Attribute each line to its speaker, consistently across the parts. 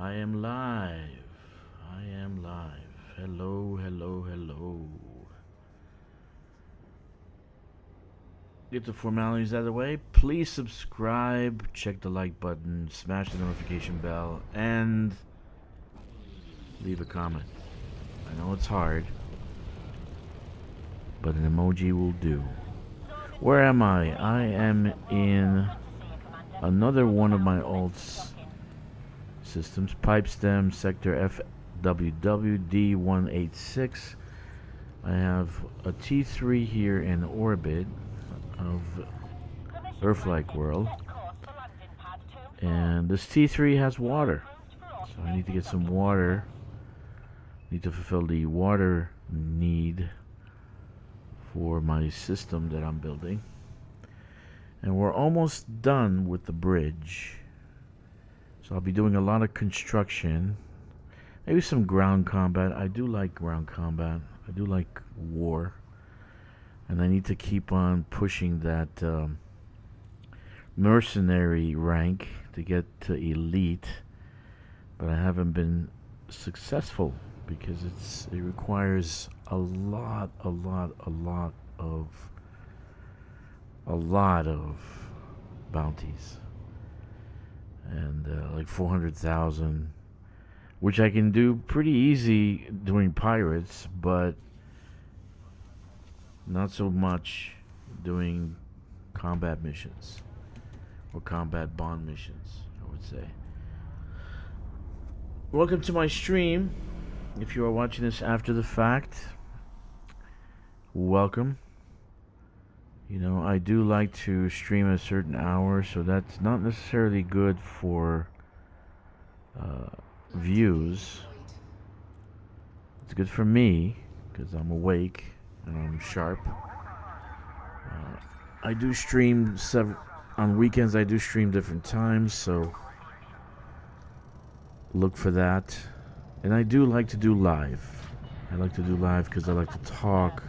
Speaker 1: I am live. I am live. Hello, hello, hello. Get the formalities out of the way. Please subscribe, check the like button, smash the notification bell, and leave a comment. I know it's hard, but an emoji will do. Where am I? I am in another one of my alt systems, Pipestem Sector FWWD186. I have a T3 here in orbit of Earth-like world, and this T3 has water, so I need to get some water. Need to fulfill the water need for my system that I'm building, and we're almost done with the bridge. So I'll be doing a lot of construction, maybe some ground combat. I do like ground combat. I do like war, and I need to keep on pushing that mercenary rank to get to elite, but I haven't been successful because it requires a lot of bounties, and like 400,000, which I can do pretty easy doing pirates, but not so much doing combat missions or combat bond missions, I would say. Welcome to my stream. If you are watching this after the fact, welcome. You know, I do like to stream at a certain hour, so that's not necessarily good for views. It's good for me because I'm awake and I'm sharp. I do stream on weekends. I do stream different times, so look for that. And I do like to do live. I like to do live because I like to talk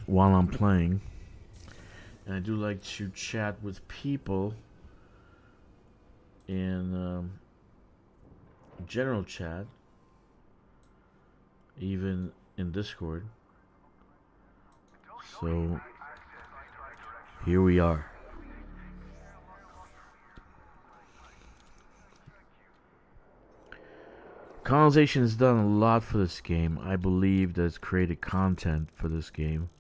Speaker 1: while I'm playing, and I do like to chat with people in general chat, even in Discord. So here we are. Colonization has done a lot for this game. I believe that it's created content for this game.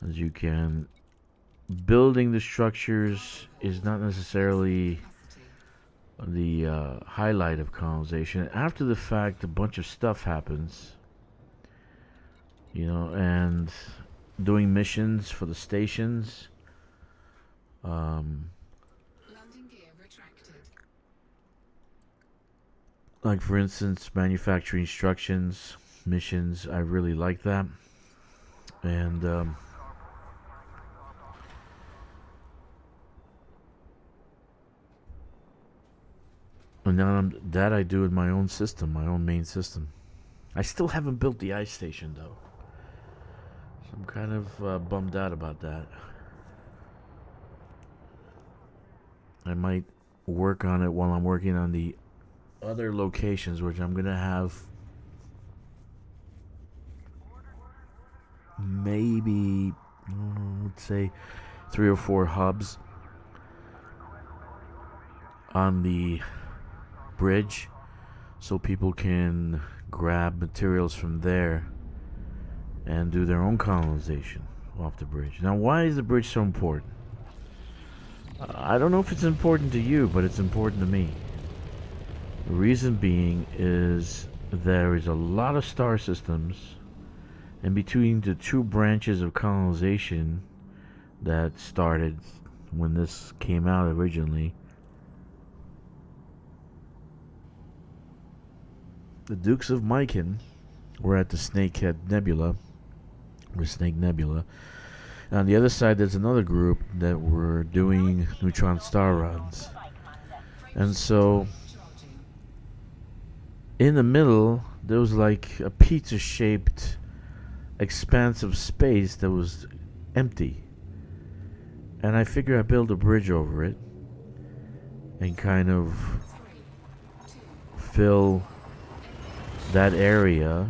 Speaker 1: As you can, building the structures is not necessarily the highlight of colonization. After the fact, a bunch of stuff happens, you know, and doing missions for the stations. Like, for instance, manufacturing instructions, missions. I really like that. And now that I do in my own system, my own main system. I still haven't built the ice station, though. So I'm kind of bummed out about that. I might work on it while I'm working on the other locations, which I'm going to have maybe, let's say, 3 or 4 hubs on the bridge, so people can grab materials from there and do their own colonization off the bridge. Now, why is the bridge so important? I don't know if it's important to you, but it's important to me. The reason being is there is a lot of star systems, and between the two branches of colonization that started when this came out originally, the Dukes of Myken were at the Snakehead Nebula, or Snake Nebula. And on the other side, there's another group that were doing neutron star runs. And so, in the middle, there was like a pizza-shaped expanse of space that was empty. And I figured I'd build a bridge over it. and kind of fill that area,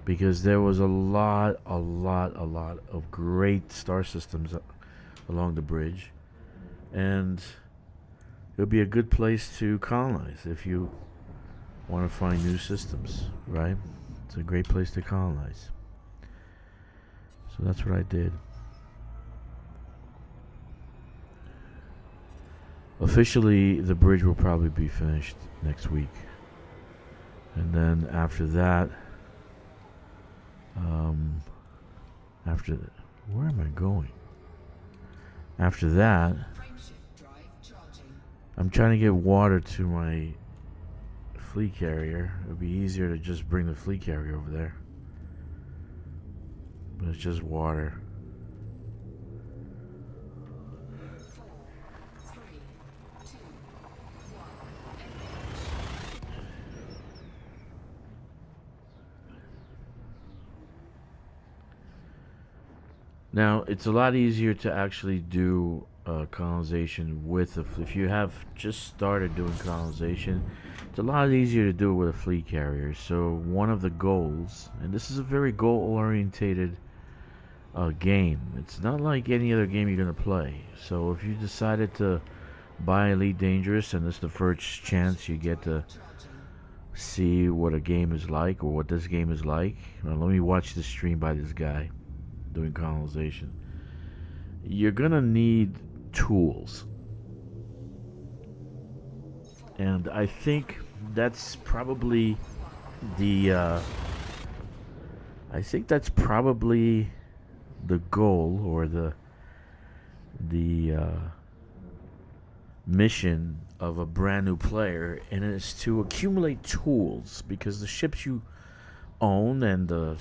Speaker 1: because there was a lot of great star systems along the bridge, and it would be a good place to colonize if you want to find new systems, right? It's a great place to colonize. So that's what I did. Officially, the bridge will probably be finished next week. And then after that, where am I going? After that, I'm trying to get water to my fleet carrier. It would be easier to just bring the fleet carrier over there. But it's just water. Now, it's a lot easier to actually do colonization with if you have just started doing colonization, it's a lot easier to do it with a fleet carrier. So one of the goals, and this is a very goal-orientated game. It's not like any other game you're going to play. So if you decided to buy Elite Dangerous, and this is the first chance you get to see what a game is like, or what this game is like. Now, let me watch this stream by this guy doing colonization. You're gonna need tools, and I think that's probably the goal, or the mission of a brand new player, and it's to accumulate tools, because the ships you own and the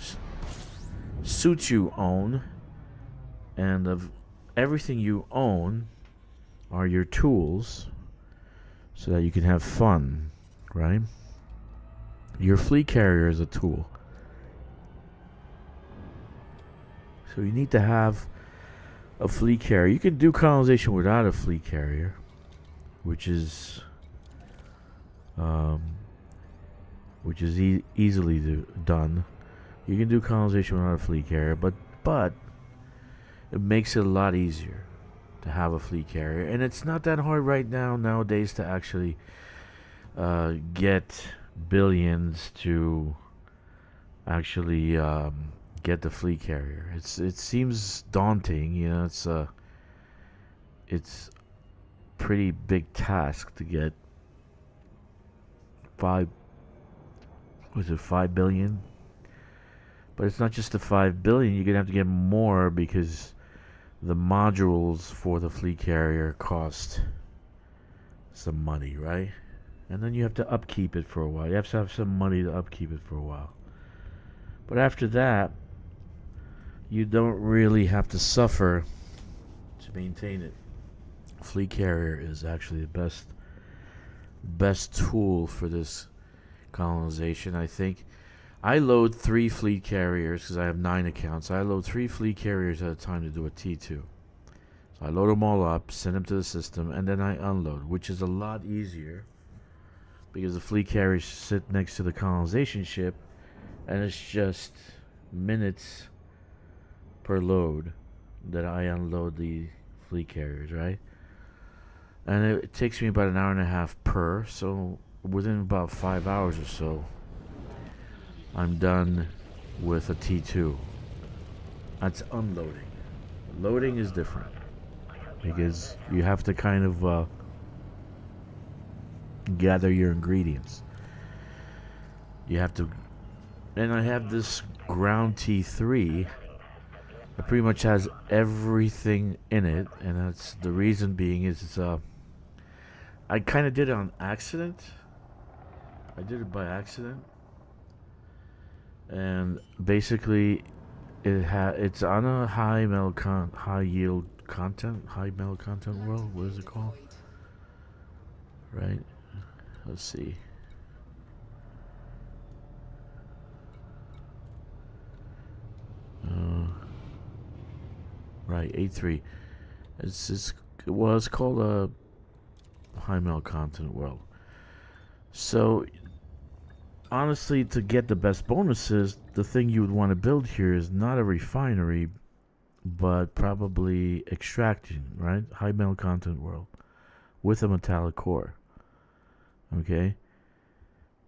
Speaker 1: suits you own and of everything you own are your tools, so that you can have fun, right? Your fleet carrier is a tool, so you need to have a fleet carrier. You can do colonization without a fleet carrier, which is easily done. You can do colonization without a fleet carrier, but it makes it a lot easier to have a fleet carrier, and it's not that hard nowadays to actually get billions to actually get the fleet carrier. It seems daunting, you know. It's pretty big task to get 5 billion. But it's not just the 5 billion. You're gonna have to get more, because the modules for the fleet carrier cost some money, right? And then you have to upkeep it for a while. You have to have some money to upkeep it for a while. But after that, you don't really have to suffer to maintain it. Fleet carrier is actually the best tool for this colonization, I think. I load 3 fleet carriers, because I have 9 accounts. I load 3 fleet carriers at a time to do a T2. So I load them all up, send them to the system, and then I unload, which is a lot easier, because the fleet carriers sit next to the colonization ship, and it's just minutes per load that I unload the fleet carriers, right? And it takes me about an hour and a half per, so within about 5 hours or so, I'm done with a T2. That's unloading. Loading is different, because you have to kind of gather your ingredients. You have to, and I have this ground T3 that pretty much has everything in it, and that's the reason being is I kind of did it on accident. I did it by accident. And basically, it's on a high yield content world. What is it called? Right? Let's see. Right, 8.3. It's called a high metal content world. So honestly, to get the best bonuses, the thing you would want to build here is not a refinery, but probably extraction, right? High metal content world with a metallic core. Okay?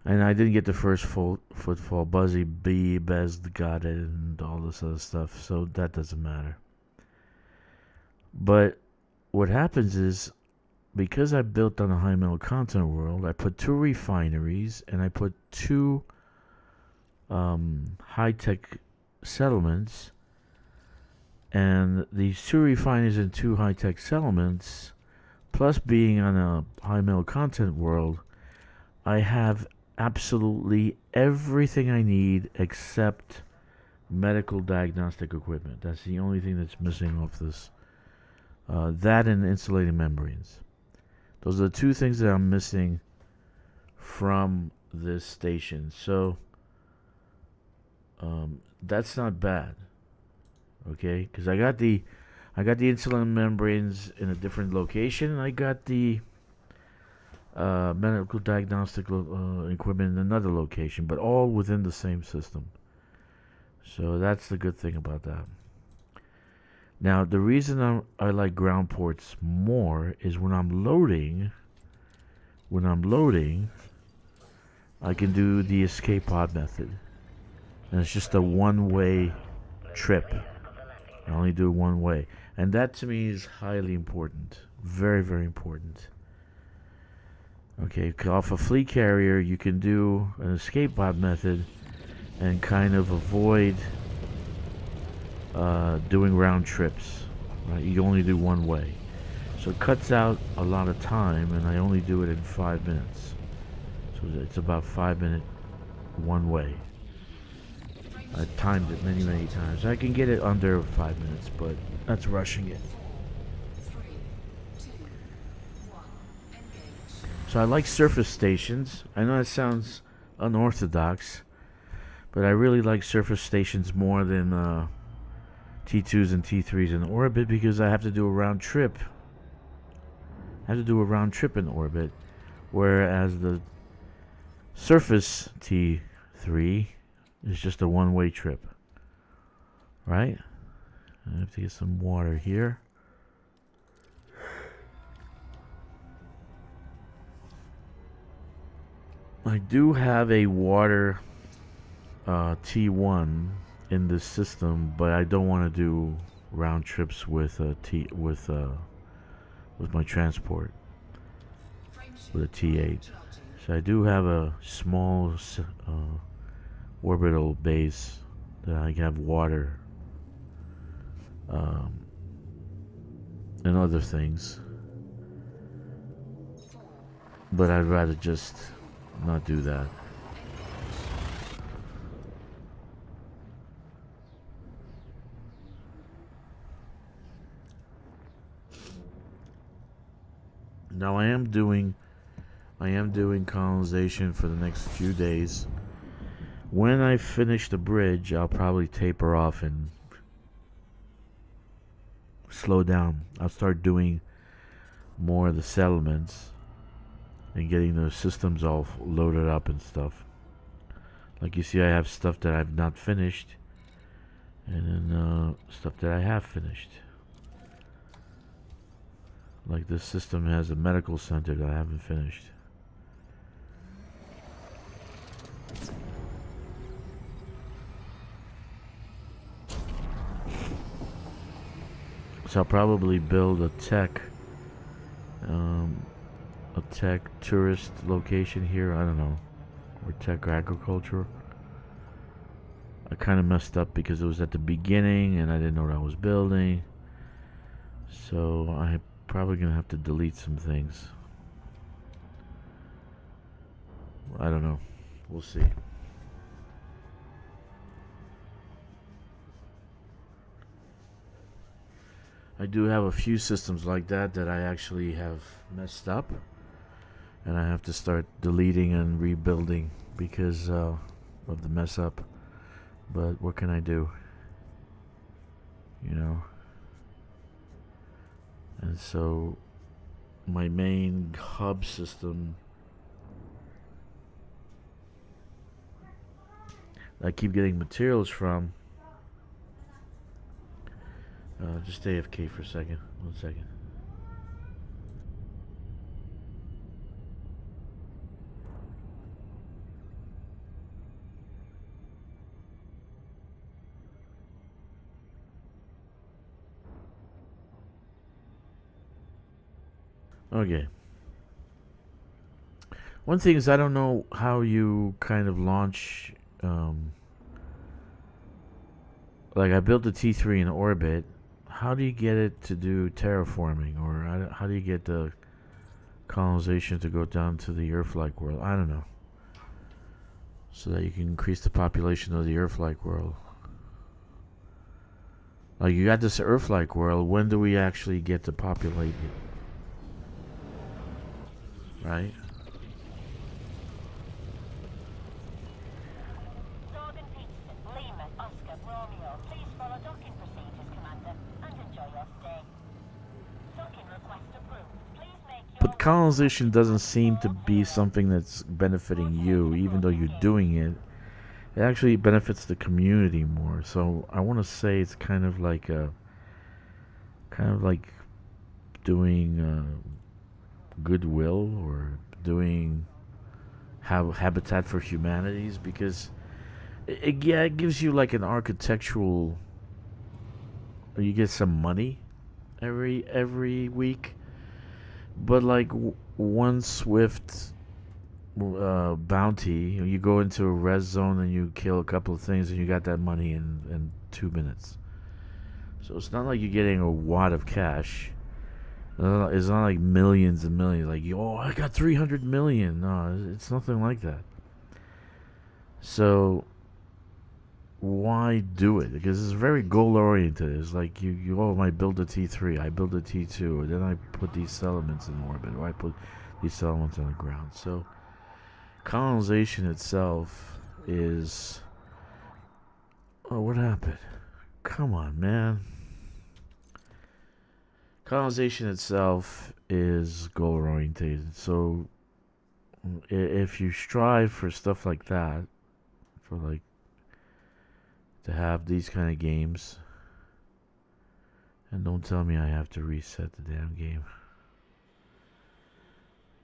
Speaker 1: And I didn't get the first footfall. Buzzy B, Bez got it, and all this other stuff, so that doesn't matter. But what happens is, because I built on a high metal content world, I put 2 refineries and I put 2 high-tech settlements. And these 2 refineries and 2 high-tech settlements, plus being on a high metal content world, I have absolutely everything I need except medical diagnostic equipment. That's the only thing that's missing off this. That and insulating membranes. Those are the 2 things that I'm missing from this station. So that's not bad. Okay, because I got the insulating membranes in a different location, and I got the medical diagnostic equipment in another location, but all within the same system. So that's the good thing about that. Now, the reason I like ground ports more is when I'm loading, I can do the escape pod method. And it's just a one-way trip. I only do it one way. And that to me is highly important. Very, very important. Okay, off a fleet carrier, you can do an escape pod method and kind of avoid doing round trips. Right? You only do one way. So it cuts out a lot of time, and I only do it in 5 minutes. So it's about 5-minute one way. I timed it many, many times. I can get it under 5 minutes, but that's rushing it. So I like surface stations. I know that sounds unorthodox, but I really like surface stations more than T2s and T3s in orbit, because I have to do a round trip. I have to do a round trip in orbit, whereas the surface T3 is just a one-way trip. Right? I have to get some water here. I do have a water T1 in this system, but I don't want to do round trips with my transport with a T8. So I do have a small orbital base that I can have water and other things, but I'd rather just not do that. Now I am doing colonization for the next few days. When I finish the bridge, I'll probably taper off and slow down. I'll start doing more of the settlements and getting the systems all loaded up and stuff. Like you see, I have stuff that I've not finished, and then stuff that I have finished. Like this system has a medical center that I haven't finished. So I'll probably build a tech tourist location here. I don't know, or tech or agriculture. I kind of messed up because it was at the beginning and I didn't know what I was building. So I'm probably gonna have to delete some things. I don't know. We'll see. I do have a few systems like that I actually have messed up, and I have to start deleting and rebuilding because of the mess up. But what can I do? You know? And so my main hub system I keep getting materials from. Just AFK for a second. 1 second. Okay. One thing is I don't know how you kind of launch. Like I built the T3 in orbit. How do you get it to do terraforming, or how do you get the colonization to go down to the Earth-like world? I don't know. So that you can increase the population of the Earth-like world. Like you got this Earth-like world. When do we actually get to populate it? Right? But colonization doesn't seem to be something that's benefiting you, even though you're doing it. It actually benefits the community more. So I want to say it's kind of like doing goodwill, or doing Habitat for Humanities, because it gives you like an architectural. You get some money every week, but like one swift bounty, you go into a res zone and you kill a couple of things and you got that money in 2 minutes. So it's not like you're getting a wad of cash. It's not like millions and millions. Like, oh, I got 300 million. No, it's nothing like that. So why do it? Because it's very goal oriented. It's like I build a T3, I build a T2, and then I put these settlements in orbit, or I put these settlements on the ground. So colonization itself is. Oh, what happened? Come on, man. Colonization itself is goal oriented. So if you strive for stuff like that, for like to have these kind of games, and don't tell me I have to reset the damn game.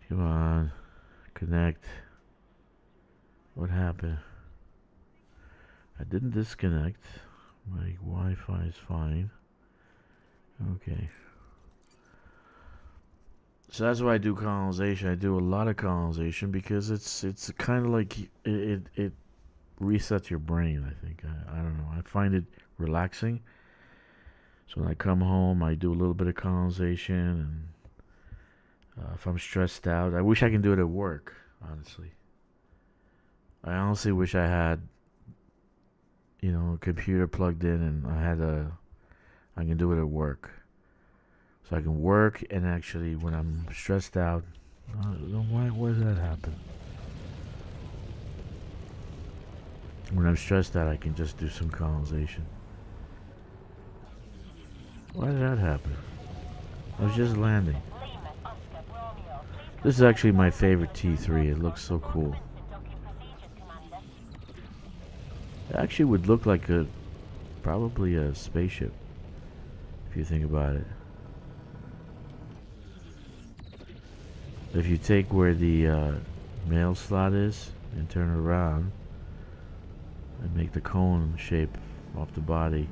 Speaker 1: Come on, connect. What happened? I didn't disconnect. My Wi-Fi is fine. Okay. So that's why I do colonization. I do a lot of colonization because it's kind of like it resets your brain. I think I don't know. I find it relaxing. So when I come home, I do a little bit of colonization, and if I'm stressed out, I wish I can do it at work. Honestly, I honestly wish I had a computer plugged in, and I can do it at work. So I can work, and actually, when I'm stressed out, why does that happen? When I'm stressed out, I can just do some colonization. Why did that happen? I was just landing. This is actually my favorite T3. It looks so cool. It actually would look like probably a spaceship, if you think about it. If you take where the mail slot is and turn it around and make the cone shape off the body,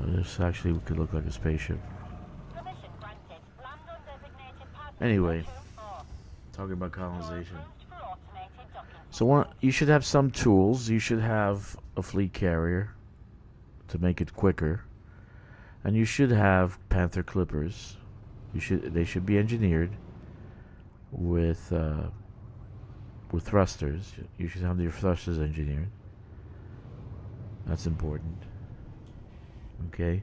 Speaker 1: this actually could look like a spaceship. Anyway, talking about colonization. So you should have some tools. You should have a fleet carrier to make it quicker, and you should have Panther clippers. They should be engineered with thrusters. You should have your thrusters engineered. That's important. Okay.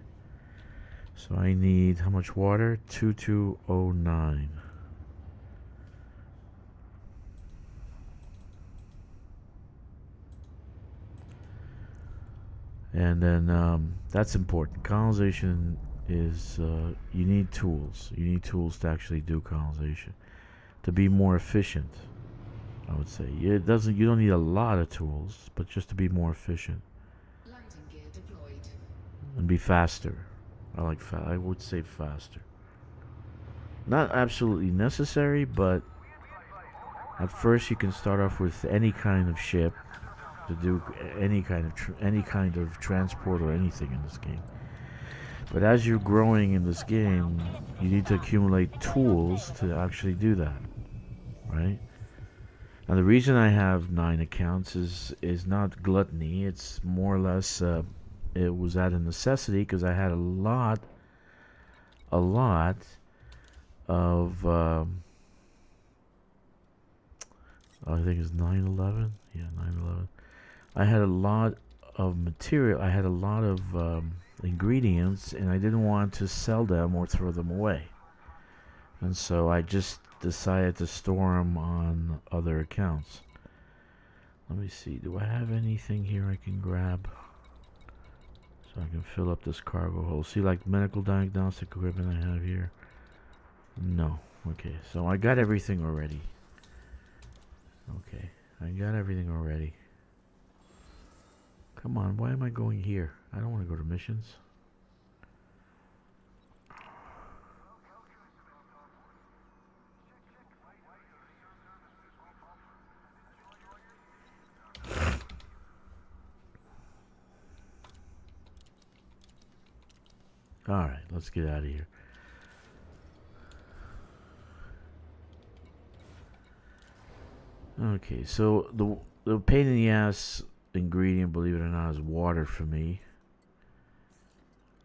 Speaker 1: So I need how much water? 2209. And then that's important. Colonization is you need tools. You need tools to actually do colonization, to be more efficient. I would say it doesn't. You don't need a lot of tools, but just to be more efficient
Speaker 2: Landing gear deployed.
Speaker 1: and be faster. I would say faster. Not absolutely necessary, but at first you can start off with any kind of ship to do any kind of transport or anything in this game. But as you're growing in this game, you need to accumulate tools to actually do that, right? Now the reason I have 9 accounts is not gluttony. It's more or less it was out of necessity because I had a lot of I think it's 9/11. Yeah, 9/11. I had a lot of material. I had a lot of ingredients, and I didn't want to sell them or throw them away. And so I just decided to store them on other accounts. Let me see. Do I have anything here I can grab? So I can fill up this cargo hold. See, like medical diagnostic equipment I have here? No. Okay, so I got everything already. Okay, I got everything already. Come on, why am I going here? I don't want to go to missions. Alright, let's get out of here. Okay, so the pain in the ass ingredient, believe it or not, is water for me.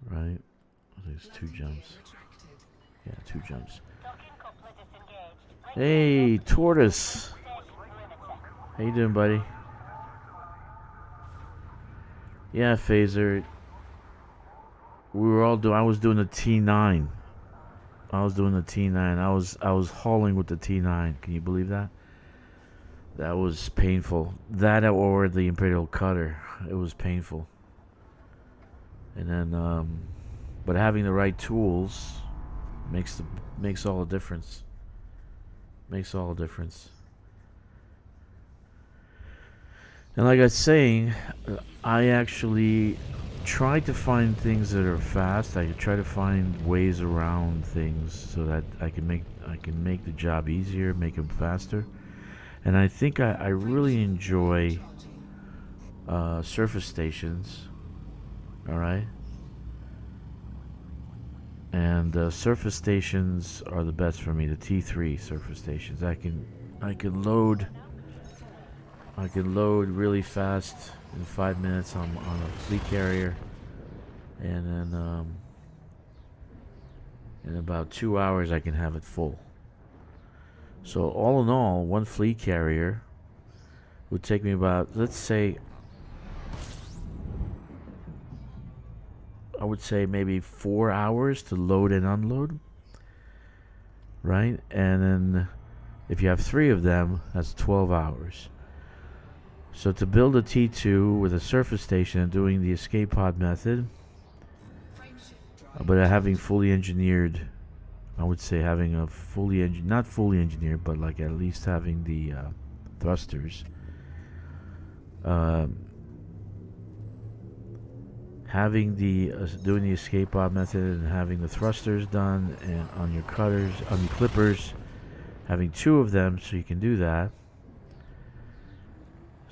Speaker 1: Right? I think it's 2 jumps. Yeah, 2 jumps. Hey, Tortoise. How you doing, buddy? Yeah, Phaser. We were all doing. I was doing the T9. I was hauling with the T9. Can you believe that? That was painful. That or the Imperial Cutter. It was painful. And then, but having the right tools makes all the difference. Makes all the difference. And like I was saying, I actually try to find things that are fast. I try to find ways around things so that I can make the job easier, make them faster. And I think I really enjoy surface stations. All right. And surface stations are the best for me. The T3 surface stations. I can load really fast in 5 minutes on a fleet carrier, and then in about 2 hours I can have it full. So all in all, one fleet carrier would take me about, let's say, I would say maybe 4 hours to load and unload, right? And then if you have 3 of them, that's 12 hours. So to build a T2 with a surface station and doing the escape pod method, but having fully engineered, I would say having a not fully engineered, but like at least having the thrusters, having the doing the escape pod method and having the thrusters done and on your cutters, on the clippers, having 2 of them so you can do that.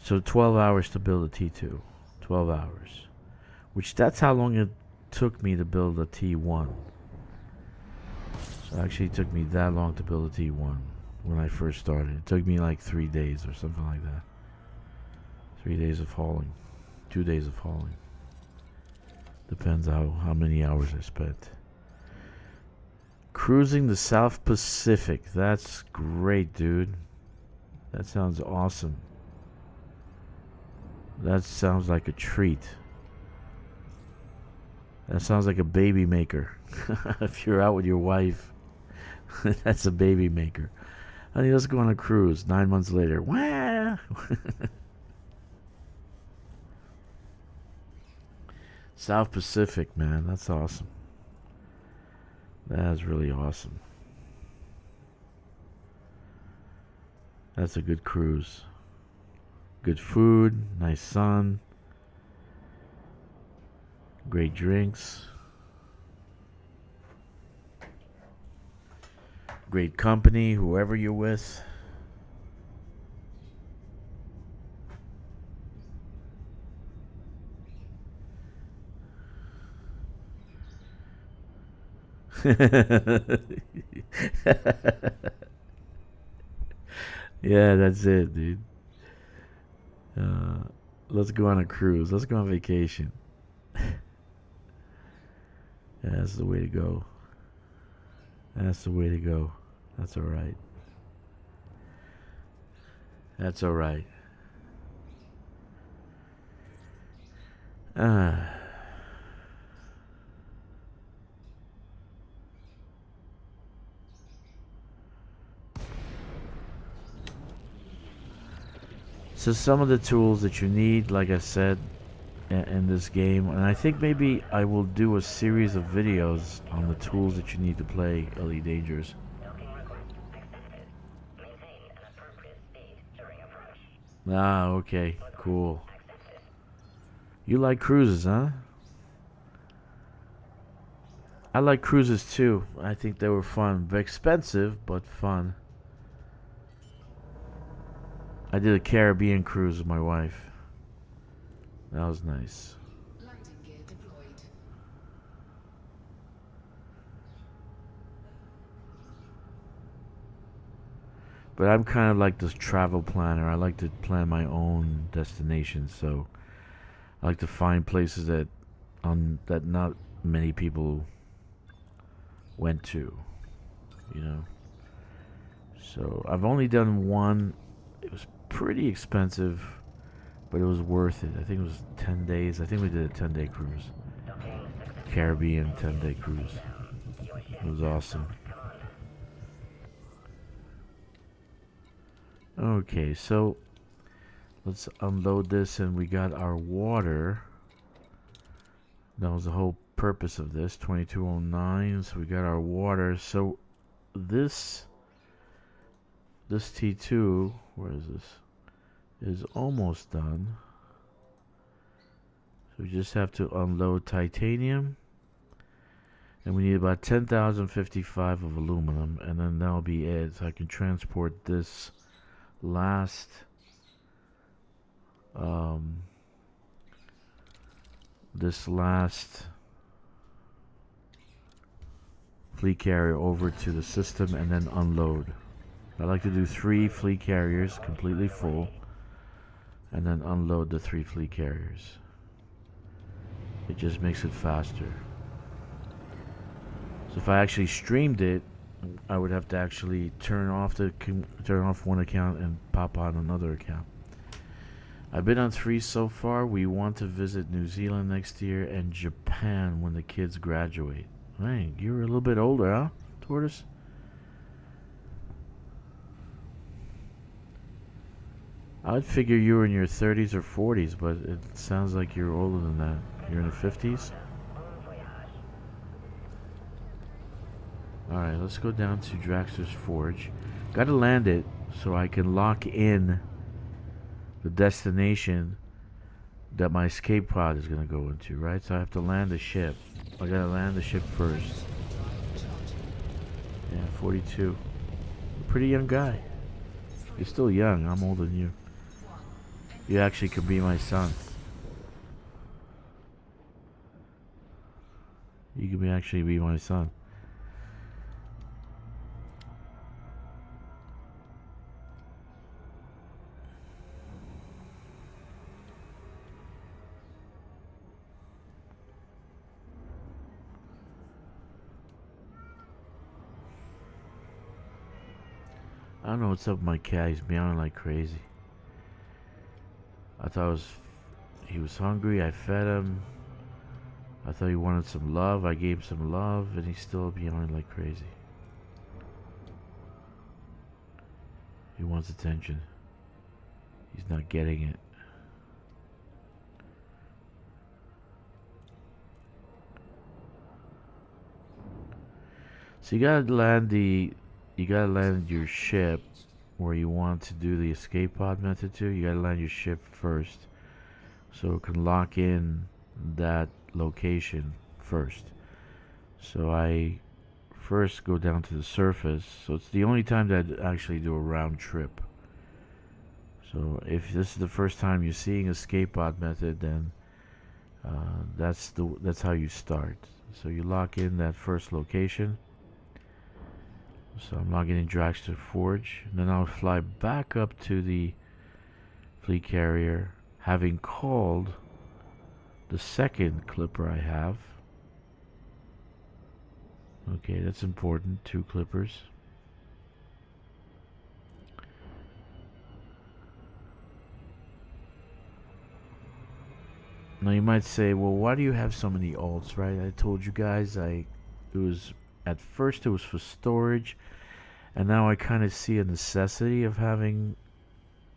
Speaker 1: So 12 hours to build a T2. 12 hours. Which that's how long it took me to build a T1. So actually it took me that long to build a T1 when I first started. It took me like 3 days or something like that. 3 days of hauling. 2 days of hauling. Depends how many hours I spent. Cruising the South Pacific. That's great, dude. That sounds awesome. That sounds like a treat. That sounds like a baby maker. If you're out with your wife, that's a baby maker. Honey, let's go on a cruise. 9 months later. Wah! South Pacific, man. That's awesome. That's really awesome. That's a good cruise. Good food, nice sun, great drinks, great company, whoever you're with. Yeah, that's it, dude. Uh, let's go on a cruise. Let's go on vacation. Yeah, that's the way to go. That's the way to go. That's all right. That's all right. Ah. So some of the tools that you need, like I said, in this game, and I think maybe I will do a series of videos on the tools that you need to play Elite Dangerous. Ah, okay, cool. You like cruises, huh? I like cruises too. I think they were fun. Very expensive, but fun. I did a Caribbean cruise with my wife. That was nice.
Speaker 2: Landing gear deployed.
Speaker 1: But I'm kind of like this travel planner. I like to plan my own destinations, so I like to find places that not many people went to, you know. So I've only done one. It was pretty expensive, but it was worth it. I think it was 10 days. I think we did a 10-day cruise. Caribbean 10-day cruise. It was awesome. Okay, so let's unload this, and we got our water. That was the whole purpose of this. 2209. So we got our water. So this T2, where is this? Is almost done. So we just have to unload titanium. And we need about 10,055 of aluminum, and then that'll be it. So I can transport this last fleet carrier over to the system and then unload. I like to do 3 fleet carriers completely full and then unload the 3 fleet carriers. It just makes it faster. So if I actually streamed it, I would have to actually turn off one account and pop on another account. I've been on 3 so far. We want to visit New Zealand next year and Japan when the kids graduate. Dang, you're a little bit older, huh, Tortoise? I would figure you were in your 30s or 40s, but it sounds like you're older than that. You're in the 50s? Alright, let's go down to Draxter's Forge. Gotta land it so I can lock in the destination that my escape pod is gonna go into, right? So I have to land the ship. I gotta land the ship first. Yeah, 42. A pretty young guy. You're still young. I'm older than you. You actually could be my son. You could actually be my son. I don't know what's up with my cat. He's meowing like crazy. I thought he was hungry. I fed him. I thought he wanted some love. I gave him some love, and he's still meowing like crazy. He wants attention. He's not getting it. So you gotta land your ship where you want to do the escape pod method to. You gotta land your ship first, so it can lock in that location first. So I first go down to the surface. So it's the only time that I actually do a round trip. So if this is the first time you're seeing escape pod method, then that's how you start. So you lock in that first location. So I'm logging in Dragster Forge, and then I'll fly back up to the fleet carrier, having called the second clipper I have. Okay, that's important. 2 clippers. Now you might say, well, why do you have so many alts, right? I told you guys it was at first it was for storage, and now I kind of see a necessity of having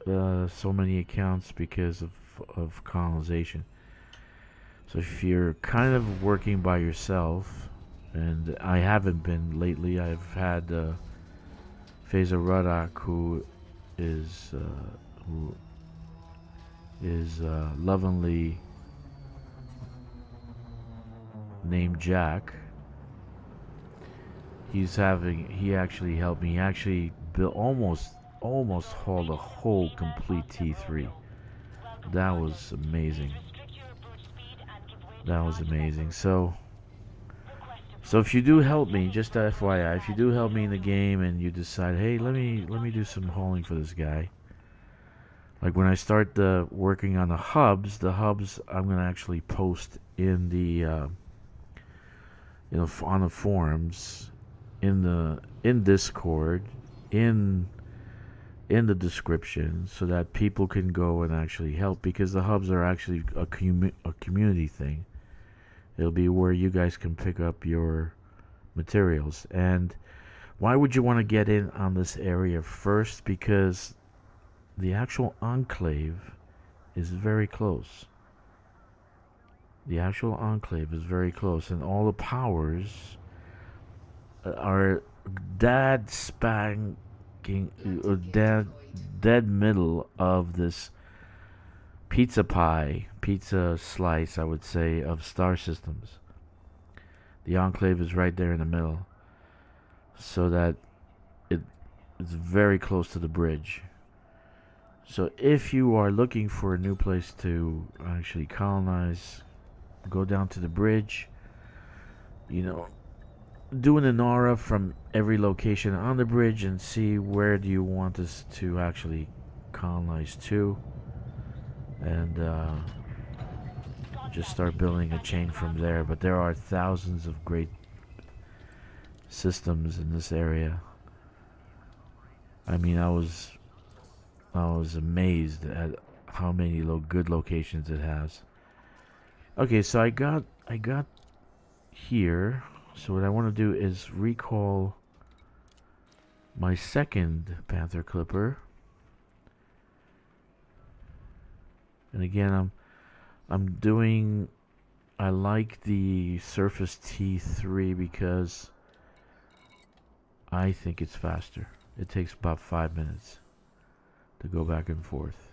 Speaker 1: so many accounts because of colonization. So if you're kind of working by yourself, and I haven't been lately, I've had Phaser Rudak, who is lovingly named Jack. He actually helped me. He actually built almost hauled a whole complete T3. That was amazing. That was amazing. So if you do help me, just FYI, if you do help me in the game and you decide, hey, let me do some hauling for this guy. Like when I start working on the hubs I'm gonna actually post in the on the forums, in Discord, in the description, so that people can go and actually help, because the hubs are actually a community thing. It'll be where you guys can pick up your materials. And why would you want to get in on this area first? Because the actual enclave is very close. The actual enclave is very close, and all the powers are dead middle of this pizza slice, I would say, of star systems. The enclave is right there in the middle, so that it's very close to the bridge. So if you are looking for a new place to actually colonize, go down to the bridge, do an aura from every location on the bridge and see where do you want us to actually colonize to, and just start building a chain from there. But there are thousands of great systems in this area. I mean, I was amazed at how many good locations it has. Okay, so I got here. So what I want to do is recall my second Panther Clipper. And again, I like the Surface T3 because I think it's faster. It takes about 5 minutes to go back and forth.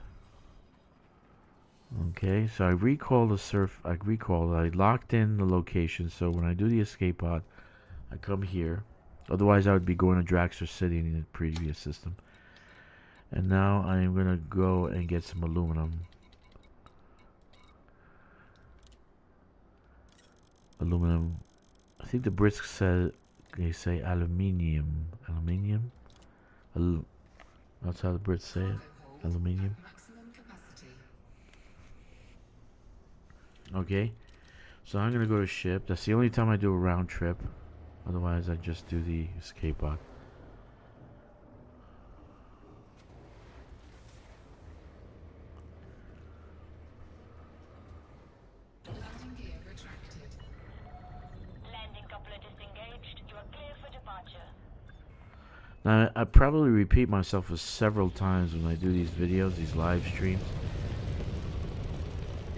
Speaker 1: Okay, so I locked in the location, so when I do the escape pod, I come here. Otherwise, I would be going to Dragster City in the previous system. And now I am going to go and get some aluminum. I think the Brits they say aluminium. Aluminium? That's how the Brits say it. Aluminium. Okay, so I'm gonna go to ship. That's the only time I do a round trip. Otherwise, I just do the escape pod.
Speaker 2: Landing gear retracted.
Speaker 3: Landing coupler disengaged. You are clear for departure.
Speaker 1: Now, I probably repeat myself several times when I do these videos, these live streams.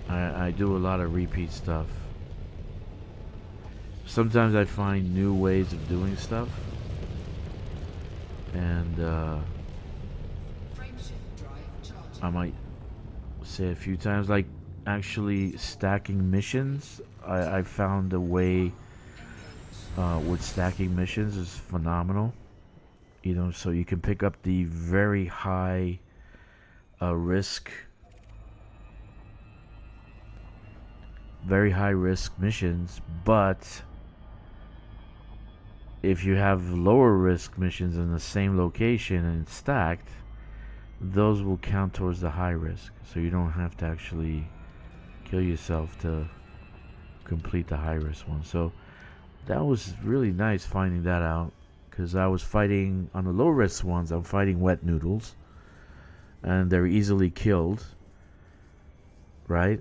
Speaker 1: I do a lot of repeat stuff. sometimes I find new ways of doing stuff, and
Speaker 2: Frameshift drive charging.
Speaker 1: I might say a few times, like actually stacking missions. I found a way
Speaker 2: Engage.
Speaker 1: with stacking missions is phenomenal. You know, so you can pick up the very high risk, very high risk missions, but if you have lower risk missions in the same location and it's stacked, those will count towards the high risk. So you don't have to actually kill yourself to complete the high risk one. So that was really nice finding that out, because I was fighting on the low risk ones. I'm fighting wet noodles, and they're easily killed, right?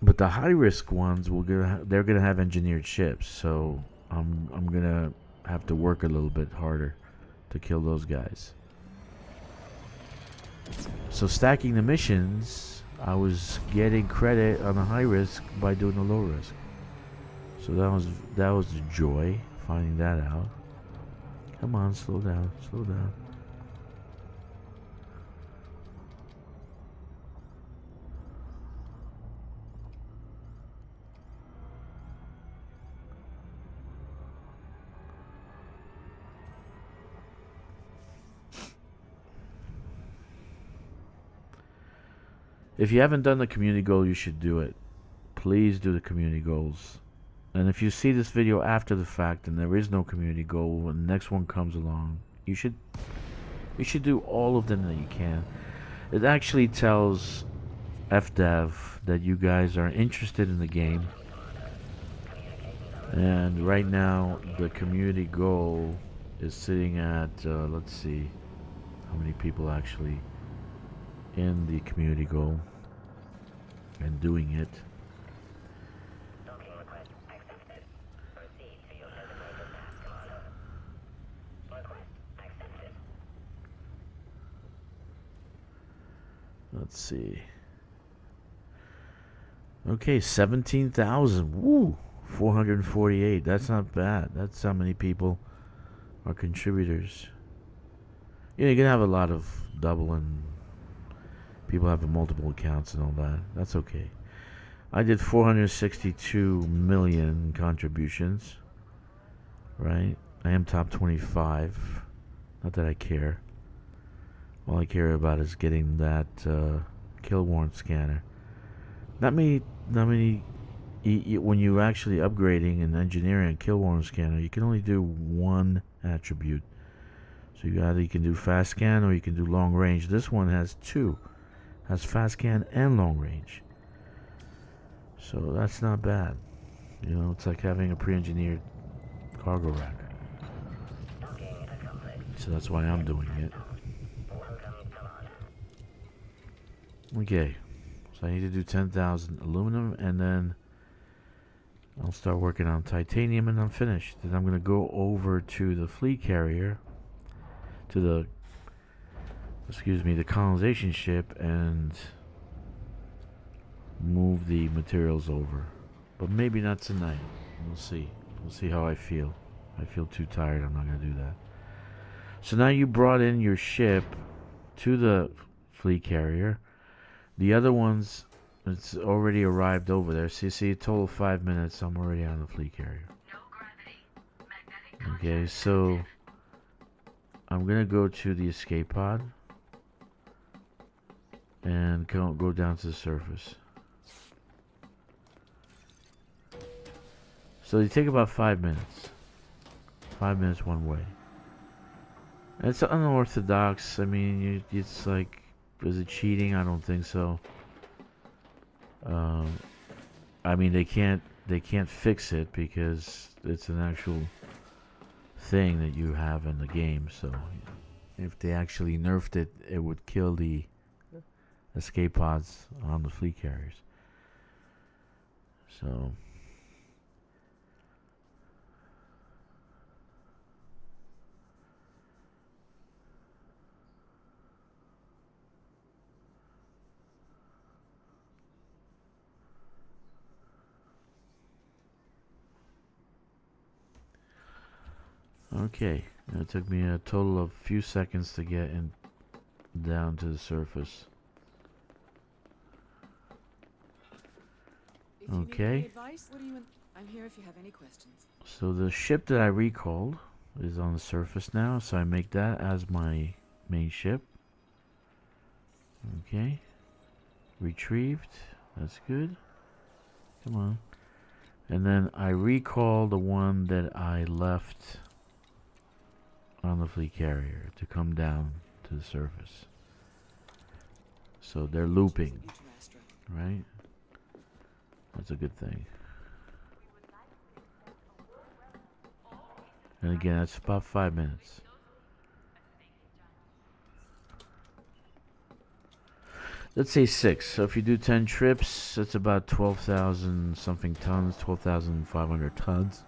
Speaker 1: But the high risk ones they're gonna have engineered ships, so I'm gonna have to work a little bit harder to kill those guys. So stacking the missions, I was getting credit on the high risk by doing the low risk. So that was a joy finding that out. Come on, slow down, slow down. If you haven't done the community goal, you should do it. Please do the community goals. And if you see this video after the fact and there is no community goal, when the next one comes along, you should do all of them that you can. It actually tells FDev that you guys are interested in the game. And right now, the community goal is sitting at, let's see, how many people actually in the community goal and doing it.
Speaker 3: Docking request accepted. Proceed to your designated task, Commander. Request accepted.
Speaker 1: Let's see. Okay, 17,000. Woo! 448. That's not bad. That's how many people are contributors. Yeah, you're gonna have a lot of double and people having multiple accounts and all that. That's okay. I did 462 million contributions. Right? I am top 25. Not that I care. All I care about is getting that kill warrant scanner. Not many. When you're actually upgrading and engineering a kill warrant scanner, you can only do one attribute. So you can do fast scan or you can do long range. This one has two. Has fast scan and long range. So that's not bad. You know, it's like having a pre-engineered cargo rack. So that's why I'm doing it. Okay. So I need to do 10,000 aluminum and then I'll start working on titanium and I'm finished. Then I'm going to go over to the fleet carrier, to the colonization ship, and move the materials over. But maybe not tonight. We'll see. We'll see how I feel. If I feel too tired, I'm not going to do that. So now you brought in your ship to the fleet carrier. The other ones, it's already arrived over there. So you see, a total of 5 minutes. I'm already on the fleet carrier. Okay, so I'm going to go to the escape pod and go down to the surface. So you take about 5 minutes. 5 minutes one way. It's unorthodox. I mean, it's like, is it cheating? I don't think so. I mean, they can't fix it because it's an actual thing that you have in the game. So if they actually nerfed it, it would kill the escape pods on the fleet carriers. So Okay, it took me a total of few seconds to get in down to the surface.
Speaker 4: If you need
Speaker 1: Okay.
Speaker 4: any advice, what do you? I'm here if you have any questions.
Speaker 1: So the ship that I recalled is on the surface now, so I make that as my main ship. Okay. Retrieved. That's good. Come on. And then I recall the one that I left on the fleet carrier to come down to the surface. So they're looping, right? That's a good thing. And again, that's about 5 minutes. Let's say 6. So if you do 10 trips, that's about 12,000 something tons, 12,500 tons.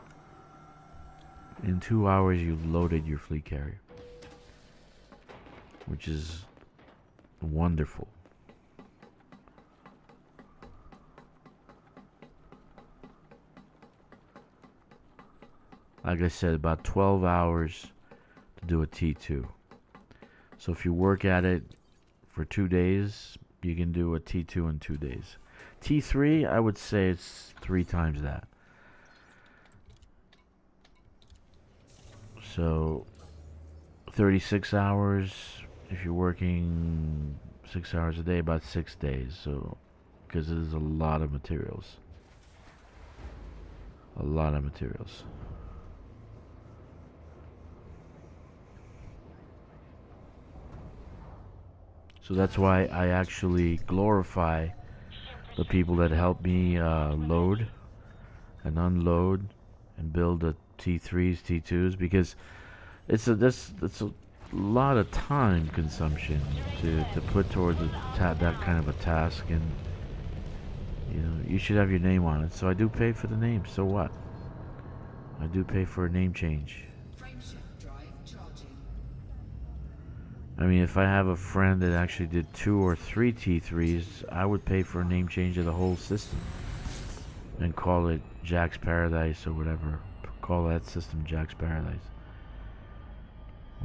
Speaker 1: In 2 hours, you've loaded your fleet carrier, which is wonderful. Like I said, about 12 hours to do a T2. So if you work at it for 2 days, you can do a T2 in 2 days. T3, I would say it's 3 times that. So 36 hours, if you're working 6 hours a day, about 6 days. So, because there's a lot of materials. A lot of materials. So that's why I actually glorify the people that help me load and unload and build the T3s, T2s, because it's a lot of time consumption to put towards that kind of a task, and you know you should have your name on it. So I do pay for the name. So what? I do pay for a name change.
Speaker 2: Frameshift drive charging.
Speaker 1: I mean, if I have a friend that actually did 2 or 3 T3s, I would pay for a name change of the whole system and call it Jack's Paradise or whatever. Call that system Jack's Paradise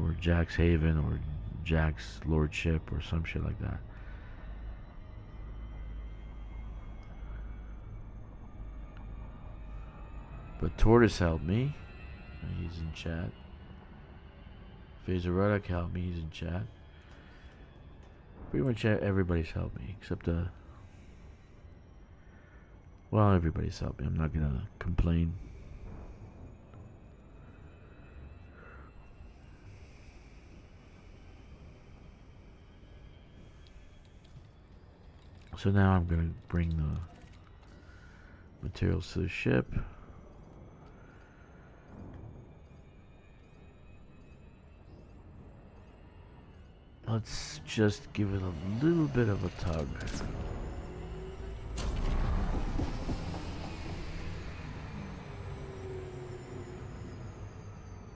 Speaker 1: or Jack's Haven or Jack's Lordship or some shit like that. But Tortoise helped me. He's in chat. Phaser Ruddock helped me. He's in chat. Pretty much everybody's helped me except well, everybody's helped me. I'm not gonna complain. So now I'm gonna bring the materials to the ship. Let's just give it a little bit of a tug.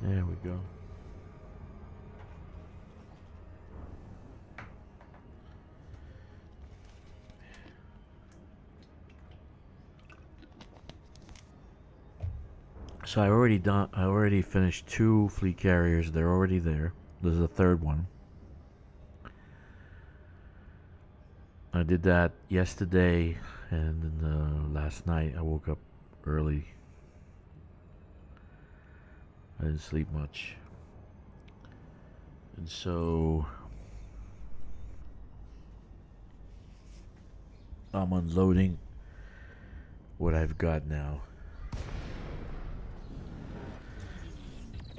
Speaker 1: There we go. So I already finished 2 fleet carriers. They're already there. There's a third one. I did that yesterday, and then last night I woke up early. I didn't sleep much. And so I'm unloading what I've got now.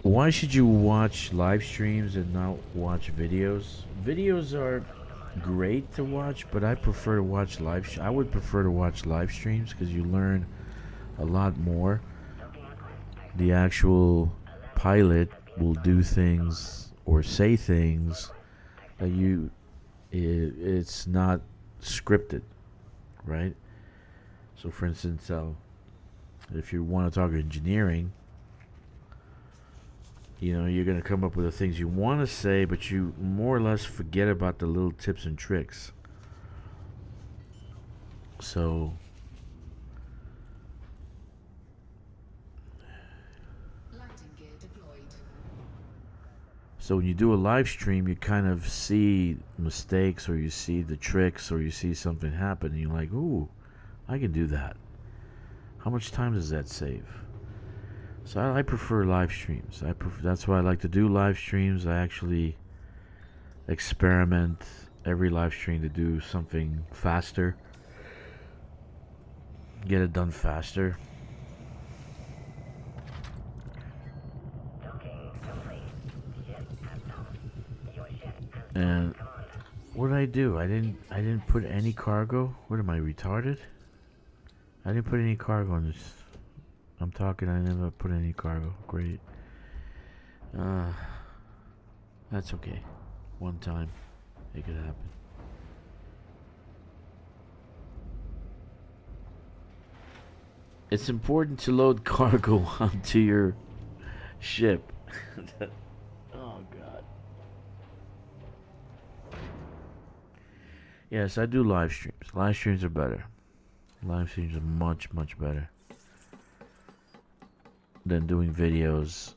Speaker 1: Why should you watch live streams and not watch videos? Videos are great to watch, but I prefer to watch I would prefer to watch live streams because you learn a lot more. The actual pilot will do things or say things that it's not scripted, right? So for instance, if you want to talk engineering, you know, you're going to come up with the things you want to say, but you more or less forget about the little tips and tricks. So
Speaker 2: Landing gear deployed.
Speaker 1: So when you do a live stream, you kind of see mistakes, or you see the tricks, or you see something happen, and you're like, ooh, I can do that. How much time does that save? So I prefer live streams. That's why I like to do live streams. I actually experiment every live stream to do something faster, get it done faster. And what did I do? I didn't put any cargo. What am I, retarded? I didn't put any cargo on this. I'm talking, I never put any cargo. Great. That's okay. One time, it could happen. It's important to load cargo onto your ship. Oh, God. Yes, I do live streams. Live streams are better. Live streams are much, much better than doing videos.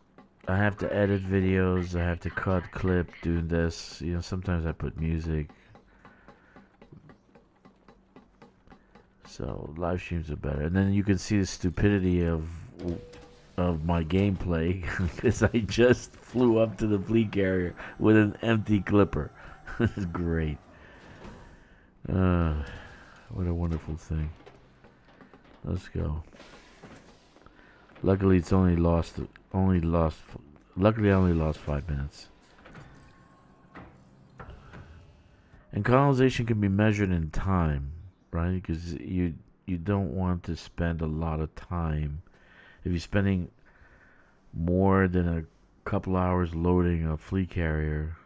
Speaker 1: I have to edit videos. I have to cut, clip, do this. You know, sometimes I put music. So live streams are better, and then you can see the stupidity of my gameplay because I just flew up to the fleet carrier with an empty clipper. It's great. What a wonderful thing. Let's go. Luckily, it's only lost. Luckily, I only lost 5 minutes. And colonization can be measured in time, right? Because you don't want to spend a lot of time. If you're spending more than a couple hours loading a fleet carrier,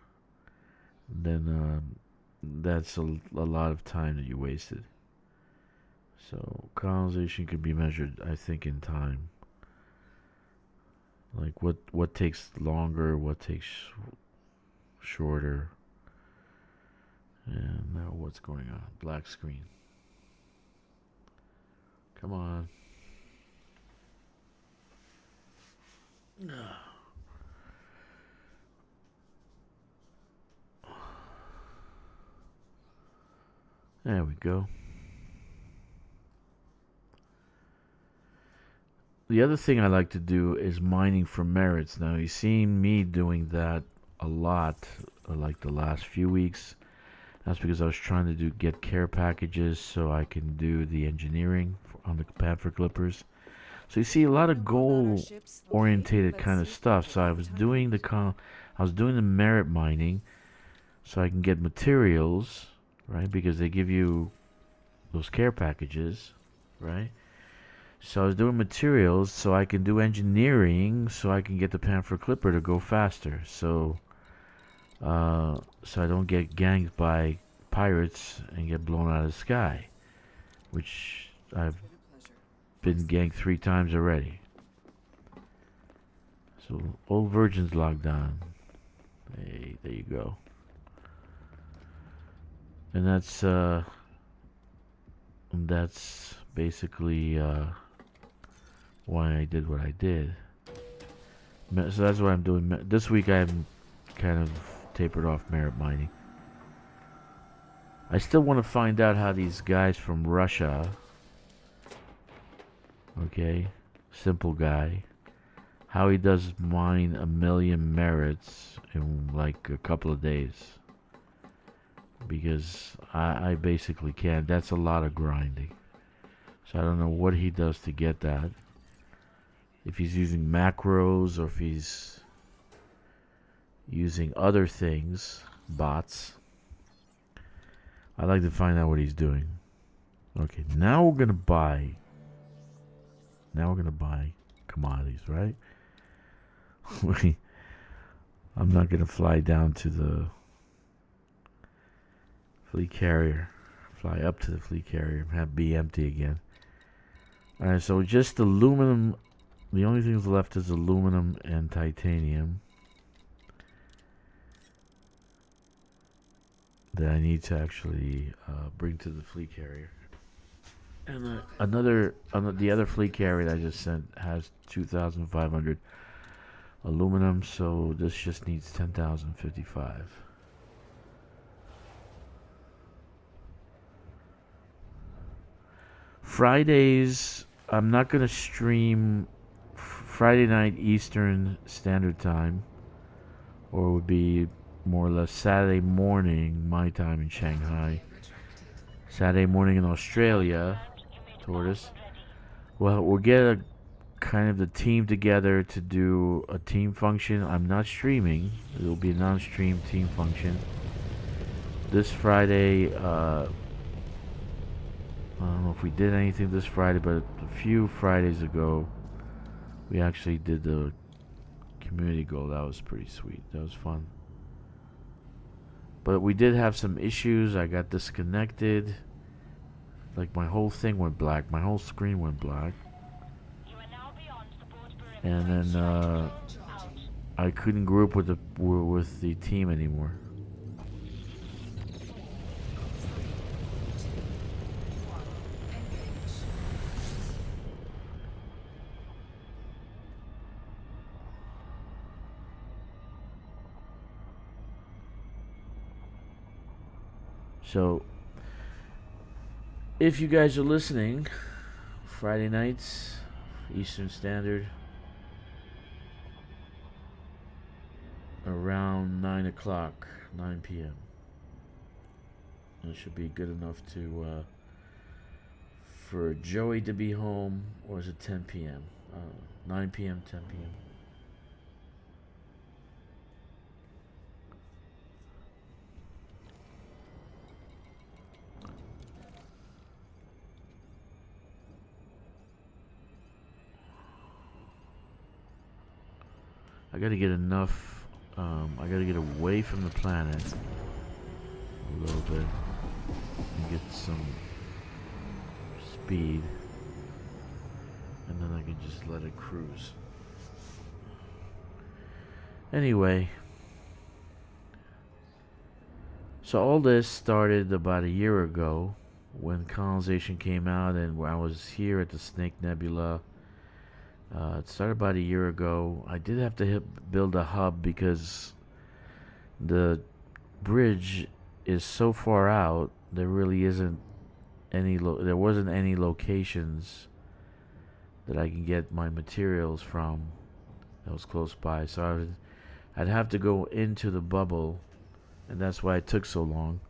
Speaker 1: then that's a lot of time that you wasted. So colonization can be measured, I think, in time. Like what takes longer, what takes shorter. And now what's going on? Black screen. Come on. There we go. The other thing I like to do is mining for merits. Now, you've seen me doing that a lot, like the last few weeks. That's because I was trying to get care packages so I can do the engineering on the Panther Clippers. So you see a lot of goal-orientated kind of stuff. So I was doing the merit mining so I can get materials, right? Because they give you those care packages, right? So I was doing materials so I can do engineering so I can get the Panther Clipper to go faster. So I don't get ganged by pirates and get blown out of the sky, which I've been ganged 3 times already. So Old Virgin's logged on. Hey, there you go. And that's basically why I did what I did. So that's what I'm doing. This week I'm kind of tapered off merit mining. I still want to find out how these guys from Russia, okay, simple guy, how he does mine 1 million merits in like a couple of days. Because I basically can't. That's a lot of grinding. So I don't know what he does to get that. If he's using macros or if he's using other things, bots. I'd like to find out what he's doing. Okay, now we're gonna buy commodities, right? I'm not gonna fly down to the fleet carrier, fly up to the fleet carrier and have be empty again. Alright, so just aluminum. The only things left is aluminum and titanium that I need to actually bring to the fleet carrier. And the other fleet carrier that I just sent has 2,500 aluminum, so this just needs 10,055. Fridays, I'm not going to stream Friday night Eastern Standard Time, or it would be more or less Saturday morning, my time in Shanghai. Saturday morning in Australia, Tortoise. Well, we'll get a kind of the team together to do a team function. I'm not streaming. It'll be a non-stream team function. This Friday, I don't know if we did anything this Friday, but a few Fridays ago, we actually did the community goal. That was pretty sweet. That was fun. But we did have some issues. I got disconnected. Like my whole thing went black. My whole screen went black. And then I couldn't group with the team anymore. So, if you guys are listening, Friday nights, Eastern Standard, around 9 o'clock, 9 p.m. It should be good enough to for Joey to be home, or is it 10 p.m.? 9 p.m., 10 p.m. I gotta get enough, I gotta get away from the planet a little bit and get some speed, and then I can just let it cruise. Anyway, so all this started about a year ago when Colonization came out, and I was here at the Snake Nebula. It started about a year ago. I did have to build a hub because the bridge is so far out. There really isn't any. There wasn't any locations that I can get my materials from that was close by. So I'd have to go into the bubble, and that's why it took so long.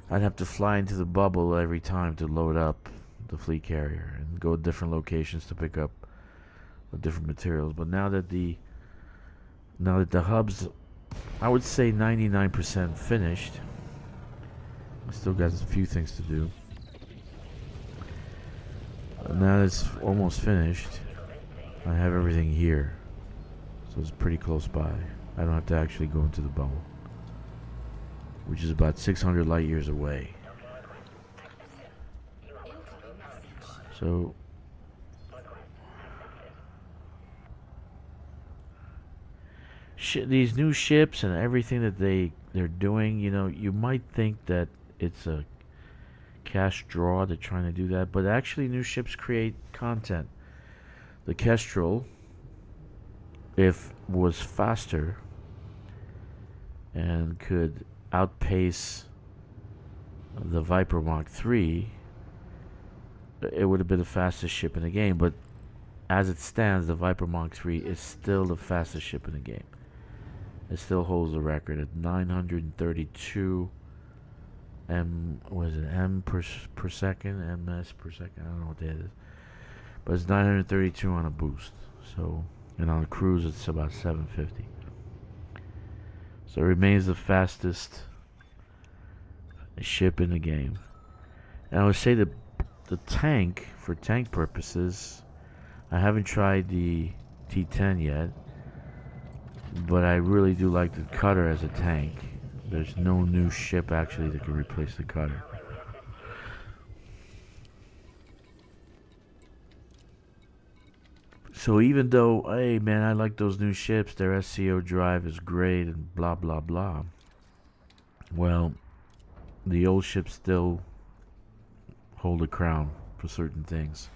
Speaker 1: I'd have to fly into the bubble every time to load up the fleet carrier and go to different locations to pick up different materials. But now that the hub's, I would say 99% finished. I still got a few things to do. Now that it's almost finished, I have everything here, so it's pretty close by. I don't have to actually go into the bubble, which is about 600 light years away. So these new ships and everything that they're doing, you know, you might think that it's a cash draw. They're trying to do that, but actually new ships create content. The Kestrel, if was faster and could outpace the Viper Mach 3, it would have been the fastest ship in the game. But as it stands, the Viper Mach 3 is still the fastest ship in the game. It still holds the record at 932 m per second, ms per second. I don't know what that is, but it's 932 on a boost. So, and on a cruise, it's about 750. So it remains the fastest ship in the game. And I would say that the tank, for tank purposes, I haven't tried the T10 yet, but I really do like the cutter as a tank. There's no new ship actually that can replace the cutter. So even though, hey man, I like those new ships, their SCO drive is great and blah blah blah, well, the old ships still hold a crown for certain things.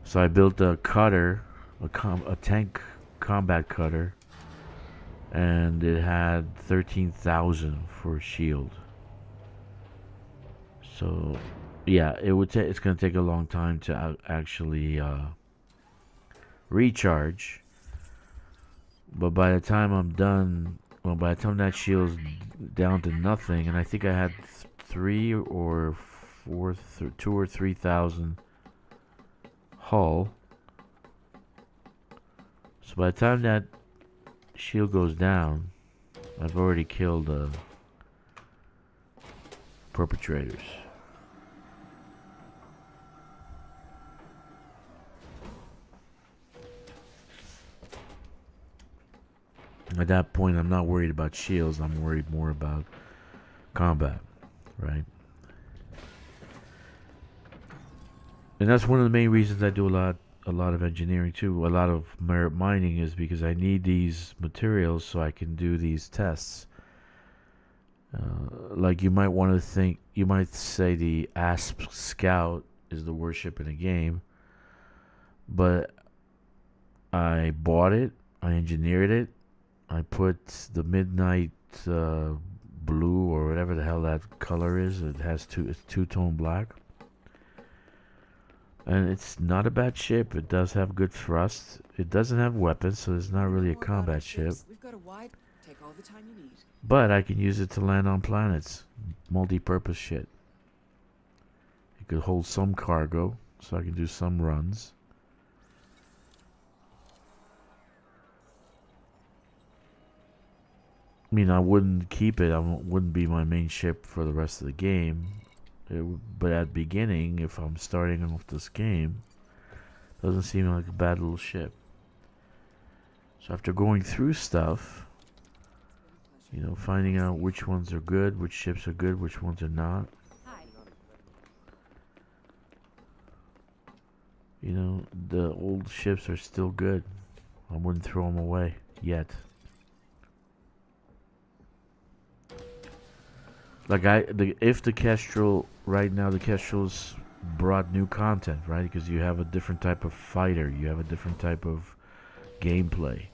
Speaker 1: So I built a cutter, a tank combat cutter, and it had 13,000 for a shield. So, yeah, it's gonna take a long time to actually recharge. But by the time I'm done, well, by the time that shield's down to nothing, and I think I had 2 or 3,000 hull. So by the time that shield goes down, I've already killed perpetrators. At that point, I'm not worried about shields. I'm worried more about combat, right? And that's one of the main reasons I do a lot of engineering too. A lot of merit mining is because I need these materials so I can do these tests. Like you might say the Asp Scout is the worst ship in the game, but I bought it, I engineered it, I put the midnight blue or whatever the hell that color is. It's two-tone black. And it's not a bad ship. It does have good thrust. It doesn't have weapons, so it's not really a combat ship.
Speaker 4: We've got a wide. Take all the time you need.
Speaker 1: But I can use it to land on planets. Multi-purpose shit. It could hold some cargo, so I can do some runs. I mean, I wouldn't keep it. Wouldn't be my main ship for the rest of the game. But at the beginning, if I'm starting off this game, doesn't seem like a bad little ship. So after going through stuff, you know, finding out which ones are good, which ships are good, which ones are not. You know, the old ships are still good. I wouldn't throw them away yet. Like if the Kestrel right now, the Kestrel's brought new content, right? Because you have a different type of fighter, you have a different type of gameplay,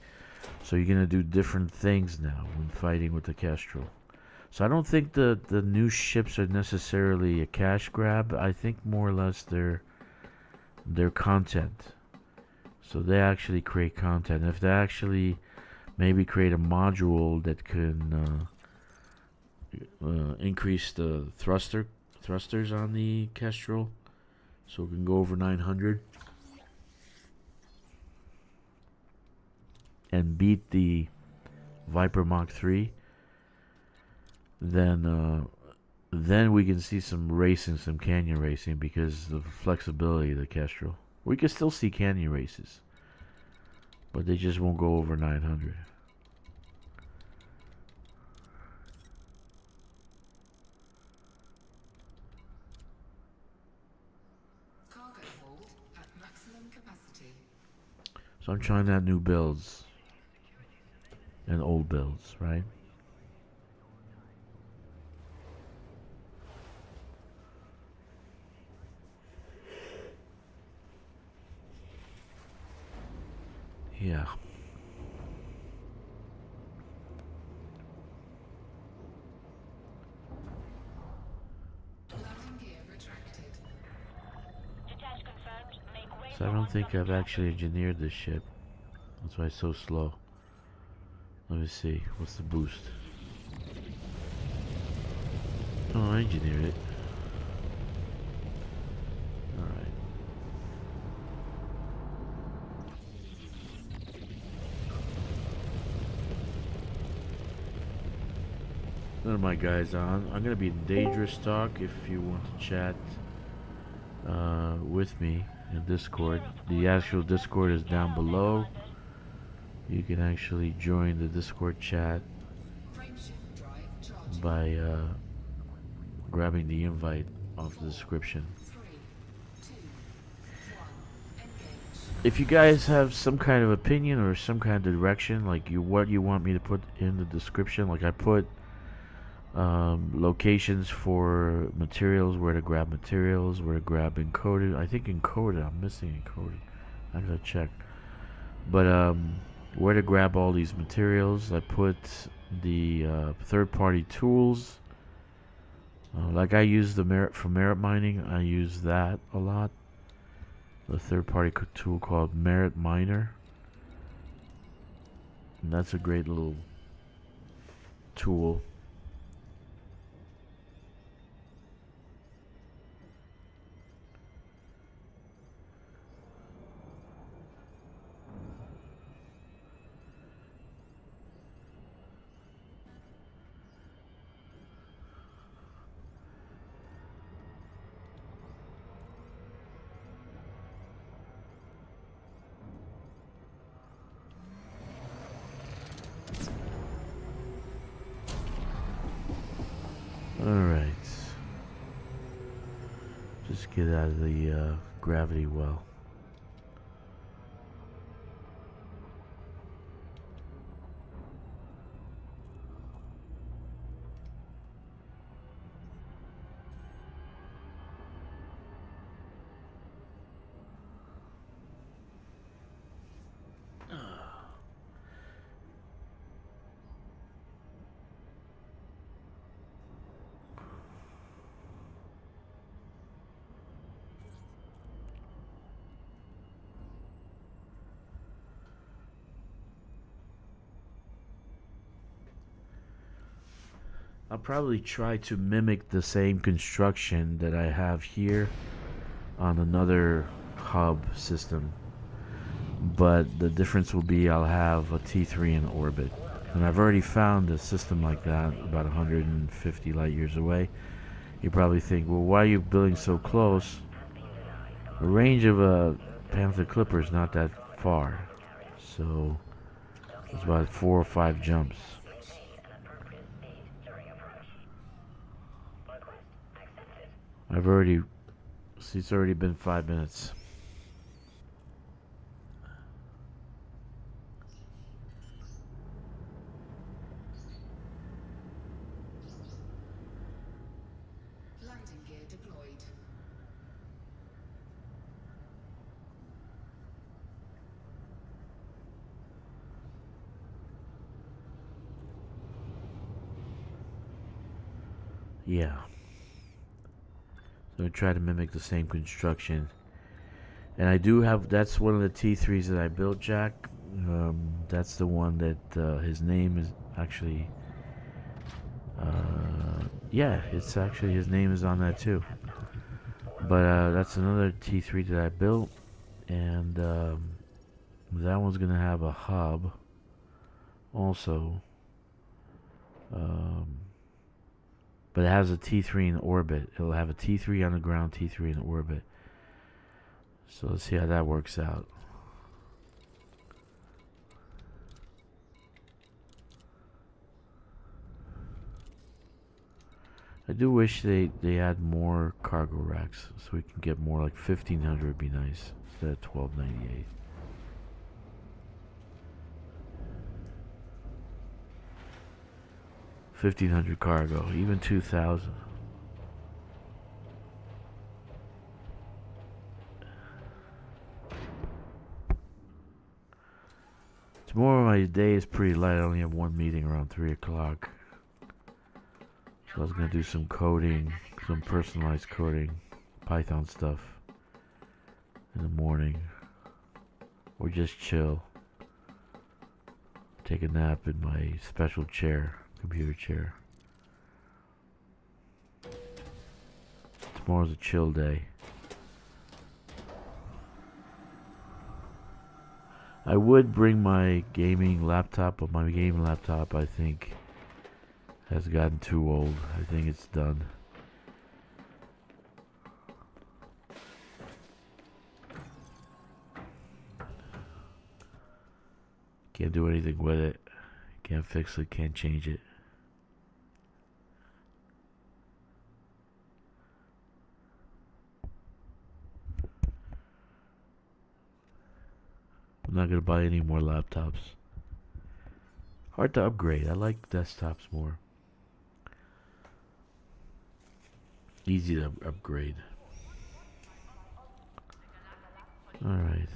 Speaker 1: so you're gonna do different things now when fighting with the Kestrel. So I don't think the new ships are necessarily a cash grab. I think more or less they're content. So they actually create content. And if they actually maybe create a module that can increase the thrusters on the Kestrel, so it can go over 900 and beat the Viper Mach 3, then we can see some racing, some canyon racing, because of the flexibility of the Kestrel. We can still see canyon races, but they just won't go over 900. So I'm trying out new builds and old builds, right? Yeah. So I don't think I've actually engineered this ship. That's why it's so slow. Let me see. What's the boost? Oh, I engineered it. Alright. None of my guys on. I'm gonna be in Dangerous Talk if you want to chat with me in Discord. The actual Discord is down below. You can actually join the Discord chat by grabbing the invite off the description. If you guys have some kind of opinion or some kind of direction, like what you want me to put in the description, like I put Locations for materials, where to grab materials, where to grab encoded. I think encoded. I'm missing encoded. I gotta check. But where to grab all these materials. I put the third-party tools. Like I use the merit for merit mining. I use that a lot. The third-party tool called Merit Miner. And that's a great little tool. Alright. Just get out of the gravity well. I'll probably try to mimic the same construction that I have here on another hub system, but the difference will be I'll have a T3 in orbit, and I've already found a system like that about 150 light years away. You probably think, well, why are you building so close? The range of a Panther Clipper is not that far, so it's about 4 or 5 jumps. I've already, see, it's already been 5 minutes.
Speaker 2: Landing gear deployed.
Speaker 1: Yeah. So I try to mimic the same construction. And I do have, that's one of the T3s that I built, Jack. That's the one that his name is actually, yeah, it's actually, his name is on that too. But that's another T3 that I built. And that one's going to have a hub also. But it has a T3 in orbit. It'll have a T3 on the ground, T3 in orbit. So let's see how that works out. I do wish they had more cargo racks so we can get more, like 1500 would be nice instead of 1298. $1,500 cargo, even 2,000. Tomorrow my day is pretty light. I only have one meeting around 3 o'clock. So I was gonna do some coding, some personalized coding, Python stuff in the morning, or just chill, take a nap in my special chair. Computer chair. Tomorrow's a chill day. I would bring my gaming laptop, but my gaming laptop I think has gotten too old. I think it's done. Can't do anything with it. Can't fix it, can't change it. I'm not gonna buy any more laptops. Hard to upgrade. I like desktops more. Easy to upgrade. Alright.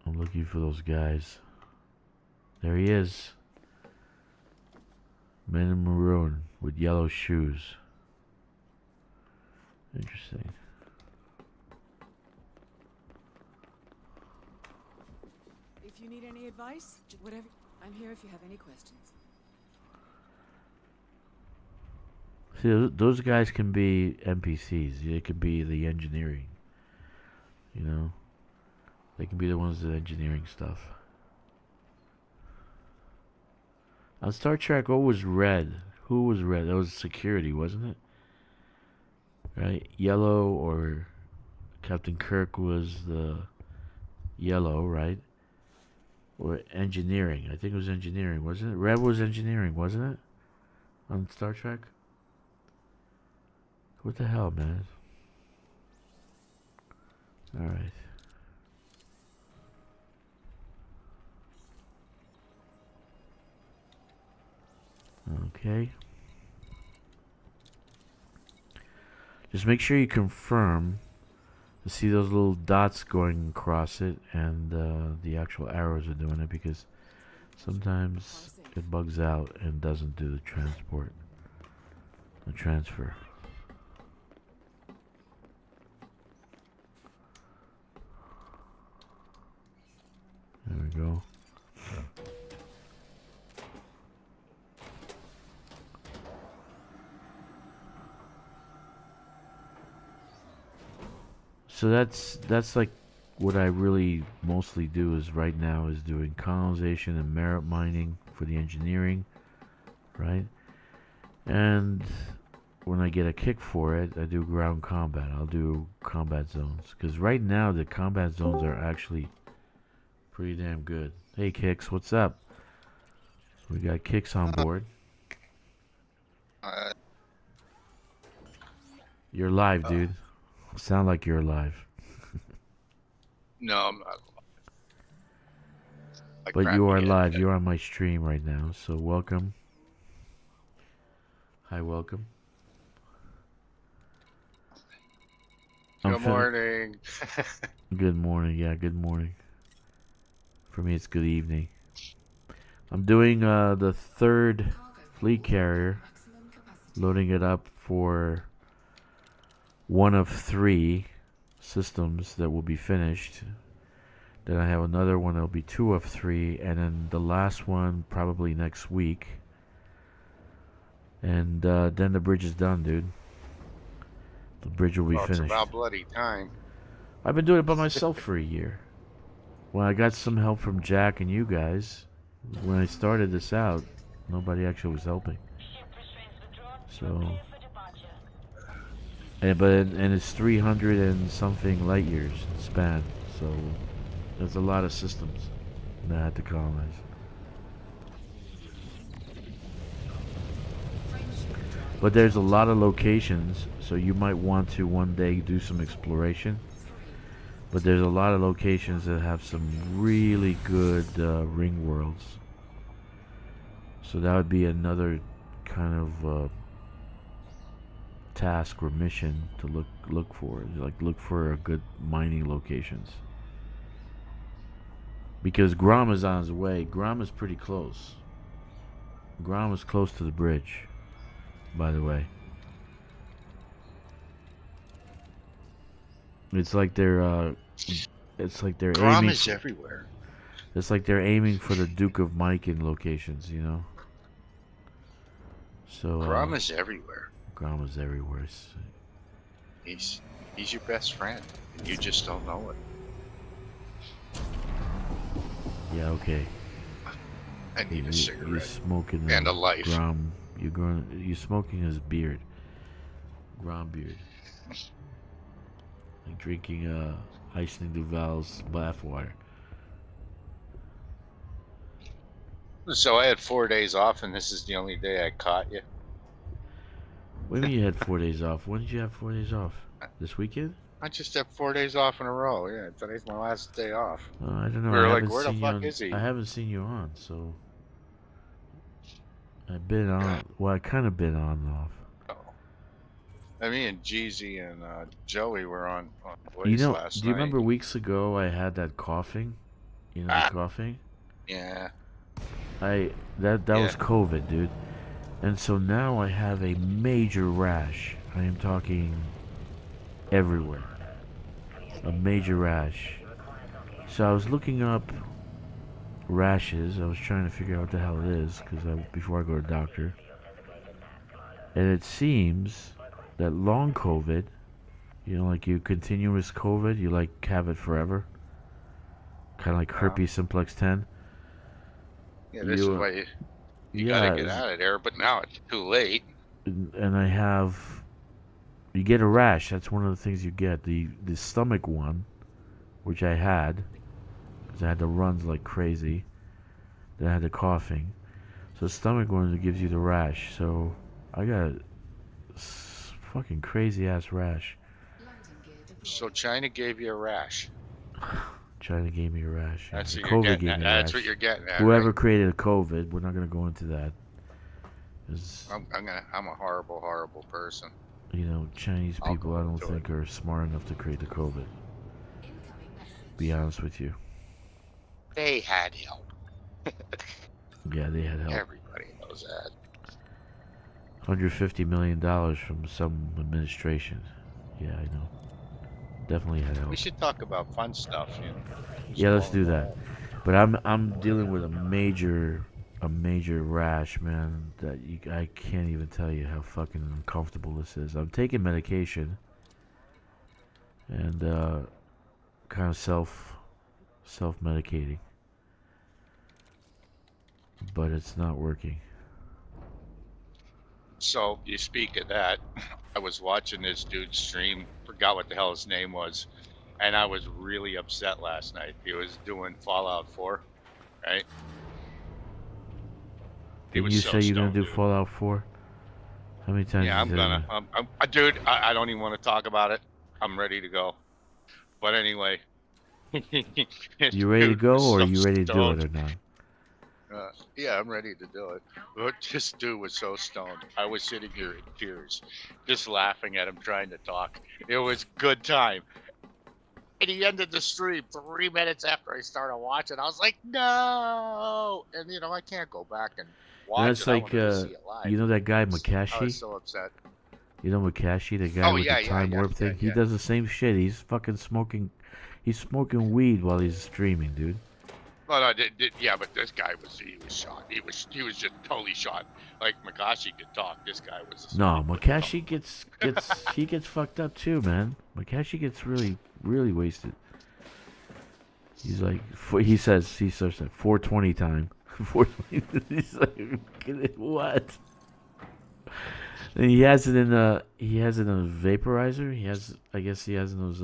Speaker 1: I'm looking for those guys. There he is. Man in maroon with yellow shoes. Interesting.
Speaker 4: If you need any advice, whatever, I'm here if you have any questions.
Speaker 1: See, those guys can be NPCs. They could be the engineering. You know? They can be the ones that engineering stuff. On Star Trek, what was red? Who was red? That was security, wasn't it? Right? Yellow, or Captain Kirk was the yellow, right? Or engineering. I think it was engineering, wasn't it? Red was engineering, wasn't it? On Star Trek? What the hell, man? Alright. Okay. Just make sure you confirm to see those little dots going across it, and the actual arrows are doing it, because sometimes it bugs out and doesn't do the transfer. There we go. So that's like what I really mostly do is right now is doing colonization and merit mining for the engineering, right? And when I get a kick for it, I do ground combat. I'll do combat zones, because right now the combat zones are actually pretty damn good. Hey Kicks, what's up? We got Kicks on board. You're live, dude. Sound like you're alive.
Speaker 5: No, I'm not.
Speaker 1: But you are live. You're on my stream right now, so welcome. Hi, welcome.
Speaker 5: Good morning.
Speaker 1: Good morning. Yeah, good morning. For me, it's good evening. I'm doing the third fleet carrier, loading it up for one of 3 systems that will be finished. Then I have another one that'll be 2 of 3, and then the last one probably next week. And then the bridge is done, dude. The bridge will be finished.
Speaker 5: It's about bloody time.
Speaker 1: I've been doing it by myself for a year. When I got some help from Jack and you guys, when I started this out, nobody actually was helping. So, and it's 300 and something light years span. So there's a lot of systems that I had to colonize. But there's a lot of locations, so you might want to one day do some exploration. But there's a lot of locations that have some really good ring worlds. So that would be another kind of task or mission to look for. Like look for good mining locations. Because Grom is on his way. Grom is pretty close. Grom is close to the bridge, by the way. It's like they're
Speaker 5: Grom
Speaker 1: aiming.
Speaker 5: is everywhere.
Speaker 1: It's like they're aiming for the Duke of Mykin locations, you know. So
Speaker 5: Grom is everywhere.
Speaker 1: Grom is everywhere.
Speaker 5: He's your best friend, and you just don't know it.
Speaker 1: Yeah, okay.
Speaker 5: I need a cigarette.
Speaker 1: You're smoking
Speaker 5: and a life.
Speaker 1: Grom. You're smoking his beard. Grom beard. Like drinking Iceland Duval's bathwater.
Speaker 5: So I had 4 days off, and this is the only day I caught you.
Speaker 1: What do you mean you had 4 days off? When did you have 4 days off? This weekend?
Speaker 5: I just have 4 days off in a row. Yeah, today's my last day off.
Speaker 1: I don't know.
Speaker 5: We were like, where the fuck is he?
Speaker 1: I haven't seen you on, so I've been on. Well, I kind of been on and off.
Speaker 5: Oh. And me and Jeezy and Joey were on
Speaker 1: You
Speaker 5: voice
Speaker 1: know,
Speaker 5: last
Speaker 1: do you
Speaker 5: night.
Speaker 1: remember weeks ago I had that coughing? You know, the
Speaker 5: Ah,
Speaker 1: coughing.
Speaker 5: yeah,
Speaker 1: That
Speaker 5: yeah.
Speaker 1: was COVID, dude. And so now I have a major rash. I am talking everywhere. A major rash. So I was looking up rashes. I was trying to figure out what the hell it is before I go to the doctor. And it seems that long COVID, like you continuous COVID, you like have it forever. Kind of like
Speaker 5: Uh,
Speaker 1: herpes simplex 10.
Speaker 5: yeah, this is
Speaker 1: You,
Speaker 5: why you got to
Speaker 1: yeah,
Speaker 5: get out of there. But now it's too late.
Speaker 1: and I have, you get a rash. That's one of the things you get. The stomach one, which I had, because I had the runs like crazy. Then I had the coughing. So the stomach one gives you the rash. So I got a fucking crazy ass rash.
Speaker 2: Landing gear
Speaker 5: So
Speaker 2: deployed.
Speaker 5: China gave you a rash.
Speaker 1: China gave me a rash. Yeah.
Speaker 5: That's
Speaker 1: The
Speaker 5: what you're
Speaker 1: COVID
Speaker 5: getting
Speaker 1: gave
Speaker 5: at.
Speaker 1: me a
Speaker 5: That's what
Speaker 1: rash.
Speaker 5: you're getting at, right?
Speaker 1: Whoever created a COVID, we're not gonna go into that.
Speaker 5: I'm a horrible, horrible person.
Speaker 1: Chinese
Speaker 5: I'll
Speaker 1: people
Speaker 5: go
Speaker 1: I don't
Speaker 5: into it.
Speaker 1: think are smart enough to create the COVID.
Speaker 2: Incoming
Speaker 1: Be
Speaker 2: message.
Speaker 1: honest with you.
Speaker 5: They had help.
Speaker 1: Yeah, they had help.
Speaker 5: Everybody knows that.
Speaker 1: $150 million from some administration. Yeah, I know. Definitely had
Speaker 5: We
Speaker 1: help.
Speaker 5: should talk about fun stuff. Who's
Speaker 1: Yeah, let's do
Speaker 5: calling
Speaker 1: that.
Speaker 5: that?
Speaker 1: But I'm dealing with a major rash, man. I can't even tell you how fucking uncomfortable this is. I'm taking medication and kind of self medicating, but it's not working.
Speaker 5: So you speak of that. I was watching this dude stream. Forgot what the hell his name was, and I was really upset last night. He was doing Fallout 4, right? He
Speaker 1: Didn't
Speaker 5: was
Speaker 1: you
Speaker 5: so
Speaker 1: say you're gonna
Speaker 5: stoned,
Speaker 1: do
Speaker 5: dude.
Speaker 1: Fallout 4? How many times
Speaker 5: Yeah,
Speaker 1: you
Speaker 5: I'm
Speaker 1: said
Speaker 5: gonna.
Speaker 1: that?
Speaker 5: Dude, I don't even want to talk about it. I'm ready to go. But anyway,
Speaker 1: You ready to
Speaker 5: dude
Speaker 1: go,
Speaker 5: was
Speaker 1: or are
Speaker 5: so
Speaker 1: you ready to do it
Speaker 5: stoned.
Speaker 1: or not?
Speaker 5: Yeah, I'm ready to do it. But this dude was so stoned. I was sitting here in tears, just laughing at him trying to talk. It was good time. And he ended the stream 3 minutes after I started watching. I was like, no! And I can't go back and watch
Speaker 1: That's
Speaker 5: it. I
Speaker 1: like
Speaker 5: wanted to see it live.
Speaker 1: that guy
Speaker 5: I was
Speaker 1: Makashi.
Speaker 5: so upset.
Speaker 1: You know Makashi, the guy
Speaker 5: Oh
Speaker 1: with the
Speaker 5: yeah, yeah,
Speaker 1: time
Speaker 5: yeah,
Speaker 1: warp
Speaker 5: yeah,
Speaker 1: thing. He
Speaker 5: yeah.
Speaker 1: does the same shit. He's fucking smoking. He's smoking weed while he's streaming, dude.
Speaker 5: But I yeah, but this guy he was shot. He was just totally shot. Like Makashi could talk. This guy was.
Speaker 1: No, Makashi gets fucked up too, man. Makashi gets really really wasted. He's like he starts at 420 time. 420. He's like what? And he has it in a vaporizer. I guess he has in those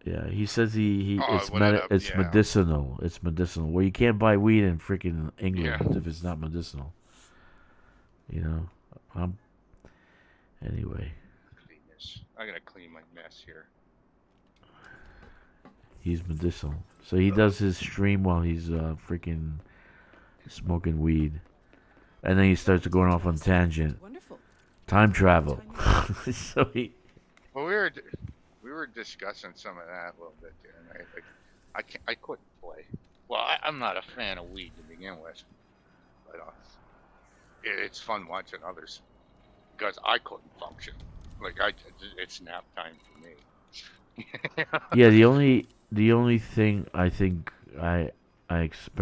Speaker 1: yeah, he says
Speaker 5: Oh, what it up?
Speaker 1: it's
Speaker 5: Yeah,
Speaker 1: medicinal. It's medicinal. Well, you can't buy weed in freaking
Speaker 5: yeah.
Speaker 1: England if it's not medicinal. You know. Anyway,
Speaker 5: Clean this. I gotta clean my mess here.
Speaker 1: he's medicinal. So he does his stream while he's freaking smoking weed, and then he starts going off on tangent.
Speaker 4: Wonderful.
Speaker 1: Time travel. So he.
Speaker 5: Well, we were discussing some of that a little bit there, and I couldn't play. Well, I'm not a fan of weed to begin with, but it's fun watching others because I couldn't function. Like it's nap time for me.
Speaker 1: Yeah, the only thing I think I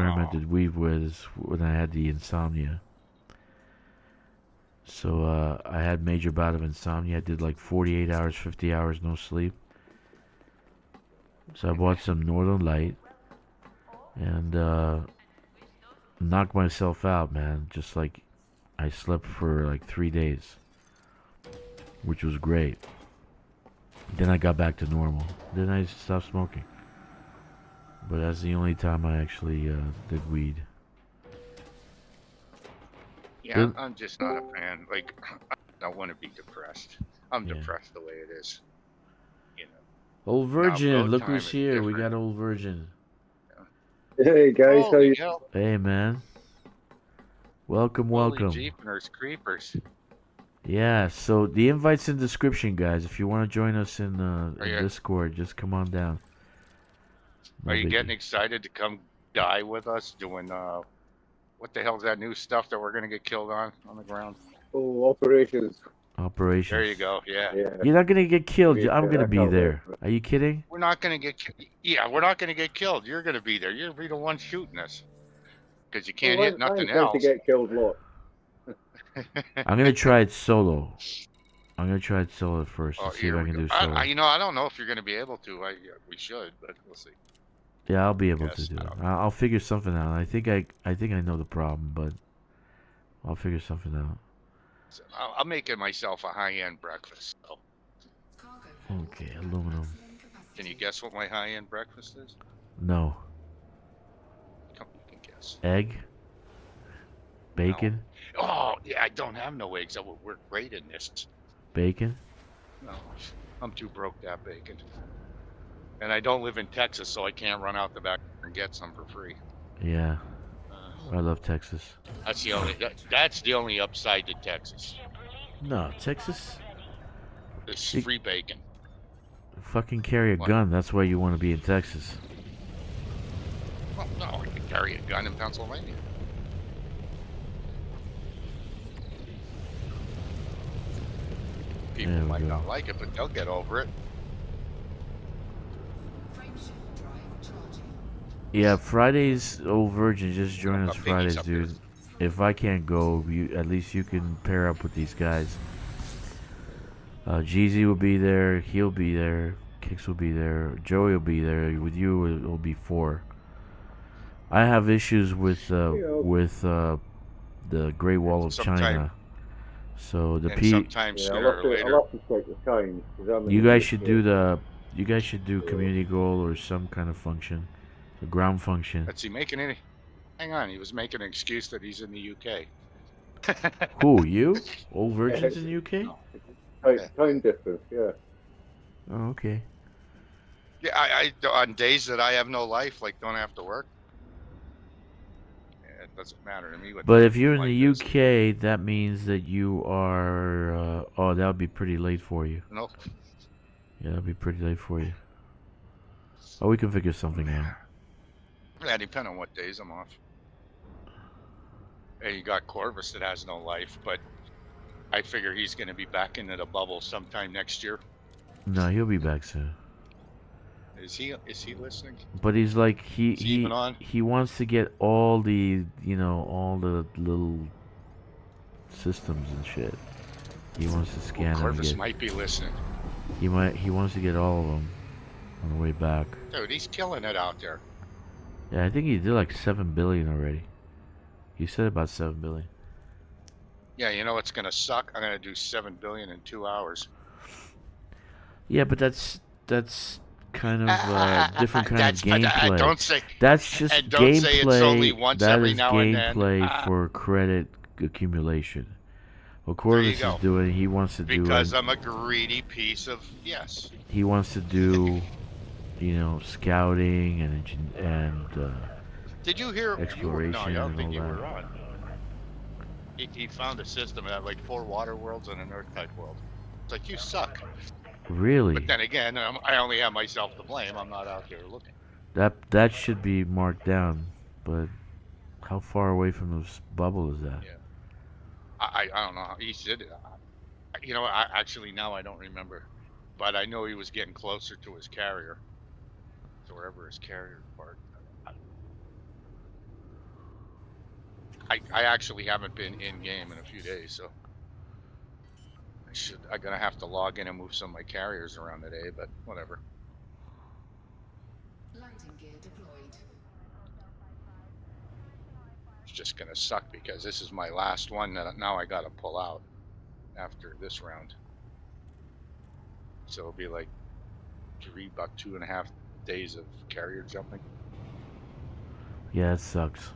Speaker 5: Oh,
Speaker 1: experimented weed with is when I had the insomnia. So I had major bout of insomnia. I did like 48 hours, 50 hours no sleep. So I bought some Northern Light and knocked myself out, man. Just like I slept for like 3 days, which was great. Then I got back to normal. Then I stopped smoking. But that's the only time I actually did weed.
Speaker 5: yeah,
Speaker 1: Good.
Speaker 5: I'm just not a fan. Like I don't want to be depressed. I'm
Speaker 1: Yeah.
Speaker 5: depressed the way it is.
Speaker 1: Old
Speaker 5: Now,
Speaker 1: Virgin,
Speaker 5: go
Speaker 1: look
Speaker 5: time
Speaker 1: who's
Speaker 5: is
Speaker 1: here. We
Speaker 5: different.
Speaker 1: got Old Virgin.
Speaker 6: Hey guys, how
Speaker 5: Oh,
Speaker 6: you?
Speaker 1: Hey, man. Welcome,
Speaker 5: Holy
Speaker 1: welcome.
Speaker 5: jeepers creepers.
Speaker 1: Yeah, so the invite's in the description, guys. If you want to join us in
Speaker 5: Are
Speaker 1: in
Speaker 5: you
Speaker 1: Discord, just come on down. No
Speaker 5: are you getting
Speaker 1: biggie.
Speaker 5: excited to come die with us doing what the hell's that new stuff that we're gonna get killed on the ground?
Speaker 6: Oh, operations.
Speaker 5: There
Speaker 1: Operations.
Speaker 5: you go. Yeah.
Speaker 6: Yeah.
Speaker 1: You're not gonna get killed.
Speaker 6: Me
Speaker 1: I'm
Speaker 6: too.
Speaker 1: gonna
Speaker 6: I
Speaker 1: be
Speaker 6: can't wait
Speaker 1: there.
Speaker 6: for it.
Speaker 1: Are you kidding?
Speaker 5: We're not gonna get yeah, we're not gonna get killed. You're gonna be there. You're gonna be the one shooting us. Because you can't
Speaker 6: Well,
Speaker 5: hit
Speaker 6: I
Speaker 5: nothing
Speaker 6: intend to
Speaker 5: else.
Speaker 6: get killed lot.
Speaker 1: I'm gonna try it solo. I'm gonna try it solo first and
Speaker 5: Oh,
Speaker 1: see if
Speaker 5: here
Speaker 1: I
Speaker 5: we
Speaker 1: can
Speaker 5: go.
Speaker 1: do solo.
Speaker 5: I don't know if you're gonna be able to. We should, but we'll see.
Speaker 1: Yeah, I'll be able to
Speaker 5: Yes,
Speaker 1: do
Speaker 5: I
Speaker 1: it.
Speaker 5: don't-
Speaker 1: I'll figure something out. I think I know the problem, but I'll figure something out.
Speaker 5: So I'm making myself a high-end breakfast. So
Speaker 2: Cargo hold
Speaker 1: Okay,
Speaker 2: at
Speaker 1: aluminum.
Speaker 2: maximum capacity.
Speaker 5: can you guess what my high-end breakfast is?
Speaker 1: No.
Speaker 5: Come, you can guess.
Speaker 1: Egg? Bacon?
Speaker 5: Oh, yeah, I don't have no eggs. That would work great in this.
Speaker 1: Bacon?
Speaker 5: No, I'm too broke to have bacon. And I don't live in Texas, so I can't run out the back and get some for free.
Speaker 1: Yeah,
Speaker 5: Uh,
Speaker 1: I love Texas.
Speaker 5: that's the only upside to Texas.
Speaker 1: No, Texas?
Speaker 5: It's
Speaker 1: Be-
Speaker 5: free bacon.
Speaker 1: Fucking carry a
Speaker 5: What?
Speaker 1: gun. That's why you want to be in Texas.
Speaker 5: Well, no, I can carry a gun in Pennsylvania. People
Speaker 1: There we
Speaker 5: might
Speaker 1: go.
Speaker 5: not like it, but they'll get over it.
Speaker 2: Frameshift drive charging.
Speaker 1: Yeah, Fridays. Oh, Virgin, just join
Speaker 5: I've
Speaker 1: us
Speaker 5: got biggies
Speaker 1: Fridays,
Speaker 5: up here.
Speaker 1: dude. If I can't go, at least you can pair up with these guys. Jeezy will be there. He'll be there. Kix will be there. Joey will be there. With you, it'll be 4. I have issues with the Great Wall of
Speaker 5: Sometime-
Speaker 1: China. So the
Speaker 5: And
Speaker 1: P.
Speaker 5: sometimes
Speaker 6: Yeah,
Speaker 5: sooner or later.
Speaker 6: I'll have to take the time. 'cause I'm in
Speaker 1: You
Speaker 6: the
Speaker 1: guys should
Speaker 6: UK.
Speaker 1: do You guys should do community goal or some kind of function, a ground function.
Speaker 5: Is he making any? Hang on, he was making an excuse that he's in the UK.
Speaker 1: Who, you? Old Virgins in UK?
Speaker 6: Time difference, yeah.
Speaker 1: Oh, okay.
Speaker 5: Yeah, I on days that I have no life, like don't have to work. Yeah, it doesn't matter to me. What
Speaker 1: But if you're in
Speaker 5: life
Speaker 1: the
Speaker 5: is.
Speaker 1: UK, that means that you are. Oh, that would be pretty late for you.
Speaker 5: No,
Speaker 1: Yeah, that'd be pretty late for you. Oh, we can figure something out.
Speaker 5: yeah, depending on what days I'm off. And you got Corvus that has no life, but I figure he's going to be back into the bubble sometime next year.
Speaker 1: No, he'll be back soon.
Speaker 5: Is he listening?
Speaker 1: But he's like
Speaker 5: Is he even on?
Speaker 1: he wants to get all the all the little systems and shit. He wants to scan them.
Speaker 5: Corvus
Speaker 1: Get,
Speaker 5: might be listening.
Speaker 1: he wants to get all of them on the way back.
Speaker 5: Dude, he's killing it out there.
Speaker 1: Yeah, I think he did like 7 billion already. He said about 7 billion.
Speaker 5: Yeah, you know what's going to suck? I'm going to do 7 billion in 2 hours.
Speaker 1: Yeah, but that's kind of different kind of
Speaker 5: That's-
Speaker 1: gameplay.
Speaker 5: Don't say.
Speaker 1: That's just
Speaker 5: and don't
Speaker 1: gameplay.
Speaker 5: say it's only once
Speaker 1: that
Speaker 5: every
Speaker 1: is
Speaker 5: now and then.
Speaker 1: gameplay for credit accumulation. What
Speaker 5: There you
Speaker 1: Corvus
Speaker 5: go.
Speaker 1: is doing, he wants to do.
Speaker 5: Because I'm a greedy piece of yes.
Speaker 1: He wants to do, scouting and
Speaker 5: Did you hear?
Speaker 1: Exploration
Speaker 5: no, I don't
Speaker 1: and
Speaker 5: think
Speaker 1: all
Speaker 5: you
Speaker 1: that.
Speaker 5: were on. He found a system that had like 4 water worlds and an Earth type world. It's like you suck.
Speaker 1: really
Speaker 5: But then again, I only have myself to blame. I'm not out there looking.
Speaker 1: that should be marked down. But how far away from this bubble is that?
Speaker 5: Yeah. I don't know. He said it. I actually now I don't remember, but I know he was getting closer to his carrier, to wherever his carrier part. I actually haven't been in game in a few days, so I'm gonna have to log in and move some of my carriers around today, but whatever.
Speaker 2: Landing gear deployed.
Speaker 5: It's just gonna suck because this is my last one that now I gotta pull out after this round. So it'll be like about 2.5 days of carrier jumping.
Speaker 1: Yeah, it sucks.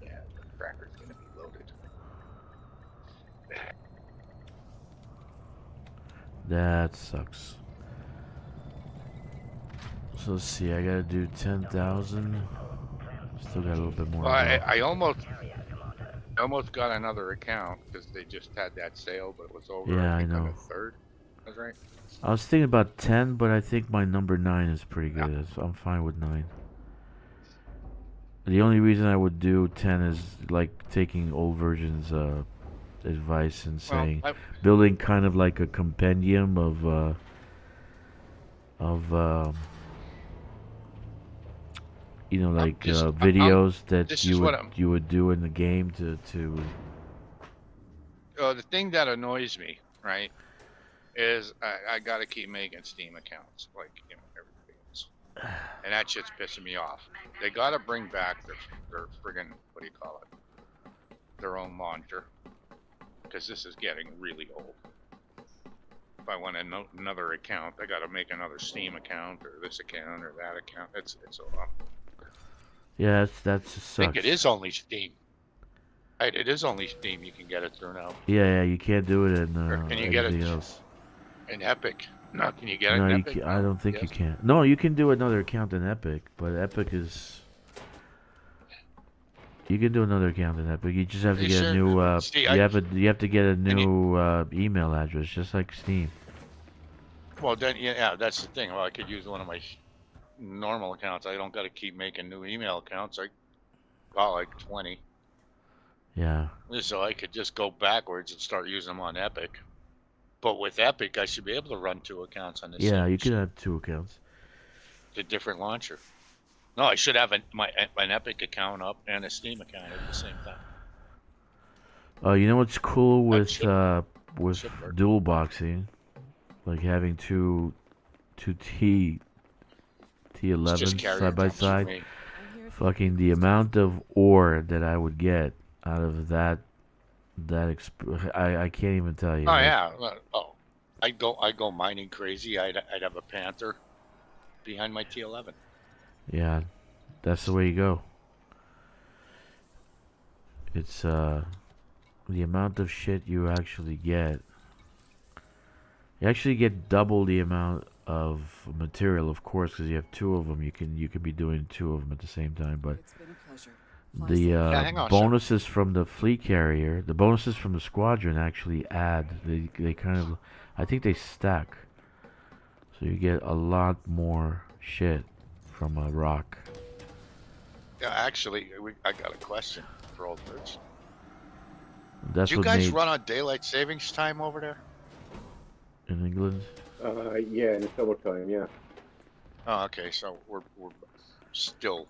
Speaker 5: Yeah, the cracker's gonna be loaded.
Speaker 1: That sucks. So let's see. I gotta do 10,000. Still got a little bit more.
Speaker 5: Well,
Speaker 1: to go.
Speaker 5: I almost got another account because they just had that sale, but it was over.
Speaker 1: Yeah,
Speaker 5: I
Speaker 1: I
Speaker 5: think on
Speaker 1: know.
Speaker 5: the 3rd. That's right.
Speaker 1: I was thinking about 10, but I think my number 9 is pretty
Speaker 5: Yeah.
Speaker 1: good. I'm fine with 9. The only reason I would do 10 is like taking old versions advice and
Speaker 5: Well,
Speaker 1: saying building kind of like a compendium of you know, like videos that
Speaker 5: this
Speaker 1: you
Speaker 5: is what
Speaker 1: would
Speaker 5: I'm.
Speaker 1: you would do in the game to
Speaker 5: The thing that annoys me, right, is I got to keep making Steam accounts like everybody else, and that shit's pissing me off. They got to bring back their friggin' what do you call it? Their own launcher, because this is getting really old. If I want another account, I got to make another Steam account or this account or that account. It's so long.
Speaker 1: yeah, that's
Speaker 5: I
Speaker 1: sucks.
Speaker 5: think it is only Steam. Right, it is only Steam you can get it through now.
Speaker 1: Yeah, you can't do it in
Speaker 5: Or can you get it
Speaker 1: anything else.
Speaker 5: in Epic? No, can you get it
Speaker 1: No,
Speaker 5: in
Speaker 1: you
Speaker 5: Epic?
Speaker 1: I don't think you
Speaker 5: Yes.
Speaker 1: can. No, you can do another account in Epic, but Epic is. You can do another account in Epic. You just have to
Speaker 5: You
Speaker 1: get
Speaker 5: sure?
Speaker 1: a new.
Speaker 5: See,
Speaker 1: you have to get a new email address, just like Steam.
Speaker 5: Well, then, yeah, that's the thing. Well, I could use one of my normal accounts. I don't got to keep making new email accounts. I got like 20.
Speaker 1: Yeah.
Speaker 5: So I could just go backwards and start using them on Epic. But with Epic, I should be able to run 2 accounts on this.
Speaker 1: Yeah,
Speaker 5: same
Speaker 1: you could
Speaker 5: machine.
Speaker 1: have 2 accounts.
Speaker 5: The different launcher. No, I should have an Epic account up and a Steam account at the same time.
Speaker 1: You know what's cool with
Speaker 5: should work.
Speaker 1: dual boxing, like having two T11
Speaker 5: Just carry
Speaker 1: side
Speaker 5: it
Speaker 1: by
Speaker 5: comes with
Speaker 1: side.
Speaker 5: me.
Speaker 4: I'm here.
Speaker 1: Fucking the amount of ore that I would get out of that I can't even tell you.
Speaker 5: Oh
Speaker 1: Like,
Speaker 5: yeah. Oh, I'd go mining crazy. I'd have a Panther behind my T11.
Speaker 1: Yeah, that's the way you go. It's the amount of shit you actually get. You actually get double the amount of material, of course, because you have 2 of them. You can be doing 2 of them at the same time. But
Speaker 4: It's been a pleasure. Fly
Speaker 1: the
Speaker 4: safe.
Speaker 5: hang on a
Speaker 1: bonuses from the fleet carrier, the bonuses from the squadron actually add. They kind of, I think they stack. So you get a lot more shit from a rock.
Speaker 5: Yeah, actually, I got a question for old birds.
Speaker 1: That's
Speaker 5: Do you
Speaker 1: what
Speaker 5: guys
Speaker 1: made
Speaker 5: run on daylight savings time over there?
Speaker 1: in England.
Speaker 6: Yeah, in the summertime, yeah.
Speaker 5: Oh, okay. So we're still.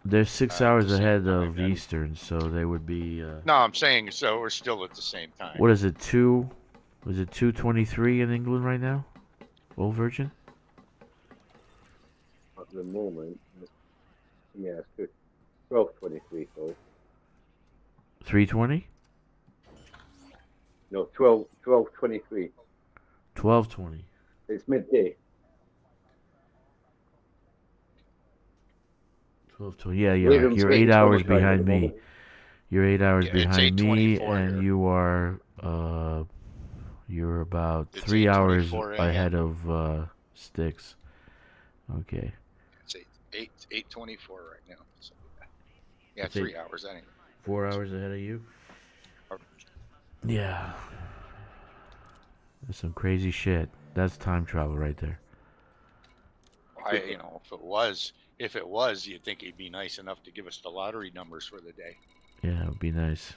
Speaker 1: They're 6
Speaker 5: the
Speaker 1: hours
Speaker 5: same
Speaker 1: ahead
Speaker 5: time,
Speaker 1: of
Speaker 5: then.
Speaker 1: Eastern, so they would be.
Speaker 5: No, I'm saying so we're still at the same time.
Speaker 1: What is it? 2? Was it 2:23 in England right now? Old Virgin.
Speaker 6: At the moment, yeah, it's 12:23, so
Speaker 1: 3:20.
Speaker 6: no, 12:23.
Speaker 1: 12:20.
Speaker 6: It's midday.
Speaker 1: 12:20. Yeah, yeah.
Speaker 6: William
Speaker 1: You're
Speaker 6: Smith
Speaker 1: 8 hours
Speaker 6: summertime at
Speaker 1: behind
Speaker 6: the
Speaker 1: me.
Speaker 6: moment.
Speaker 1: You're 8 hours
Speaker 5: Yeah, it's
Speaker 1: behind me,
Speaker 5: 8:24
Speaker 1: and
Speaker 5: here.
Speaker 1: you are you're about
Speaker 5: It's
Speaker 1: 3 hours
Speaker 5: 8:24 a.m.
Speaker 1: ahead of Sticks. Okay.
Speaker 5: It's 8:24 right now. So, yeah,
Speaker 1: It's
Speaker 5: 3 hours anyway.
Speaker 1: 4 hours ahead of you.
Speaker 5: Or-
Speaker 1: Yeah. That's some crazy shit. That's time travel right there.
Speaker 5: If it was, you'd think he'd be nice enough to give us the lottery numbers for the day.
Speaker 1: Yeah, it would be nice.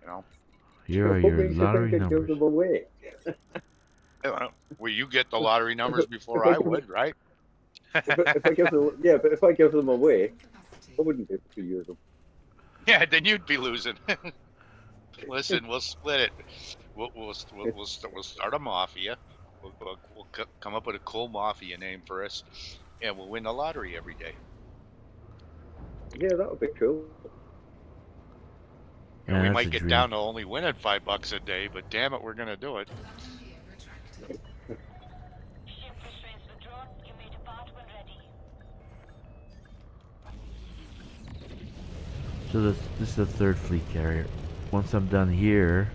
Speaker 5: You know,
Speaker 1: Here are
Speaker 6: What
Speaker 1: your
Speaker 6: makes you think
Speaker 1: lottery
Speaker 6: I'd give
Speaker 1: numbers.
Speaker 6: them away?
Speaker 5: Well, you get the lottery numbers before I would, right?
Speaker 6: If I give them, yeah, but if I give them away,
Speaker 2: Capacity.
Speaker 6: I wouldn't be able to use them.
Speaker 5: Yeah, then you'd be losing. Listen, we'll split it. We'll start a mafia. We'll come up with a cool mafia name for us, and we'll win the lottery every day.
Speaker 6: Yeah, that would be cool.
Speaker 5: And
Speaker 1: Yeah,
Speaker 5: we
Speaker 1: that's
Speaker 5: might
Speaker 1: a
Speaker 5: get
Speaker 1: dream.
Speaker 5: down to only winning $5 a day, but damn it, we're gonna do it.
Speaker 2: Landing gear retracted.
Speaker 3: Ship restraints withdrawn. You may depart when ready.
Speaker 1: So this is the 3rd fleet carrier. Once I'm done here,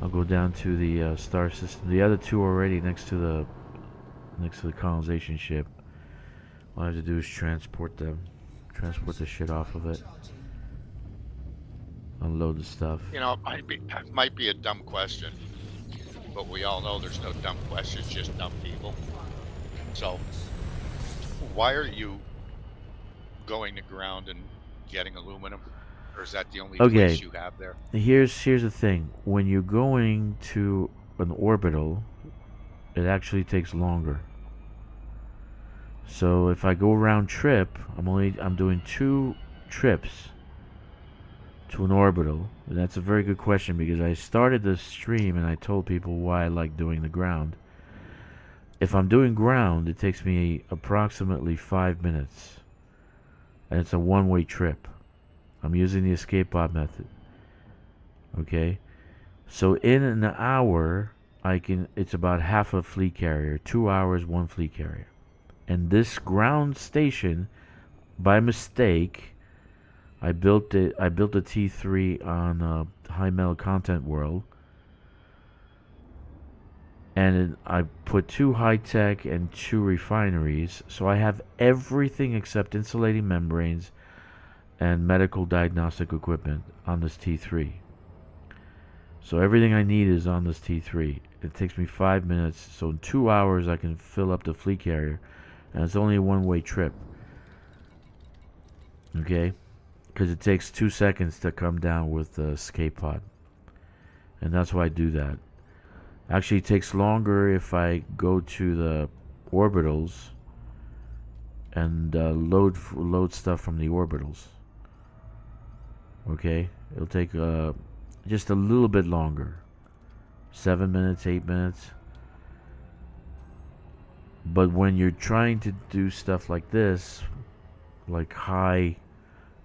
Speaker 1: I'll go down to the star system. The other 2 are already next to the colonization ship. All I have to do is transport them transport the shit off of it, unload the stuff.
Speaker 5: You know, it might be a dumb question, but we all know there's no dumb questions, just dumb people. So, why are you going to ground and getting aluminum, or is that the only
Speaker 1: Okay,
Speaker 5: place you have there?
Speaker 1: here's the thing. When you're going to an orbital, it actually takes longer. So if I go round trip, I'm doing 2 trips to an orbital. And that's a very good question because I started this stream and I told people why I like doing the ground. If I'm doing ground, it takes me approximately 5 minutes. And it's a one-way trip. I'm using the escape pod method. Okay? So in an hour, it's about half a fleet carrier. 2 hours, 1 fleet carrier. And this ground station, by mistake, I built a T3 on high metal content world, and I put 2 high tech and 2 refineries. So I have everything except insulating membranes and medical diagnostic equipment on this T3. So everything I need is on this T3. It takes me 5 minutes. So in 2 hours, I can fill up the fleet carrier. And it's only a one-way trip. Okay? Because it takes 2 seconds to come down with the escape pod. And that's why I do that. Actually, it takes longer if I go to the orbitals and load stuff from the orbitals. Okay? It'll take just a little bit longer. 7 minutes, 8 minutes. But when you're trying to do stuff like this, like high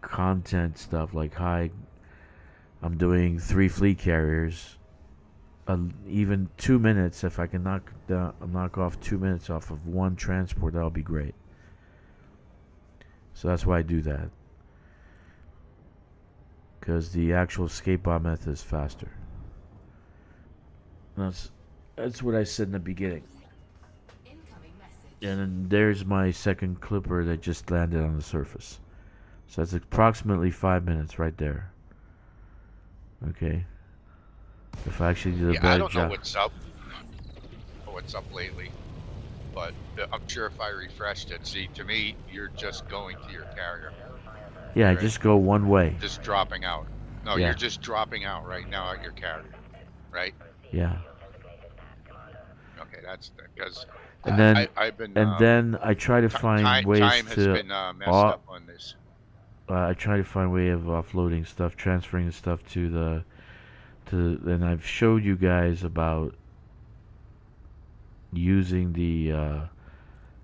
Speaker 1: content stuff, I'm doing 3 fleet carriers, even 2 minutes, if I can knock off 2 minutes off of one transport, that'll be great. So that's why I do that. Because the actual escape pod method is faster. That's what I said in the beginning. And then there's my second clipper that just landed on the surface. So that's approximately 5 minutes right there. Okay. If I actually did a
Speaker 5: I
Speaker 1: better
Speaker 5: don't know
Speaker 1: job.
Speaker 5: what's up lately, but I'm sure if I refreshed it, see, to me, you're just going to your carrier.
Speaker 1: Yeah, I
Speaker 5: Right.
Speaker 1: just go one way.
Speaker 5: Just dropping out. No,
Speaker 1: Yeah.
Speaker 5: you're just dropping out right now at your carrier, right?
Speaker 1: Yeah.
Speaker 5: Okay, that's because
Speaker 1: And then
Speaker 5: I've been
Speaker 1: then I try to find ways
Speaker 5: time has
Speaker 1: to
Speaker 5: been messed up on this.
Speaker 1: I try to find a way of offloading stuff, transferring the stuff and I've showed you guys about using the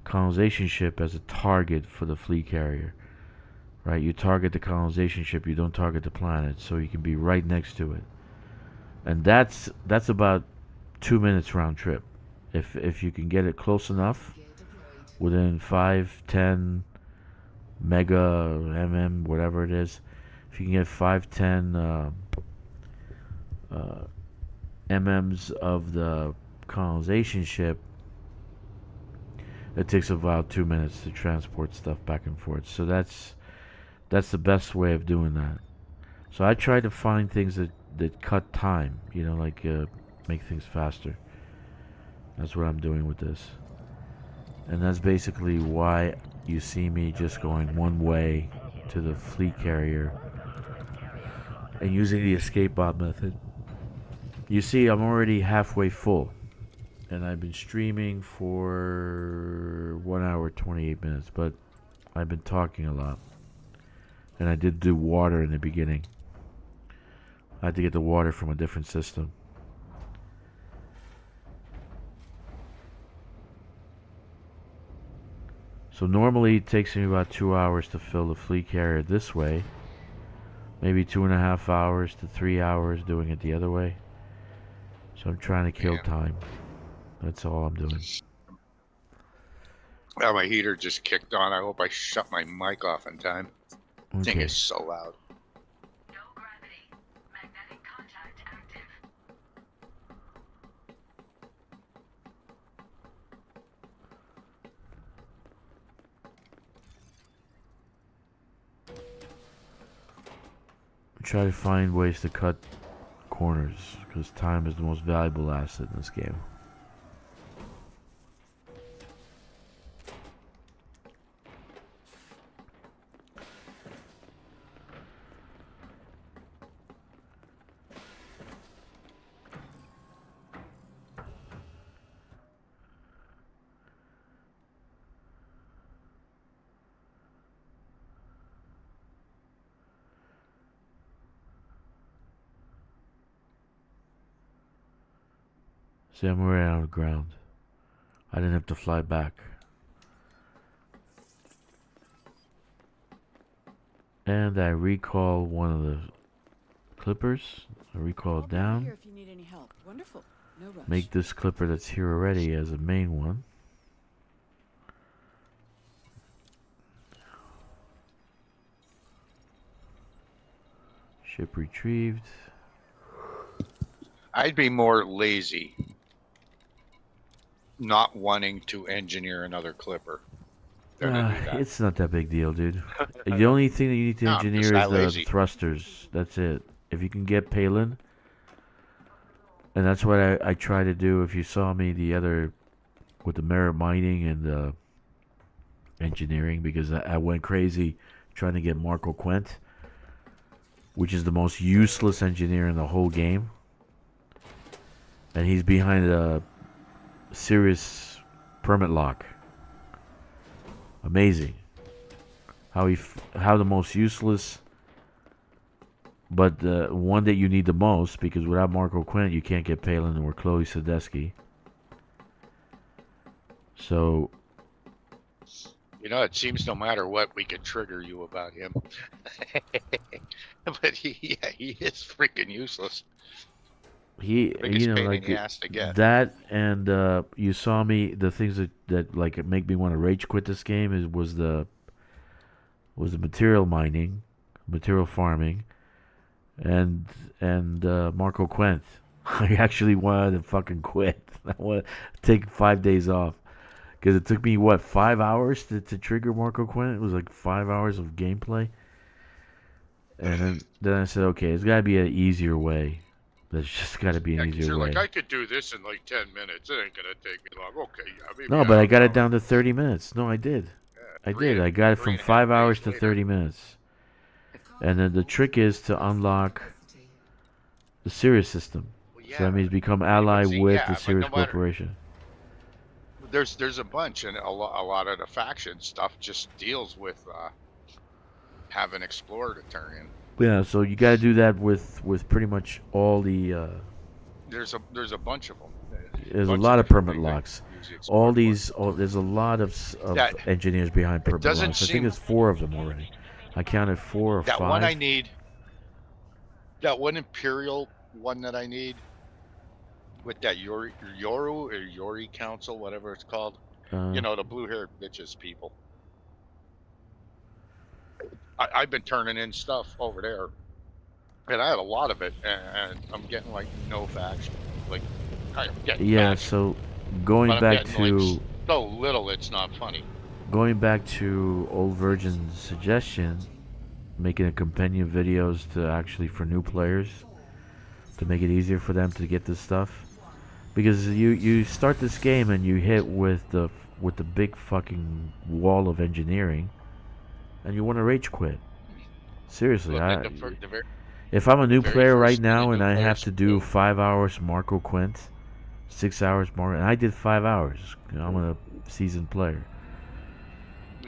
Speaker 1: colonization ship as a target for the fleet carrier. Right? You target the colonization ship, you don't target the planet, so you can be right next to it. And that's about 2 minutes round trip. If you can get it close enough, within 5, 10 mega whatever it is, if you can get 5, 10 mm's of the colonization ship, it takes about 2 minutes to transport stuff back and forth. So that's the best way of doing that. So I try to find things that cut time, make things faster. That's what I'm doing with this. And that's basically why you see me just going one way to the fleet carrier and using the escape pod method. You see, I'm already halfway full. And I've been streaming for 1 hour, 28 minutes. But I've been talking a lot. And I did do water in the beginning. I had to get the water from a different system. So normally it takes me about 2 hours to fill the fleet carrier this way. Maybe 2.5 hours to 3 hours doing it the other way. So I'm trying to kill time. That's all I'm doing.
Speaker 5: Oh, my heater just kicked on. I hope I shut my mic off in time. Thing
Speaker 1: Okay.
Speaker 5: is so loud.
Speaker 3: No gravity. Magnetic contact active.
Speaker 1: try to find ways to cut corners, because time is the most valuable asset in this game. See, I'm right on the ground. I didn't have to fly back. And I recall one of the clippers. I recall it
Speaker 4: I'll be right here
Speaker 1: down.
Speaker 4: if you need any help. Wonderful. No rush.
Speaker 1: Make this clipper that's here already as a main one. Ship retrieved.
Speaker 5: I'd be more lazy not wanting to engineer another clipper. than to do that.
Speaker 1: It's not that big deal, dude. The only thing that you need to
Speaker 5: No, I'm
Speaker 1: engineer
Speaker 5: just
Speaker 1: is
Speaker 5: that
Speaker 1: the
Speaker 5: lazy.
Speaker 1: thrusters. That's it. If you can get Palin, and that's what I try to do. If you saw me the other with the merit mining and the engineering, because I went crazy trying to get Marco Quent, which is the most useless engineer in the whole game. And he's behind a serious permit lock. Amazing. How the most useless, but the one that you need the most, because without Marco Quint you can't get Palin or Chloe Sadesky. So,
Speaker 5: You know, it seems no matter what, we could trigger you about him. But he is freaking useless. Biggest pain in the ass to get.
Speaker 1: that, and you saw me. The things that like make me want to rage quit this game was the material mining, material farming, and Marco Quent. I actually wanted to fucking quit. I want to take 5 days off. Because it took me, 5 hours to trigger Marco Quint? It was like 5 hours of gameplay. And then I said, okay, it's got to be an easier way. There's just got to be an easier way.
Speaker 5: Like, I could do this in like 10 minutes. It ain't going to take me long. Okay, yeah. Maybe
Speaker 1: No, but I got it down to 30 minutes. No, I did. I did. I got it from 5 hours to 30 minutes. And then the trick is to unlock the Sirius system.
Speaker 5: Well,
Speaker 1: So that means become ally with the Sirius Corporation.
Speaker 5: There's a bunch, and a lot of the faction stuff just deals with have an explorer to turn in.
Speaker 1: Yeah, so you got to do that with pretty much all the.
Speaker 5: There's a bunch of them.
Speaker 1: There's a lot of permit locks. There's a lot of engineers behind permit locks. I think there's 4 of them already. I counted 4 or 5.
Speaker 5: That one I need. That one Imperial one that I need. With that Yori Council, whatever it's called. You know, the blue-haired bitches people. I've been turning in stuff over there. And I have a lot of it, and I'm getting, like, no faction. Like, I'm getting faction,
Speaker 1: so going back to...
Speaker 5: like, so little it's not funny.
Speaker 1: Going back to Old Virgin's suggestion, making a companion videos to actually for new players, to make it easier for them to get this stuff. Because you start this game and you hit with the big fucking wall of engineering, and you want to rage quit. Seriously, if I'm a new player right now and I have to do 5 hours Marco Quint, 6 hours Marco, and I did 5 hours. I'm a seasoned player.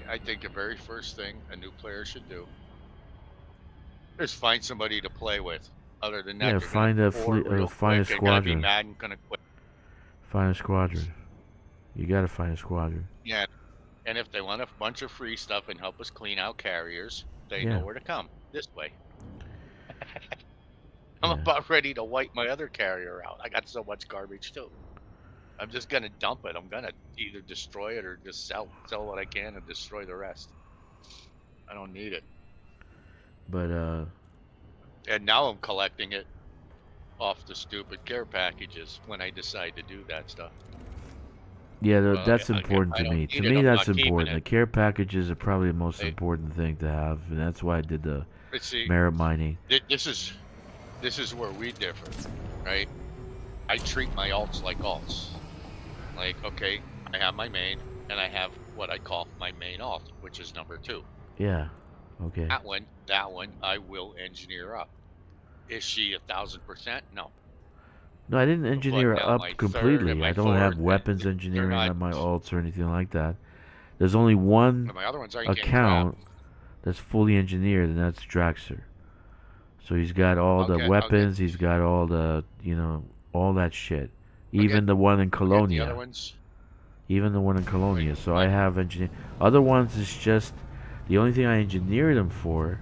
Speaker 5: I think the very first thing a new player should do is find somebody to play with. Other than that,
Speaker 1: find a squadron.
Speaker 5: Be mad and gonna quit.
Speaker 1: Find a squadron. You gotta find a squadron.
Speaker 5: Yeah, and if they want a bunch of free stuff and help us clean out carriers, they know where to come. This way. I'm about ready to wipe my other carrier out. I got so much garbage too. I'm just gonna dump it. I'm gonna either destroy it or just sell what I can and destroy the rest. I don't need it.
Speaker 1: But
Speaker 5: and now I'm collecting it off the stupid care packages when I decide to do that stuff.
Speaker 1: Yeah,
Speaker 5: Well,
Speaker 1: that's
Speaker 5: if
Speaker 1: important
Speaker 5: I
Speaker 1: to
Speaker 5: don't
Speaker 1: me. To
Speaker 5: need it,
Speaker 1: me,
Speaker 5: I'm
Speaker 1: that's
Speaker 5: not keeping
Speaker 1: important. The
Speaker 5: it.
Speaker 1: care packages are probably the most
Speaker 5: Hey,
Speaker 1: important thing to have, and that's why I did the
Speaker 5: but see,
Speaker 1: merit mining.
Speaker 5: this is where we differ, right? I treat my alts like alts. Like, okay, I have my main, and I have what I call my main alt, which is number 2.
Speaker 1: Yeah. Okay.
Speaker 5: That one, I will engineer up. Is she 1,000%? No.
Speaker 1: No, I didn't
Speaker 5: But
Speaker 1: engineer
Speaker 5: now my
Speaker 1: up
Speaker 5: third and
Speaker 1: completely. I
Speaker 5: my
Speaker 1: don't have
Speaker 5: fourth,
Speaker 1: weapons
Speaker 5: they're
Speaker 1: engineering
Speaker 5: not.
Speaker 1: on my alts or anything like that. There's only one
Speaker 5: My other ones I can't craft.
Speaker 1: account that's fully engineered, and that's Draxer. So he's got all the
Speaker 5: I'll get
Speaker 1: weapons. He's got all the, all that shit.
Speaker 5: I'll get
Speaker 1: Even the one in
Speaker 5: I'll get the other
Speaker 1: Colonia.
Speaker 5: ones.
Speaker 1: Even the one in
Speaker 5: Right.
Speaker 1: Colonia. So I
Speaker 5: My
Speaker 1: have engineered. Other ones is just the only thing I engineered them for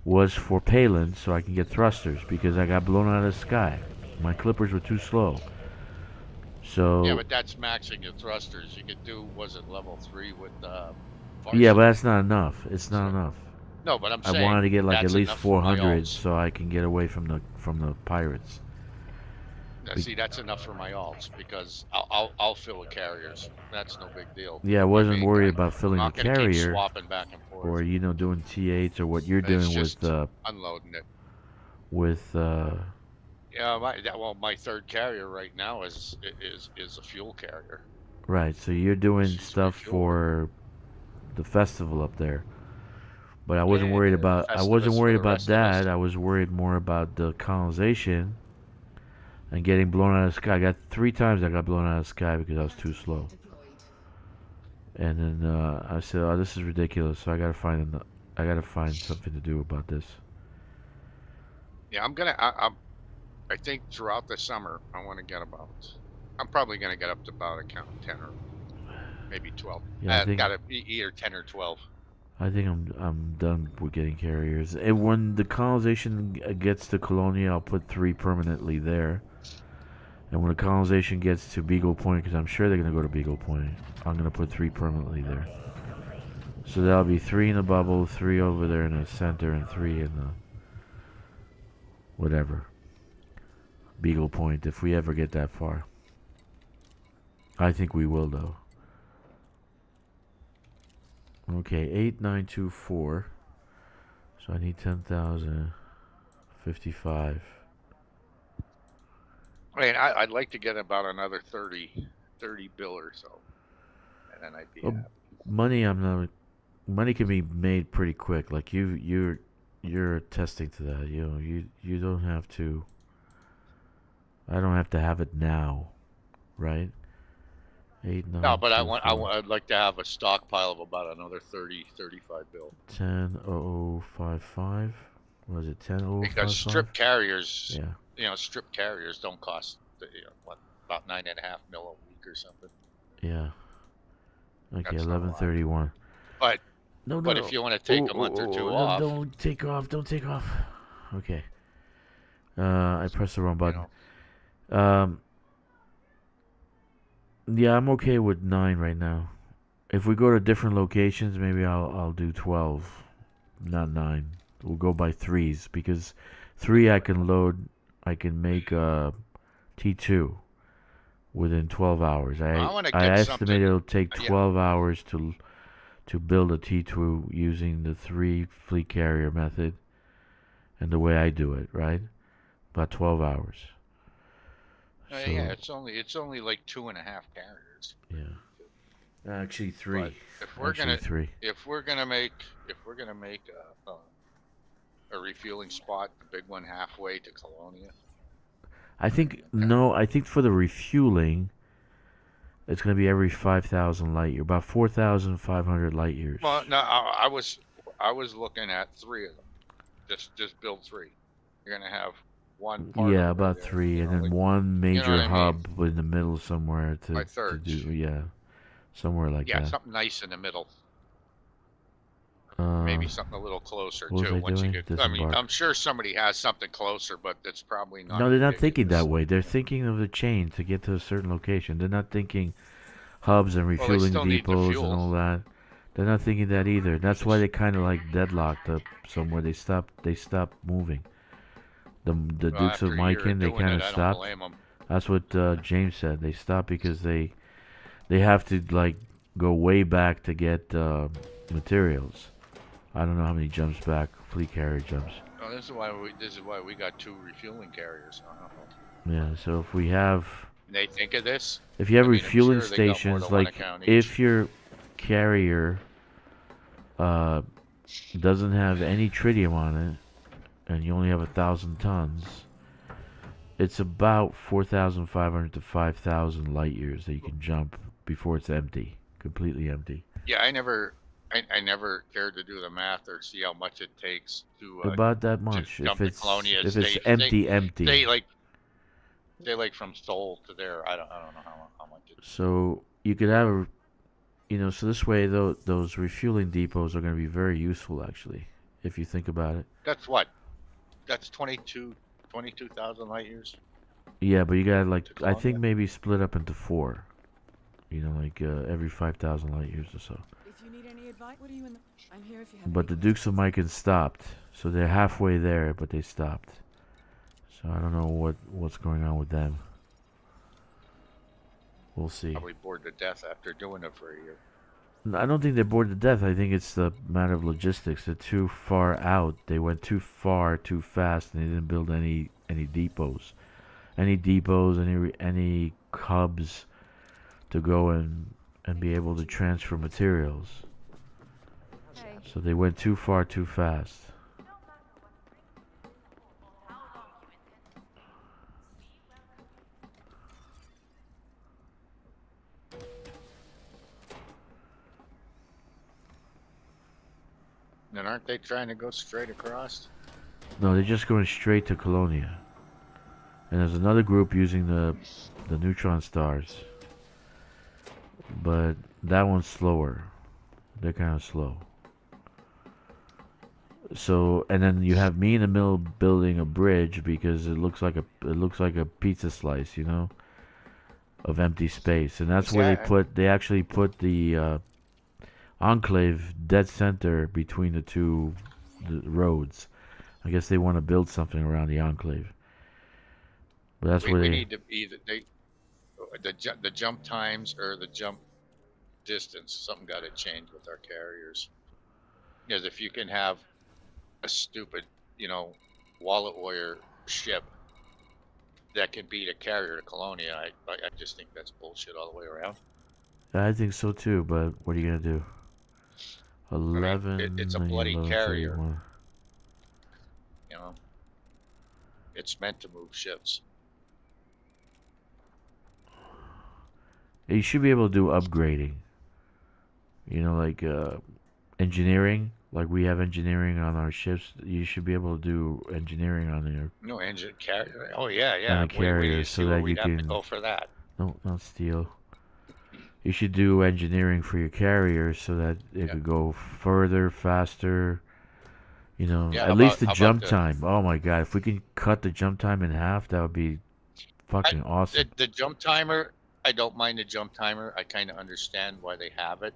Speaker 1: was for Palin, so I can get thrusters because I got blown out of the sky. My clippers were too slow.
Speaker 5: Yeah,
Speaker 1: So
Speaker 5: but that's maxing your thrusters. You could do, was it level 3 with
Speaker 1: yeah, but
Speaker 5: Farsight?
Speaker 1: that's not enough. It's not
Speaker 5: So
Speaker 1: enough.
Speaker 5: no, but I'm
Speaker 1: I wanted
Speaker 5: saying
Speaker 1: to get like at
Speaker 5: that's
Speaker 1: least
Speaker 5: enough for my
Speaker 1: 400
Speaker 5: alts.
Speaker 1: so I can get away from the pirates.
Speaker 5: Now,
Speaker 1: Be-
Speaker 5: see, that's enough for my alts because I'll fill the carriers. That's no big deal.
Speaker 1: yeah, I
Speaker 5: My
Speaker 1: wasn't
Speaker 5: main
Speaker 1: worried
Speaker 5: guy.
Speaker 1: about
Speaker 5: I'm
Speaker 1: filling the
Speaker 5: not gonna keep
Speaker 1: carrier
Speaker 5: swapping back and forth.
Speaker 1: or doing T8s or what you're
Speaker 5: It's
Speaker 1: doing with
Speaker 5: just unloading it.
Speaker 1: with
Speaker 5: Yeah, my third carrier right now is a fuel carrier.
Speaker 1: right. So you're doing
Speaker 5: She's
Speaker 1: stuff
Speaker 5: refueling.
Speaker 1: for the festival up there. But I wasn't
Speaker 5: Yeah,
Speaker 1: worried
Speaker 5: the
Speaker 1: about
Speaker 5: Festivus for the
Speaker 1: about
Speaker 5: rest of us.
Speaker 1: that. I was worried more about the colonization and getting blown out of the sky. I got 3 times I got blown out of the sky because I was too slow.
Speaker 2: Deployed.
Speaker 1: And then I said, "Oh, this is ridiculous." So I gotta find something to do about this.
Speaker 5: Yeah, I think throughout the summer I want to get about. I'm probably gonna get up to about a count 10 or maybe 12.
Speaker 1: Yeah,
Speaker 5: Gotta be either 10 or 12.
Speaker 1: I think I'm done with getting carriers. And when the colonization gets to Colonia, I'll put 3 permanently there. And when the colonization gets to Beagle Point, because I'm sure they're gonna go to Beagle Point, I'm gonna put 3 permanently there. So that'll be 3 in the bubble, 3 over there in the center, and 3 in the whatever Beagle Point. If we ever get that far, I think we will though. Okay, 8924. So I need 10,055.
Speaker 5: I mean, I'd like to get about another 30 bill or so, and then I'd be
Speaker 1: Well,
Speaker 5: happy.
Speaker 1: money can be made pretty quick. Like you're attesting to that. You don't have to. I don't have to have it now, right? 8, 9,
Speaker 5: No, but
Speaker 1: 2,
Speaker 5: I'd like to have a stockpile of about another 35 bill.
Speaker 1: 10,055. Was it 10,055?
Speaker 5: Because strip carriers,
Speaker 1: Yeah,
Speaker 5: strip carriers don't cost, about 9.5 mil a week or something.
Speaker 1: yeah. Okay,
Speaker 5: That's not a lot.
Speaker 1: 1131.
Speaker 5: But
Speaker 1: No,
Speaker 5: but if you want to take a month or two off,
Speaker 1: don't take off. Don't take off. Okay. I pressed the wrong button. Yeah, I'm okay with 9 right now. If we go to different locations, maybe I'll do 12, not 9. We'll go by 3s because 3 I can load. I can make T2 within 12 hours.
Speaker 5: I wanna
Speaker 1: I
Speaker 5: get
Speaker 1: estimate
Speaker 5: something-
Speaker 1: it'll take
Speaker 5: yeah.
Speaker 1: 12 hours to build a T2 using the 3 fleet carrier method and the way I do it, right? About 12 hours.
Speaker 5: yeah, it's only like 2.5 carriers.
Speaker 1: Yeah. Actually 3.
Speaker 5: But if we're
Speaker 1: Actually
Speaker 5: gonna
Speaker 1: 3.
Speaker 5: if we're gonna make a refueling spot, the big one halfway to Colonia.
Speaker 1: I think for the refueling, it's going to be every 5,000 light year, about 4,500 light years.
Speaker 5: Well, no, I was looking at 3 of them. Just build 3. You're gonna have one. Part
Speaker 1: Yeah,
Speaker 5: over
Speaker 1: about
Speaker 5: there,
Speaker 1: 3, and then
Speaker 5: like,
Speaker 1: one major
Speaker 5: what I mean?
Speaker 1: hub in the middle somewhere
Speaker 5: By
Speaker 1: to
Speaker 5: thirds.
Speaker 1: do, somewhere like
Speaker 5: Yeah,
Speaker 1: that.
Speaker 5: something nice in the middle.
Speaker 1: Uh,
Speaker 5: Maybe something a little closer
Speaker 1: what was
Speaker 5: too.
Speaker 1: I
Speaker 5: Once you
Speaker 1: doing?
Speaker 5: get, I mean,
Speaker 1: Disembark.
Speaker 5: I'm sure somebody has something closer, but it's probably not.
Speaker 1: No, they're not
Speaker 5: big
Speaker 1: thinking
Speaker 5: in this-
Speaker 1: that way. They're thinking of the chain to get to a certain location. They're not thinking hubs and
Speaker 5: Well, they
Speaker 1: refueling
Speaker 5: still need the
Speaker 1: depots and
Speaker 5: fuel.
Speaker 1: all that. They're not thinking that either. That's why they kind of like deadlocked up somewhere. They stopped moving. The
Speaker 5: Well,
Speaker 1: Dukes
Speaker 5: after
Speaker 1: of
Speaker 5: a year
Speaker 1: Mykin, they
Speaker 5: doing
Speaker 1: kind
Speaker 5: it,
Speaker 1: of
Speaker 5: I don't
Speaker 1: stopped.
Speaker 5: blame 'em.
Speaker 1: That's what James said. They stopped because they They have to like go way back to get materials. I don't know how many jumps back fleet carrier jumps.
Speaker 5: Oh, this is why we got 2 refueling carriers.
Speaker 1: Yeah, so if we have,
Speaker 5: And they think of this.
Speaker 1: if you have
Speaker 5: I mean, I'm
Speaker 1: refueling
Speaker 5: sure they got more
Speaker 1: stations,
Speaker 5: than one
Speaker 1: like
Speaker 5: account each.
Speaker 1: if your carrier doesn't have any tritium on it, and you only have 1,000 tons, it's about 4,500 to 5,000 light years that you can jump before it's empty, completely empty.
Speaker 5: Yeah, I never cared to do the math or see how much it takes to
Speaker 1: About that much.
Speaker 5: jump
Speaker 1: If
Speaker 5: to Colonia.
Speaker 1: it's empty, empty.
Speaker 5: They like from Seoul to there. I don't know how much it is.
Speaker 1: So you could have a, so this way those refueling depots are going to be very useful actually, if you think about it.
Speaker 5: That's what. That's 22,000 light years.
Speaker 1: Yeah, but you got like
Speaker 5: To
Speaker 1: I think
Speaker 5: Colombia?
Speaker 1: maybe split up into 4. Every 5,000 light years or so.
Speaker 4: If you need any advice, what are you in the... I'm here if you have
Speaker 1: But the
Speaker 4: any
Speaker 1: Dukes of Mycon stopped, so they're halfway there, but they stopped. So I don't know what's going on with them. We'll see.
Speaker 5: Probably bored to death after doing it for a year.
Speaker 1: I don't think they're bored to death. I think it's the matter of logistics. They're too far out. They went too far, too fast, and they didn't build any depots. Any hubs to go and be able to transfer materials.
Speaker 7: Hey.
Speaker 1: So they went too far, too fast.
Speaker 5: And aren't they trying to go straight across?
Speaker 1: No, they're just going straight to Colonia. And there's another group using the neutron stars. But that one's slower. They're kind of slow. So, and then you have me in the middle building a bridge because it looks like a pizza slice, of empty space. And that's where they actually put the enclave dead center between the two roads. I guess they want to build something around the enclave. But that's where
Speaker 5: we
Speaker 1: they
Speaker 5: need to either the jump times or the jump distance. Something got to change with our carriers. Because if you can have a stupid, wallet warrior ship that can beat a carrier to Colonia, I just think that's bullshit all the way around.
Speaker 1: I think so too, but what are you gonna do?
Speaker 5: 11. It's a bloody
Speaker 1: 11,
Speaker 5: carrier.
Speaker 1: 31.
Speaker 5: It's meant to move ships.
Speaker 1: You should be able to do upgrading. Like engineering. Like we have engineering on our ships. You should be able to do engineering on your
Speaker 5: No engine carrier. Oh yeah.
Speaker 1: on a carrier so that you
Speaker 5: we'd have to
Speaker 1: can.
Speaker 5: go for that.
Speaker 1: No, not steel. You should do engineering for your carrier so that it could go further, faster. At least the jump time. Oh my god, if we can cut the jump time in half, that would be fucking awesome.
Speaker 5: The jump timer, I don't mind the jump timer. I kind of understand why they have it.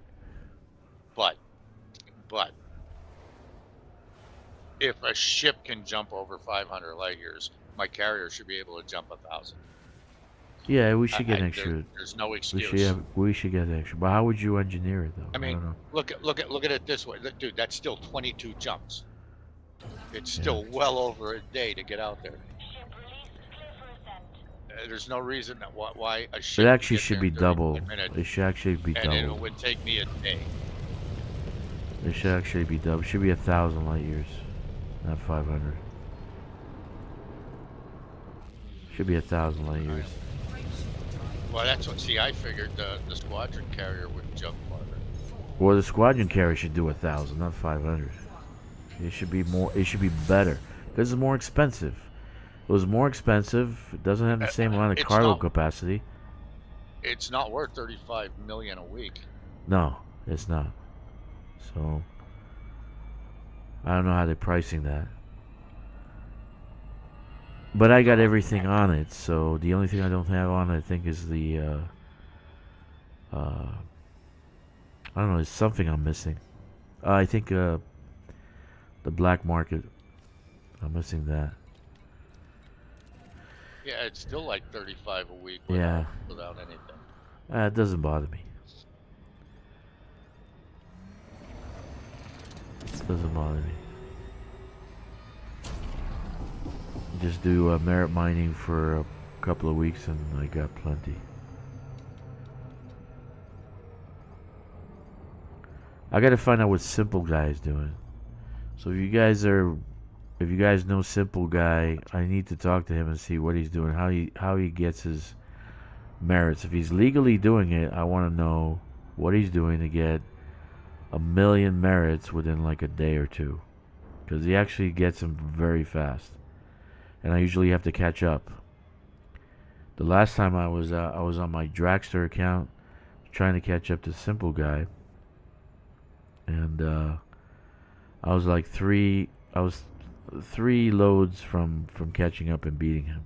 Speaker 5: But if a ship can jump over 500 light years, my carrier should be able to jump 1,000.
Speaker 1: Yeah, we should get extra.
Speaker 5: There's no
Speaker 1: We
Speaker 5: excuse.
Speaker 1: should get extra. But how would you engineer it though?
Speaker 5: I mean,
Speaker 1: don't know.
Speaker 5: look at it this way, dude. That's still 22 jumps. It's still well over a day to get out there.
Speaker 3: Ship released, clear for ascent.
Speaker 5: There's no reason that why a ship.
Speaker 1: It actually
Speaker 5: can get
Speaker 1: should
Speaker 5: there
Speaker 1: be
Speaker 5: in 30
Speaker 1: double.
Speaker 5: minutes,
Speaker 1: It should actually be
Speaker 5: and it
Speaker 1: double.
Speaker 5: would take me a day.
Speaker 1: It should actually be double. It should be 1,000 light years, not 500. Should be 1,000 light years.
Speaker 5: Well, that's what. See, I figured the squadron carrier would jump farther.
Speaker 1: Or the squadron carrier should do 1,000, not 500. It should be more. It should be better because it's more expensive. It was more expensive. It doesn't have the same amount of
Speaker 5: It's
Speaker 1: cargo
Speaker 5: not-
Speaker 1: capacity.
Speaker 5: It's not worth 35 million a week.
Speaker 1: No, it's not. So I don't know how they're pricing that. But I got everything on it, so the only thing I don't have on it, I think, is the I don't know, there's something I'm missing. I think the black market. I'm missing that.
Speaker 5: Yeah, it's still like 35 a week
Speaker 1: Yeah.
Speaker 5: without anything.
Speaker 1: It doesn't bother me. Doesn't bother me. Just do merit mining for a couple of weeks and I got plenty. I gotta find out what Simple Guy is doing. So if you guys know Simple Guy, I need to talk to him and see what he's doing, how he gets his merits. If he's legally doing it, I want to know what he's doing to get 1,000,000 merits within like a day or two, because he actually gets them very fast, and I usually have to catch up. The last time I was on my Dragster account trying to catch up to Simple Guy, and I was like three loads from catching up and beating him.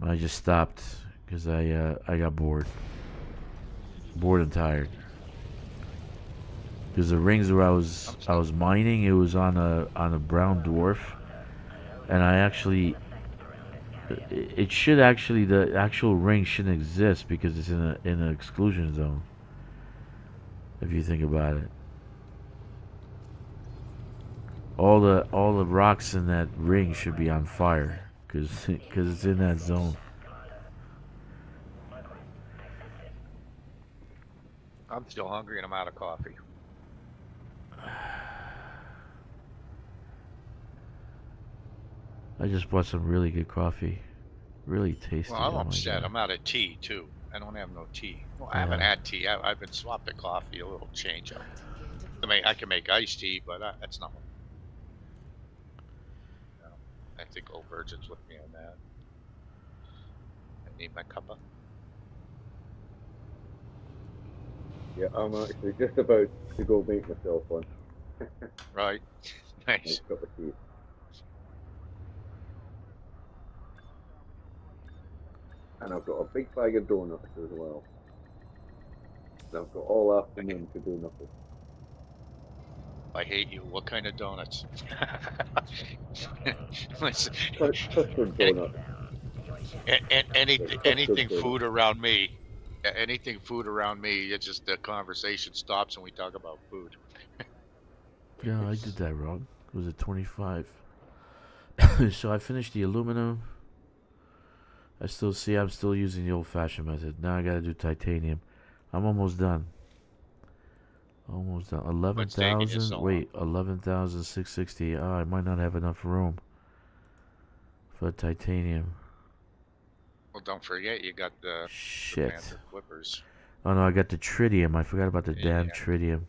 Speaker 1: I just stopped because I got bored and tired. Because the rings where I was mining, it was on a brown dwarf, and it should actually, the actual ring shouldn't exist because it's in an exclusion zone. If you think about it, all the rocks in that ring should be on fire because it's in that zone.
Speaker 5: I'm still hungry and I'm out of coffee.
Speaker 1: I just bought some really good coffee, really tasty.
Speaker 5: Well, I'm
Speaker 1: oh
Speaker 5: upset. I'm out of tea too. I don't have no tea. Well, I
Speaker 1: Yeah.
Speaker 5: haven't had tea. I've been swapped to coffee, a little change up. I mean, I can make iced tea, but that's not. No, I think Old Virgin's with me on that. I need my cuppa.
Speaker 6: Yeah, I'm actually just about to go make myself one.
Speaker 5: Right. Nice.
Speaker 6: Nice cup of tea. And I've got a big bag of donuts as well. And I've got all afternoon to do nothing.
Speaker 5: I hate you. What kind of donuts? Listen,
Speaker 6: Custard donuts.
Speaker 5: anything food around me. Anything food around me, it's just the conversation stops and we talk about food.
Speaker 1: Yeah, I did that wrong. It was a 25. So I finished the aluminum. I'm still using the old-fashioned method. Now I gotta do titanium. I'm almost done. Almost done.
Speaker 5: What's taking you
Speaker 1: 11,000.
Speaker 5: so
Speaker 1: Wait, 11,660. I might not have enough room for titanium.
Speaker 5: Well, don't forget you got the
Speaker 1: Shit.
Speaker 5: Panther Clippers.
Speaker 1: Oh no, I got the tritium. I forgot about the damn
Speaker 5: Yeah.
Speaker 1: tritium.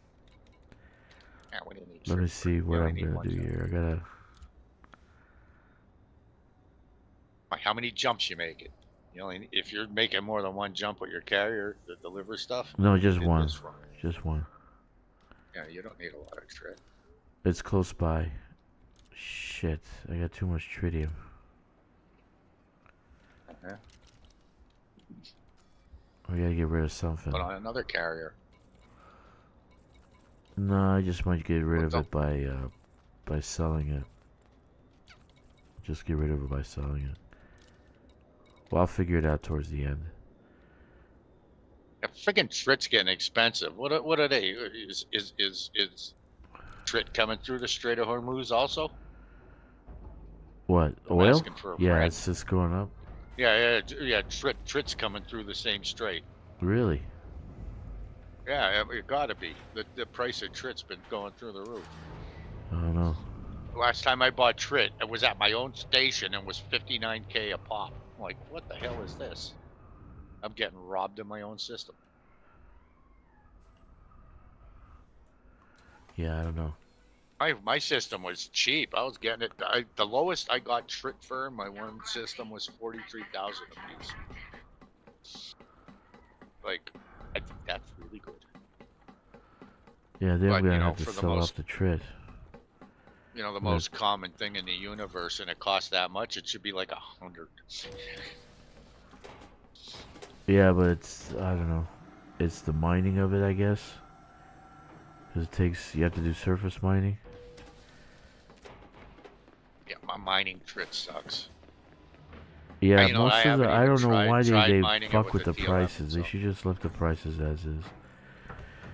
Speaker 5: Yeah, we didn't need
Speaker 1: Let me
Speaker 5: trip.
Speaker 1: see
Speaker 5: You
Speaker 1: what
Speaker 5: only
Speaker 1: I'm
Speaker 5: need
Speaker 1: gonna
Speaker 5: one
Speaker 1: do
Speaker 5: jump.
Speaker 1: here. I gotta.
Speaker 5: Like, how many jumps you make it? You only if you're making more than one jump with your carrier that delivers stuff.
Speaker 1: No, just
Speaker 5: do
Speaker 1: one.
Speaker 5: this one.
Speaker 1: Just one.
Speaker 5: Yeah, you don't need a lot of trip.
Speaker 1: It's close by. Shit, I got too much tritium.
Speaker 5: Yeah.
Speaker 1: I gotta get rid of something.
Speaker 5: Put on another carrier.
Speaker 1: No, I just might get rid
Speaker 5: Well,
Speaker 1: of it by selling it. Just get rid of it by selling it. Well, I'll figure it out towards the end.
Speaker 5: Yeah, friggin' Trit's getting expensive. What are they? Is Trit coming through the Strait of Hormuz also?
Speaker 1: What,
Speaker 5: I'm
Speaker 1: oil?
Speaker 5: asking for a
Speaker 1: Yeah,
Speaker 5: friend.
Speaker 1: it's just going up.
Speaker 5: Yeah. Trit's coming through the same strait.
Speaker 1: Really?
Speaker 5: Yeah, it gotta be. The price of Trit's been going through the roof.
Speaker 1: I don't know.
Speaker 5: Last time I bought Trit, it was at my own station and was 59K a pop. I'm like, what the hell is this? I'm getting robbed in my own system.
Speaker 1: Yeah, I don't know.
Speaker 5: My system was cheap. I was getting it. The lowest I got Trit for my one system was 43,000 a piece. Like, I think that's really good.
Speaker 1: Yeah, then
Speaker 5: But,
Speaker 1: we're
Speaker 5: you
Speaker 1: gonna
Speaker 5: know,
Speaker 1: have to
Speaker 5: for the
Speaker 1: sell
Speaker 5: most-
Speaker 1: off the trit.
Speaker 5: You know, the
Speaker 1: Yeah.
Speaker 5: most common thing in the universe, and it costs that much. It should be like 100.
Speaker 1: Yeah, but it's, I don't know. It's the mining of it, I guess. Because you have to do surface mining.
Speaker 5: Yeah, my mining Trit sucks.
Speaker 1: Yeah,
Speaker 5: you know,
Speaker 1: most
Speaker 5: I
Speaker 1: of the,
Speaker 5: haven't
Speaker 1: I
Speaker 5: even
Speaker 1: don't know why
Speaker 5: tried
Speaker 1: they
Speaker 5: mining it
Speaker 1: fuck with
Speaker 5: with
Speaker 1: the
Speaker 5: the TLM,
Speaker 1: prices. They
Speaker 5: so.
Speaker 1: should just left the prices as is.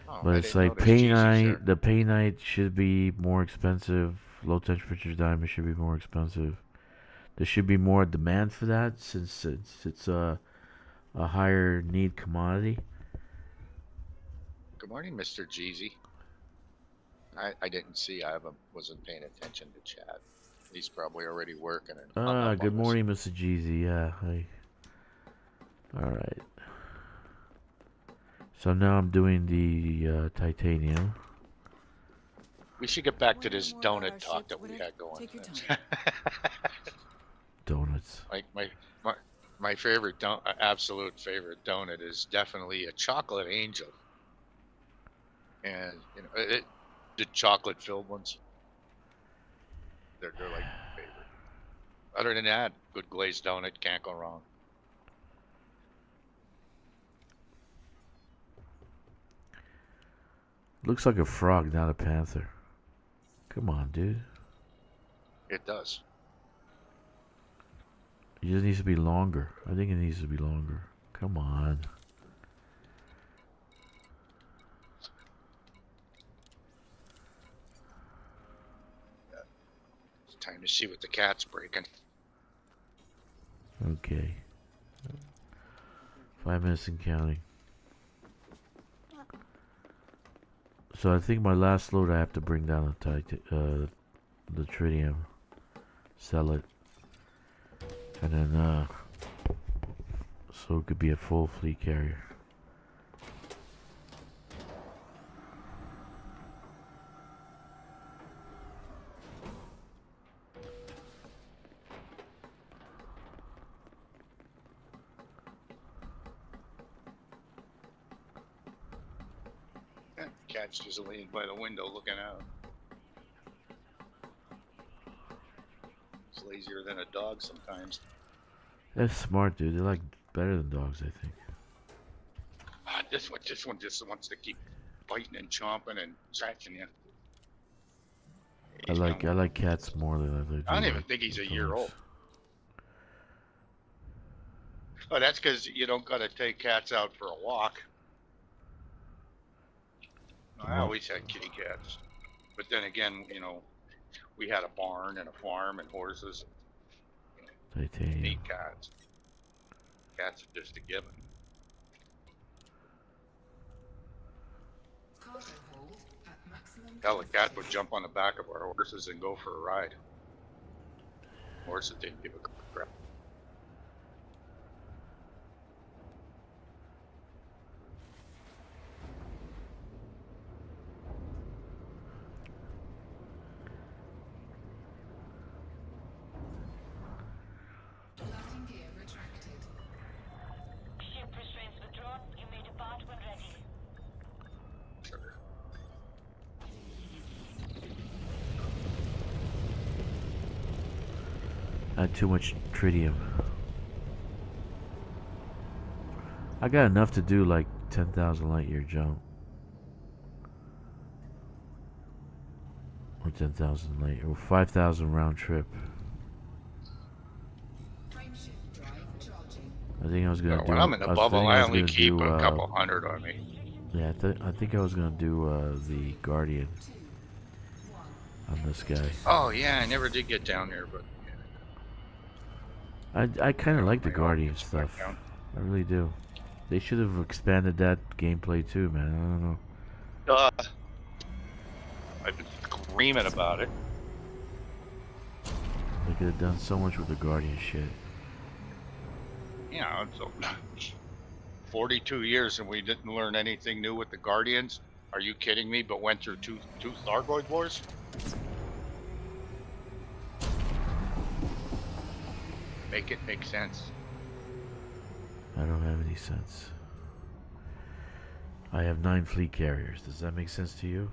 Speaker 5: Oh,
Speaker 1: But
Speaker 5: I
Speaker 1: it's
Speaker 5: didn't
Speaker 1: like
Speaker 5: notice Cheesy's
Speaker 1: painite.
Speaker 5: there.
Speaker 1: The painite should be more expensive. Low temperature diamond should be more expensive. There should be more demand for that since it's a higher need commodity.
Speaker 5: Good morning, Mr. Jeezy. I didn't see. Wasn't paying attention to chat. He's probably already working and hung up
Speaker 1: Good
Speaker 5: on us.
Speaker 1: morning, Mr. Jeezy. Yeah, hi. All right. So now I'm doing the titanium.
Speaker 5: We should get back to
Speaker 4: Wanna know
Speaker 5: this
Speaker 4: more about
Speaker 5: donut
Speaker 4: our
Speaker 5: talk
Speaker 4: ship?
Speaker 5: that we
Speaker 4: Whatever.
Speaker 5: had going.
Speaker 4: Take your time.
Speaker 1: Donuts.
Speaker 5: Like my favorite absolute favorite donut is definitely a chocolate angel, and the chocolate filled ones. They're like my favorite. Other than that, good glazed donut can't go wrong.
Speaker 1: Looks like a frog, not a panther. Come on, dude.
Speaker 5: It does.
Speaker 1: It just needs to be longer. I think it needs to be longer. Come on.
Speaker 5: It's time to see what the cat's breaking.
Speaker 1: Okay. 5 minutes and counting. So I think my last load I have to bring down the tritium. Sell it. And then so it could be a full fleet carrier.
Speaker 5: Cat's just laying by the window looking out. It's lazier than a dog sometimes.
Speaker 1: That's smart, dude. They're like better than dogs, I think.
Speaker 5: This one just wants to keep biting and chomping and scratching you.
Speaker 1: I like cats more than I do.
Speaker 5: I don't even think he's a year old. Oh, that's because you don't gotta take cats out for a walk. I always had kitty cats, but then again, we had a barn and a farm and horses.
Speaker 1: Titanium.
Speaker 5: Need cats. Cats are just a given.
Speaker 2: Cargo hold at maximum
Speaker 5: Hell, a cat
Speaker 2: capacity.
Speaker 5: would jump on the back of our horses and go for a ride. Horses didn't give a crap.
Speaker 2: Landing gear retracted.
Speaker 3: Ship restraints withdrawn. You may depart when ready.
Speaker 5: Sure.
Speaker 1: I had too much tritium. I got enough to do like 10,000 light year jump. Or 10,000 light or 5,000 round trip.
Speaker 2: Frameshift drive charging.
Speaker 1: I think I was gonna do.
Speaker 5: When I'm in the bubble, I only keep a couple hundred on me.
Speaker 1: Yeah, I think I was gonna do the Guardian on this guy.
Speaker 5: Oh yeah, I never did get down there, but
Speaker 1: I kind of like the
Speaker 5: my
Speaker 1: Guardian
Speaker 5: audience back
Speaker 1: stuff.
Speaker 5: down.
Speaker 1: I really do. They should have expanded that gameplay too, man. I don't know.
Speaker 5: I've been screaming about it.
Speaker 1: They could have done so much with the Guardian shit.
Speaker 5: Yeah, so 42 years and we didn't learn anything new with the Guardians. Are you kidding me? But went through two Thargoid wars. Make it make sense.
Speaker 1: I don't have any sense. I have 9 fleet carriers. Does that make sense to you?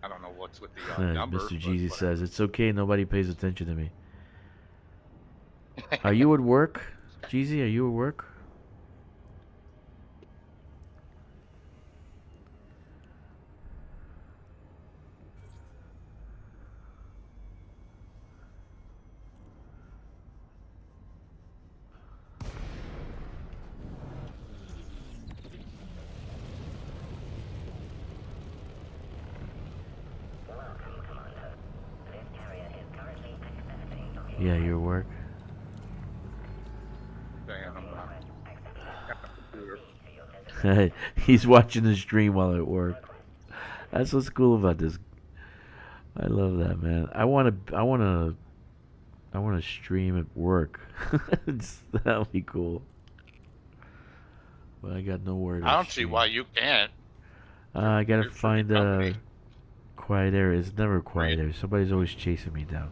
Speaker 5: I don't know what's with the number.
Speaker 1: Mr.
Speaker 5: but
Speaker 1: Jeezy
Speaker 5: whatever.
Speaker 1: says, it's okay, nobody pays attention to me. Are you at work? Jeezy, are you at work? Yeah, your work.
Speaker 5: Damn, I'm not. Got my computer.
Speaker 1: He's watching the stream while at work. That's what's cool about this. I love that, man. I wanna stream at work. That'll be cool. But I got nowhere to
Speaker 5: I don't see
Speaker 1: stream.
Speaker 5: why you can't.
Speaker 1: I gotta
Speaker 5: You're for
Speaker 1: find
Speaker 5: the
Speaker 1: a
Speaker 5: company.
Speaker 1: quiet area. It's never a quiet area. Somebody's always chasing me down.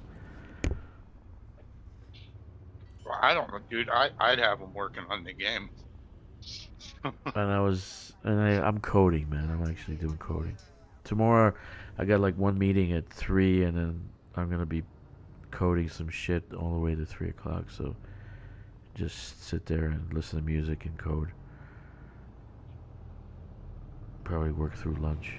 Speaker 5: Well, I don't know, dude. I'd have them working on the game.
Speaker 1: I'm coding, man. I'm actually doing coding. Tomorrow, I got like one meeting at 3, and then I'm gonna be coding some shit all the way to 3 o'clock. So just sit there and listen to music and code. Probably work through lunch.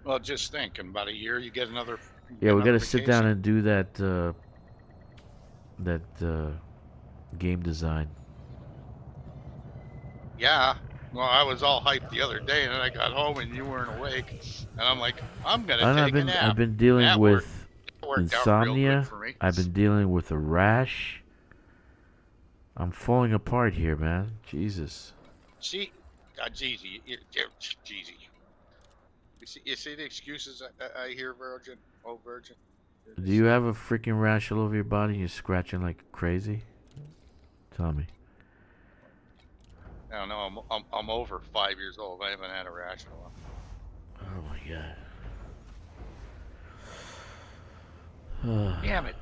Speaker 5: Well, just think, in about a year, you get another.
Speaker 1: Yeah, we
Speaker 5: another
Speaker 1: gotta sit down
Speaker 5: vacation.
Speaker 1: and do that game design.
Speaker 5: Yeah. Well, I was all hyped the other day, and then I got home and you weren't awake, and I'm like, I'm gonna
Speaker 1: And
Speaker 5: take a nap.
Speaker 1: I've been dealing
Speaker 5: That
Speaker 1: with
Speaker 5: worked out real good
Speaker 1: insomnia.
Speaker 5: for me.
Speaker 1: I've been dealing with a rash. I'm falling apart here, man. Jesus.
Speaker 5: See, Jeezy, Jeezy. You see the excuses I hear, Virgin? Oh, Virgin.
Speaker 1: Do you have a freaking rash all over your body? You're scratching like crazy? Tell me.
Speaker 5: I don't know. I'm over 5 years old. I haven't had a rash in a while.
Speaker 1: Oh my god.
Speaker 5: Damn it!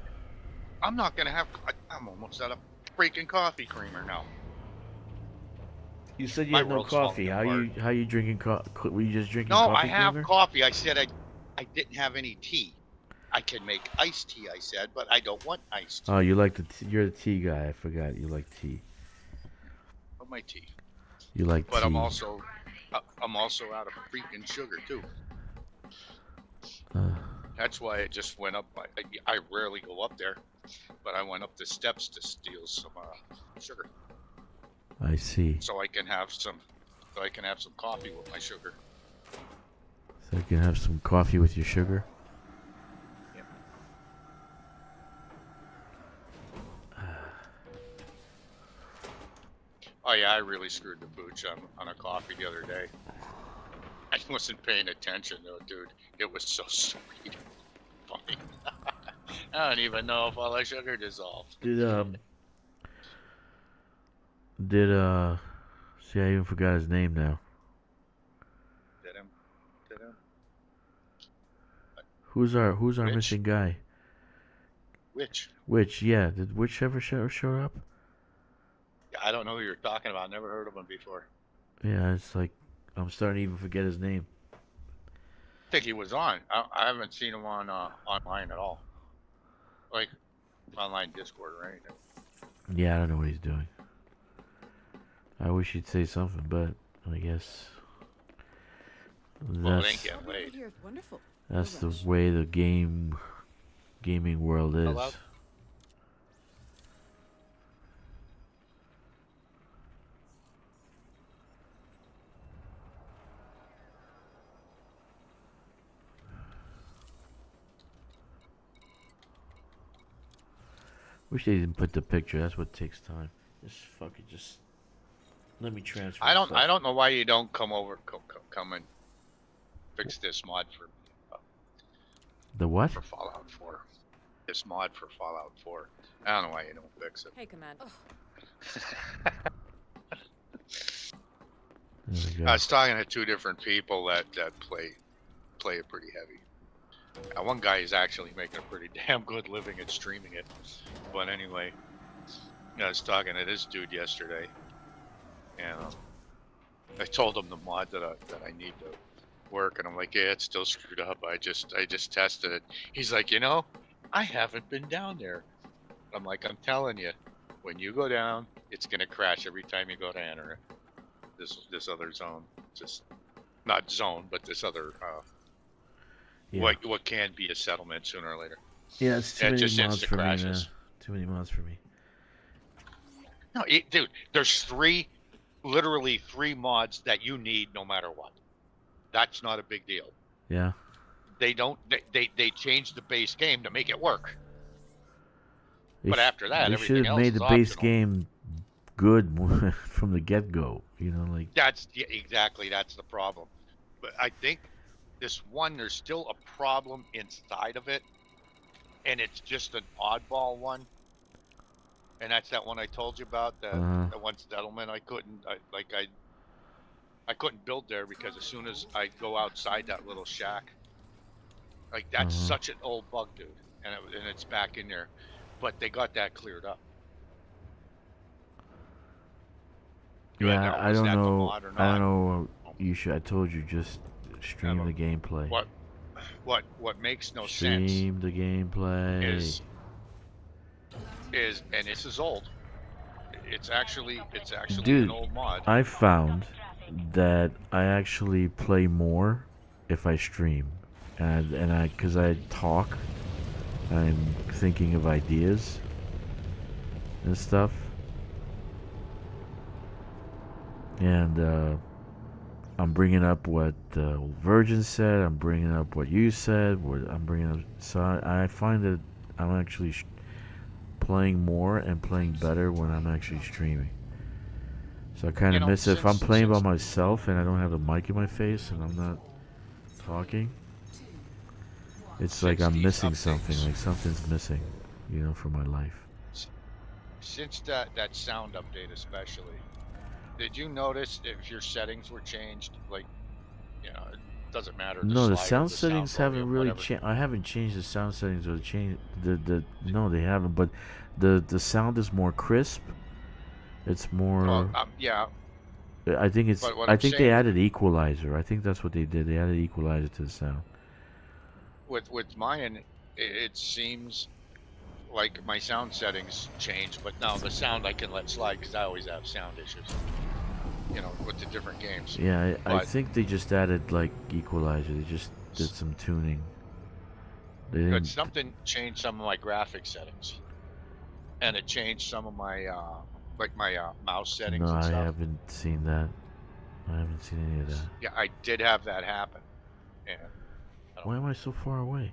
Speaker 5: I'm not gonna have. I'm almost out of freaking coffee creamer now.
Speaker 1: You said you
Speaker 5: My
Speaker 1: had no
Speaker 5: world's falling
Speaker 1: coffee.
Speaker 5: apart.
Speaker 1: How you drinking coffee? Were you just drinking
Speaker 5: No,
Speaker 1: coffee?
Speaker 5: I have
Speaker 1: creamer?
Speaker 5: coffee. I said I didn't have any tea. I can make iced tea. I said, but I don't want iced tea.
Speaker 1: Oh, you like you're the tea guy. I forgot you like tea.
Speaker 5: Of my tea.
Speaker 1: You like
Speaker 5: But
Speaker 1: tea.
Speaker 5: I'm also out of freaking sugar too. That's why it just went up. I rarely go up there, but I went up the steps to steal some sugar,
Speaker 1: I see.
Speaker 5: so I can have some coffee with my sugar.
Speaker 1: So you can have some coffee with your sugar.
Speaker 5: Yep. Oh yeah, I really screwed the pooch on a coffee the other day. I wasn't paying attention though, dude. It was so sweet. Funny. I don't even know if all the sugar dissolved.
Speaker 1: See, I even forgot his name now.
Speaker 5: Did him?
Speaker 1: Who's our
Speaker 5: Which?
Speaker 1: missing guy?
Speaker 5: Which?
Speaker 1: Which? Yeah, did Which ever show up?
Speaker 5: I don't know who you're talking about. Never heard of him before.
Speaker 1: Yeah, it's like I'm starting to even forget his name.
Speaker 5: I think he was on. I haven't seen him on online at all. Like online Discord or anything.
Speaker 1: Yeah, I don't know what he's doing. I wish he'd say something, but I guess
Speaker 5: Well, it
Speaker 1: that's
Speaker 5: ain't getting late.
Speaker 4: Here, wonderful.
Speaker 1: that's the
Speaker 4: No rush.
Speaker 1: way the gaming world is.
Speaker 5: Hello?
Speaker 1: Wish they didn't put the picture. That's what takes time. Just let me transfer.
Speaker 5: I
Speaker 1: stuff.
Speaker 5: don't know why you don't come over, come and fix this mod
Speaker 1: The what?
Speaker 5: for Fallout 4. This mod for Fallout 4. I don't know why you don't fix it.
Speaker 4: Hey, Command.
Speaker 1: There we go.
Speaker 5: I was talking to two different people that play it pretty heavy. One guy is actually making a pretty damn good living at streaming it. But anyway, I was talking to this dude yesterday, and I told him the mod that I need to work, and I'm like, yeah, it's still screwed up. I just tested it. He's like, I haven't been down there. I'm like, I'm telling you, when you go down, it's gonna crash every time you go to enter this other zone. Just not zone, but this other
Speaker 1: Yeah.
Speaker 5: what can be a settlement sooner or later.
Speaker 1: Yeah, it's too
Speaker 5: It
Speaker 1: many
Speaker 5: just
Speaker 1: mods
Speaker 5: insta
Speaker 1: for me, man.
Speaker 5: crashes.
Speaker 1: Too many mods for me.
Speaker 5: No, dude, there's literally three mods that you need no matter what. That's not a big deal.
Speaker 1: Yeah.
Speaker 5: They don't. They changed the base game to make it work.
Speaker 1: They
Speaker 5: But after that,
Speaker 1: they should
Speaker 5: everything
Speaker 1: have
Speaker 5: else
Speaker 1: made
Speaker 5: is
Speaker 1: the base
Speaker 5: optional.
Speaker 1: game good from the get-go. You know, like
Speaker 5: That's exactly that's the problem. But I think this one, there's still a problem inside of it, and it's just an oddball one. And that's that one I told you about, that one settlement. I couldn't build there because as soon as I go outside that little shack, like that's such an old bug, dude, and it's back in there. But they got that cleared up.
Speaker 1: yeah,
Speaker 5: Now,
Speaker 1: I
Speaker 5: was
Speaker 1: don't
Speaker 5: that the
Speaker 1: know.
Speaker 5: mod or
Speaker 1: I don't
Speaker 5: not?
Speaker 1: know. You should. I told you just stream
Speaker 5: Yeah,
Speaker 1: the gameplay.
Speaker 5: What makes no sense
Speaker 1: Stream the gameplay.
Speaker 5: is and this is old. It's actually
Speaker 1: Dude,
Speaker 5: an old mod.
Speaker 1: I found that I actually play more if I stream, because I talk, I'm thinking of ideas and stuff, and I'm bringing up what Virgin said. I'm bringing up what you said. What I'm bringing up, so I find that I'm actually playing more and playing better when I'm actually streaming. So I kind of miss it. If I'm playing by myself and I don't have the mic in my face and I'm not talking, it's like I'm missing something. Like something's missing, you know, from my life.
Speaker 5: Since that sound update especially, did you notice if your settings were changed? Like, you know, it doesn't matter.
Speaker 1: No, the
Speaker 5: slider,
Speaker 1: sound
Speaker 5: the
Speaker 1: settings
Speaker 5: sound
Speaker 1: haven't
Speaker 5: volume,
Speaker 1: really
Speaker 5: whatever.
Speaker 1: changed. I haven't changed the sound settings or no, they haven't. But the sound is more crisp. It's more.
Speaker 5: Well, yeah.
Speaker 1: I think it's.
Speaker 5: But what
Speaker 1: I
Speaker 5: I'm
Speaker 1: think they
Speaker 5: saying
Speaker 1: added equalizer. I think that's what they did. They added equalizer to the sound.
Speaker 5: with mine, it seems like my sound settings changed, but now the sound I can let slide because I always have sound issues. You know, with the different games.
Speaker 1: Yeah, I
Speaker 5: But
Speaker 1: think they just added like equalizer. They just did some tuning. They
Speaker 5: but
Speaker 1: didn't.
Speaker 5: something changed some of my graphic settings, and it changed some of my like my mouse settings
Speaker 1: No,
Speaker 5: and
Speaker 1: I
Speaker 5: stuff.
Speaker 1: haven't seen that. I haven't seen any of that.
Speaker 5: Yeah, I did have that happen, and
Speaker 1: Why am I so far away?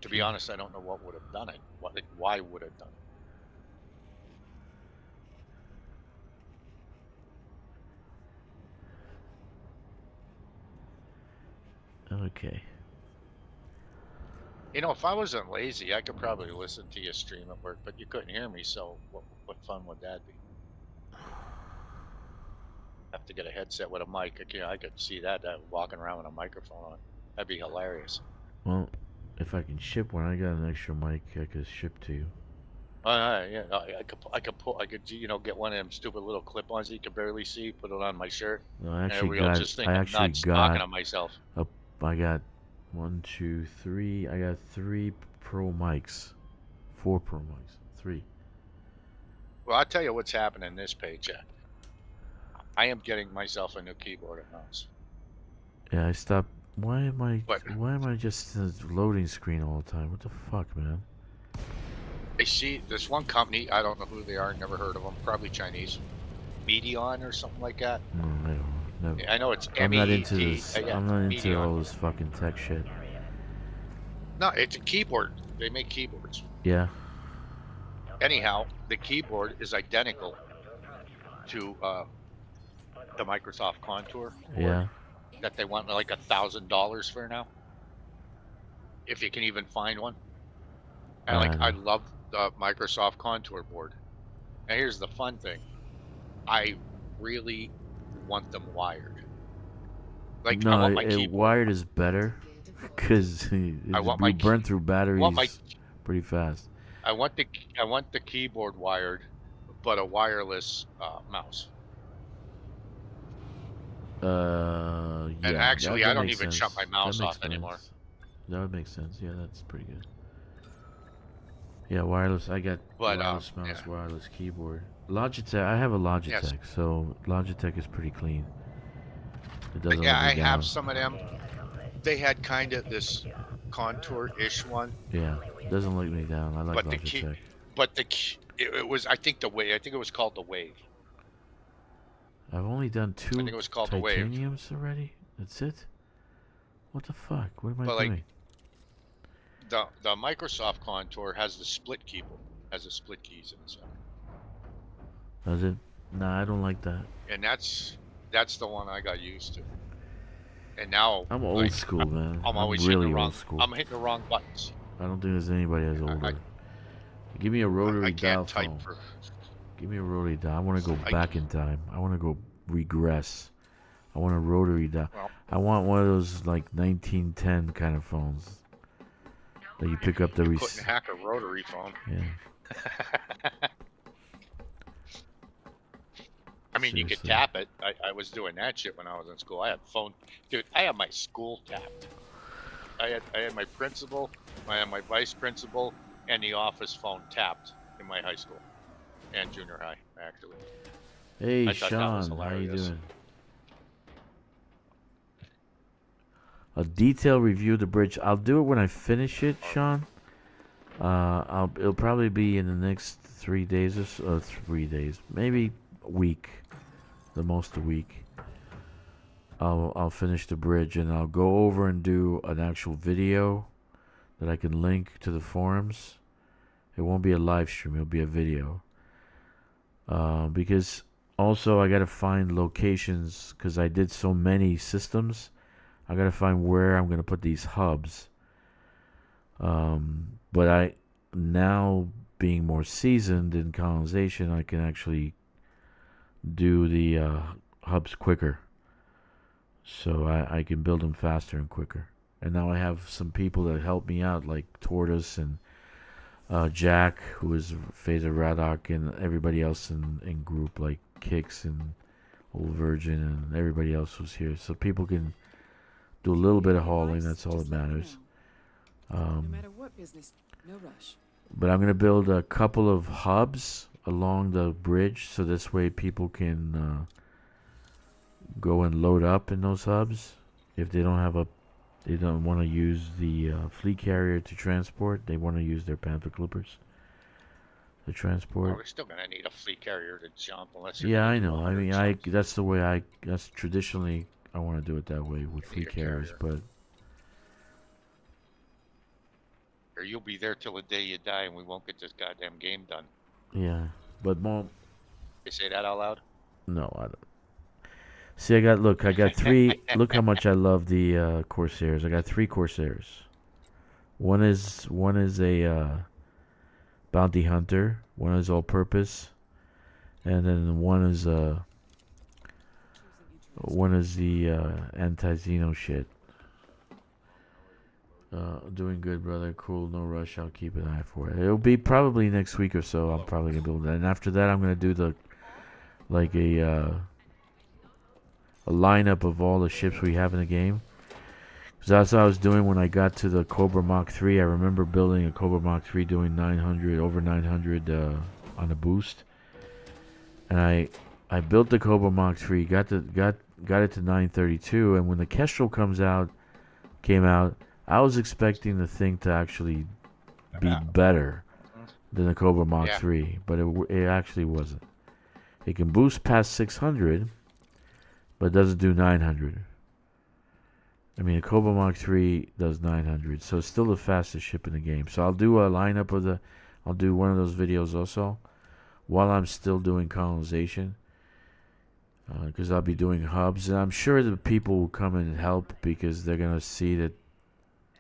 Speaker 5: to be honest, I don't know what would have done it. Why would have done it?
Speaker 1: Okay.
Speaker 5: You know, if I wasn't lazy, I could probably listen to you stream at work, but you couldn't hear me, so what fun would that be? Have to get a headset with a mic. I could see that walking around with a microphone on. That'd be hilarious.
Speaker 1: Well, if I can ship one, I got an extra mic I could ship to you.
Speaker 5: Yeah, I could, you know, get one of them stupid little clip-ons that you can barely see, put it on my shirt.
Speaker 1: No, I
Speaker 5: And
Speaker 1: actually
Speaker 5: everybody will
Speaker 1: got.
Speaker 5: just think
Speaker 1: I
Speaker 5: I'm
Speaker 1: actually
Speaker 5: nuts talking to
Speaker 1: got.
Speaker 5: myself.
Speaker 1: I got 1, 2, 3. I got 3 pro mics, 4 pro mics, 3.
Speaker 5: Well, I'll tell you what's happening this paycheck. I am getting myself a new keyboard and mouse.
Speaker 1: Yeah, I stopped. Why am I?
Speaker 5: What?
Speaker 1: Why am I just in the loading screen all the time? What the fuck, man?
Speaker 5: I see this one company, I don't know who they are, never heard of them, probably Chinese. Medion or something like that.
Speaker 1: No, I don't know. Never.
Speaker 5: I know it's
Speaker 1: I'm not
Speaker 5: MEET.
Speaker 1: into this.
Speaker 5: Yeah,
Speaker 1: I'm not into
Speaker 5: Medion.
Speaker 1: all this fucking tech shit.
Speaker 5: No, it's a keyboard. They make keyboards.
Speaker 1: Yeah.
Speaker 5: Anyhow, the keyboard is identical to the Microsoft Contour.
Speaker 1: Yeah.
Speaker 5: That they want like $1,000 for now, if you can even find one. And I love the Microsoft Contour board. And here's the fun thing: I really want them wired. Like I
Speaker 1: No,
Speaker 5: want my keyboard.
Speaker 1: wired is better because you burn through batteries pretty fast.
Speaker 5: I want the keyboard wired, but a wireless mouse.
Speaker 1: Yeah.
Speaker 5: And actually,
Speaker 1: that
Speaker 5: I don't
Speaker 1: makes
Speaker 5: even
Speaker 1: sense.
Speaker 5: shut my mouse
Speaker 1: That makes
Speaker 5: off anymore.
Speaker 1: sense. That would make sense. Yeah, that's pretty good. Yeah, wireless. I got wireless mouse,
Speaker 5: yeah.
Speaker 1: wireless keyboard. Logitech. I have a Logitech, so Logitech is pretty clean. It doesn't
Speaker 5: Yeah,
Speaker 1: let me
Speaker 5: I
Speaker 1: down.
Speaker 5: have some of them. They had kind of this contour-ish one.
Speaker 1: Yeah, it doesn't let me down. I like
Speaker 5: But
Speaker 1: Logitech.
Speaker 5: it was, I think it was called the Wave.
Speaker 1: I've only done 2
Speaker 5: I think it was called the Wave.
Speaker 1: titaniums already. That's it. What the fuck? What am I
Speaker 5: But like
Speaker 1: doing?
Speaker 5: the Microsoft Contour has the split keyboard, has the split keys inside,
Speaker 1: Does it? Nah, I don't like that.
Speaker 5: and that's the one I got used to. And now,
Speaker 1: I'm old
Speaker 5: like,
Speaker 1: school, man.
Speaker 5: I'm
Speaker 1: I'm
Speaker 5: always hitting the
Speaker 1: really old
Speaker 5: wrong.
Speaker 1: school.
Speaker 5: I'm hitting the wrong buttons.
Speaker 1: I don't think there's anybody that's
Speaker 5: I,
Speaker 1: older. Give me a rotary
Speaker 5: I
Speaker 1: dial
Speaker 5: can't type
Speaker 1: phone.
Speaker 5: for.
Speaker 1: Give me a rotary dial. I want to go
Speaker 5: I
Speaker 1: back in time. I want to go regress. I want a rotary dial.
Speaker 5: Well,
Speaker 1: I want one of those like 1910 kind of phones that you pick up the
Speaker 5: you couldn't hack a rotary phone.
Speaker 1: Yeah.
Speaker 5: I mean, you could
Speaker 1: Seriously.
Speaker 5: tap it. I was doing that shit when I was in school. I had phone, dude. I had my school tapped. I had my principal, I had my vice principal, and the office phone tapped in my high school and junior high, actually.
Speaker 1: Hey,
Speaker 5: I thought that was
Speaker 1: Sean, how you
Speaker 5: hilarious.
Speaker 1: doing? A detailed review of the bridge. I'll do it when I finish it, Sean. It'll probably be in the next 3 days or so, 3 days, maybe a week, the most a week. I'll finish the bridge and I'll go over and do an actual video that I can link to the forums. It won't be a live stream, it'll be a video. Because also I gotta find locations, because I did so many systems. I gotta find where I'm gonna put these hubs. But I now, being more seasoned in colonization, I can actually do the hubs quicker. So I can build them faster and quicker. And now I have some people that help me out, like Tortoise and Jack, who is Phaser Radok, and everybody else in group, like Kix and Old Virgin, and everybody else who's here. So people can do a little bit of hauling. That's all that matters.
Speaker 4: No matter what business, no rush.
Speaker 1: But I'm going to build a couple of hubs along the bridge, so this way people can go and load up in those hubs. If they don't want to use the fleet carrier to transport, they want to use their Panther Clippers to transport.
Speaker 5: Well, we're still gonna need a fleet carrier to jump unless.
Speaker 1: Yeah, I know. I mean, that's the way that's traditionally I want to do it that way with fleet carriers, but
Speaker 5: Or you'll be there till the day you die, and we won't get this goddamn game done.
Speaker 1: yeah, but more.
Speaker 5: You say that out loud?
Speaker 1: No, I don't. See, I got 3. Look how much I love the Corsairs. I got 3 Corsairs. One is a bounty hunter. One is all-purpose, and then one is the anti-Xeno shit. Doing good, brother. Cool. No rush. I'll keep an eye for it. It'll be probably next week or so. I'm probably gonna build that, and after that, I'm gonna do a lineup of all the ships we have in the game. Because that's what I was doing when I got to the Cobra Mach 3. I remember building a Cobra Mach 3 doing 900, over 900 on a boost. And I built the Cobra Mach 3, got it to 932, and when the Kestrel came out, I was expecting the thing to actually be better than the Cobra Mach 3, but it actually wasn't. It can boost past 600, but it doesn't do 900. I mean, the Cobra Mach 3 does 900, so it's still the fastest ship in the game. So I'll do a lineup of I'll do one of those videos also, while I'm still doing colonization. Because I'll be doing hubs, and I'm sure the people will come and help, because they're going to see that